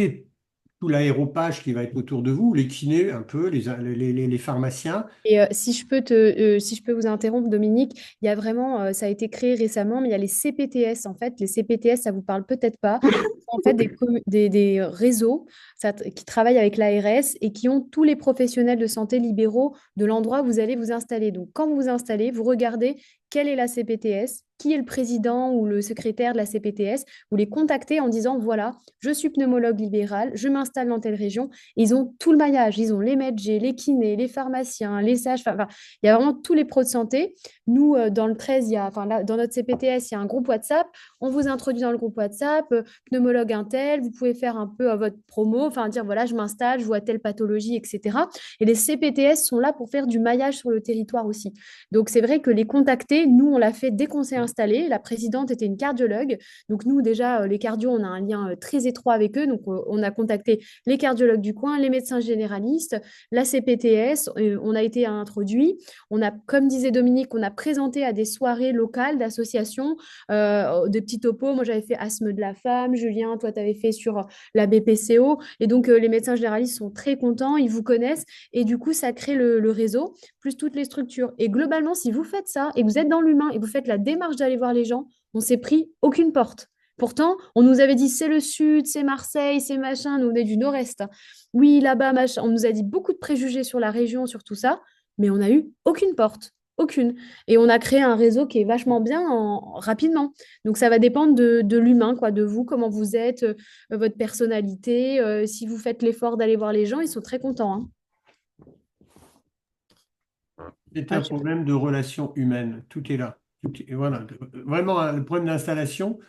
l'aéropage qui va être autour de vous, les kinés un peu, les pharmaciens. Et si je peux vous interrompre, Dominique, il y a vraiment, ça a été créé récemment, mais il y a les CPTS. En fait, les CPTS, ça vous parle peut-être pas. En fait, des réseaux qui travaillent avec l'ARS et qui ont tous les professionnels de santé libéraux de l'endroit où vous allez vous installer. Donc, quand vous vous installez, vous regardez quelle est la CPTS, qui est le président ou le secrétaire de la CPTS. Vous les contactez en disant, voilà, je suis pneumologue libéral, je m'installe dans telle région. Ils ont tout le maillage. Ils ont les médecins, les kinés, les pharmaciens, les sages. Enfin, il y a vraiment tous les pros de santé. Nous, dans le 13, enfin, là, dans notre CPTS, il y a un groupe WhatsApp. On vous introduit dans le groupe WhatsApp, pneumologue Intel. Vous pouvez faire un peu votre promo, enfin dire voilà, je m'installe, je vois telle pathologie, etc. Et les CPTS sont là pour faire du maillage sur le territoire aussi. Donc, c'est vrai que les contacter, nous, on l'a fait dès qu'on s'est installé. La présidente était une cardiologue. Donc, nous, déjà, les cardios, on a un lien très étroit avec eux. Donc, on a contacté les cardiologues du coin, les médecins généralistes, la CPTS, on a été introduit. On a, comme disait Dominique, on a présenté à des soirées locales d'associations, des petits topos. Moi, j'avais fait asthme de la femme. Julien, toi, tu avais fait sur la BPCO. Et donc, les médecins généralistes sont très contents, ils vous connaissent. Et du coup, ça crée le réseau, plus toutes les structures. Et globalement, si vous faites ça et que vous êtes dans l'humain et vous faites la démarche d'aller voir les gens, on s'est pris aucune porte. Pourtant, on nous avait dit c'est le sud, c'est Marseille, c'est machin, nous on est du nord-est. Oui, là-bas, machin. On nous a dit beaucoup de préjugés sur la région, sur tout ça, mais on n'a eu aucune porte. Aucune. Et on a créé un réseau qui est vachement bien rapidement. Donc ça va dépendre de l'humain, quoi, de vous, comment vous êtes, votre personnalité. Si vous faites l'effort d'aller voir les gens, ils sont très contents, hein. C'est Ouais, un problème de relations humaines. Tout est là. Voilà. Vraiment, hein, le problème d'installation,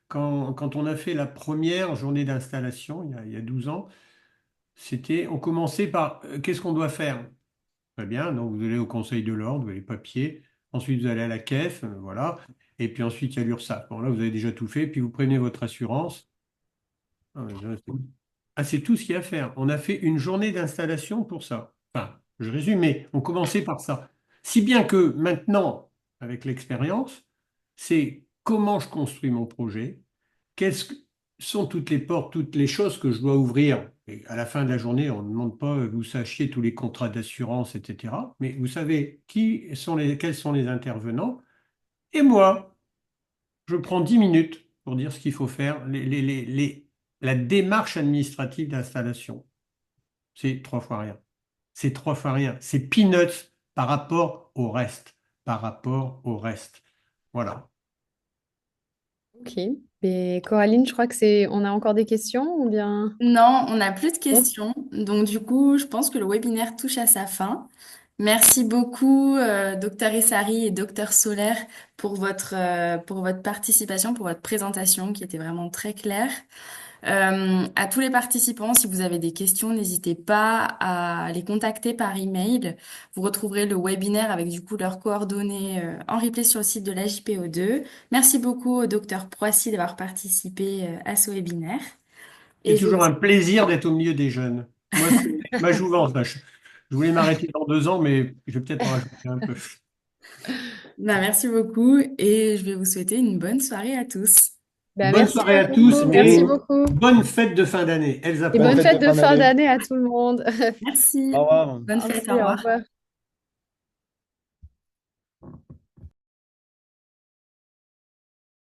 quand on a fait la première journée d'installation, il y a 12 ans, on commençait par qu'est-ce qu'on doit faire? Très bien, donc vous allez au Conseil de l'ordre, vous avez les papiers, ensuite vous allez à la caisse, voilà, et puis ensuite il y a l'URSSAF. Bon, là, vous avez déjà tout fait, puis vous prenez votre assurance. C'est tout ce qu'il y a à faire. On a fait une journée d'installation pour ça. Enfin, je résume, mais on commençait par ça. Si bien que maintenant, avec l'expérience, c'est comment je construis mon projet, quelles sont toutes les portes, toutes les choses que je dois ouvrir. Et à la fin de la journée, on ne demande pas que vous sachiez tous les contrats d'assurance, etc. Mais vous savez quels sont les intervenants. Et moi, je prends 10 minutes pour dire ce qu'il faut faire, la démarche administrative d'installation. C'est trois fois rien. C'est trois fois rien. C'est peanuts par rapport au reste. Par rapport au reste. Voilà. ok. Et Coraline, je crois on a encore des questions ou bien... Non, on n'a plus de Bon. questions. Donc, du coup, je pense que le webinaire touche à sa fin. Merci beaucoup, Dr Essari et Dr Solaire, pour votre participation, pour votre présentation qui était vraiment très claire. À tous les participants, si vous avez des questions, n'hésitez pas à les contacter par email. Vous retrouverez le webinaire avec du coup leurs coordonnées en replay sur le site de la JPO2. Merci beaucoup au Dr Proissy d'avoir participé à ce webinaire. C'est Et je toujours un plaisir d'être au milieu des jeunes. Moi, c'est ma jouvence. Je voulais m'arrêter dans 2 ans, mais je vais peut-être en rajouter un peu. Bah, merci beaucoup et je vais vous souhaiter une bonne soirée à tous. Ben, Bonne merci soirée à à tous vous. Merci et beaucoup. bonne fête de fin d'année. Elsa Et Bonne bonne Proust. fête fête de de fin fin d'année. d'année à tout le monde. Merci. Au revoir. Bonne fête, Merci, au au revoir. revoir.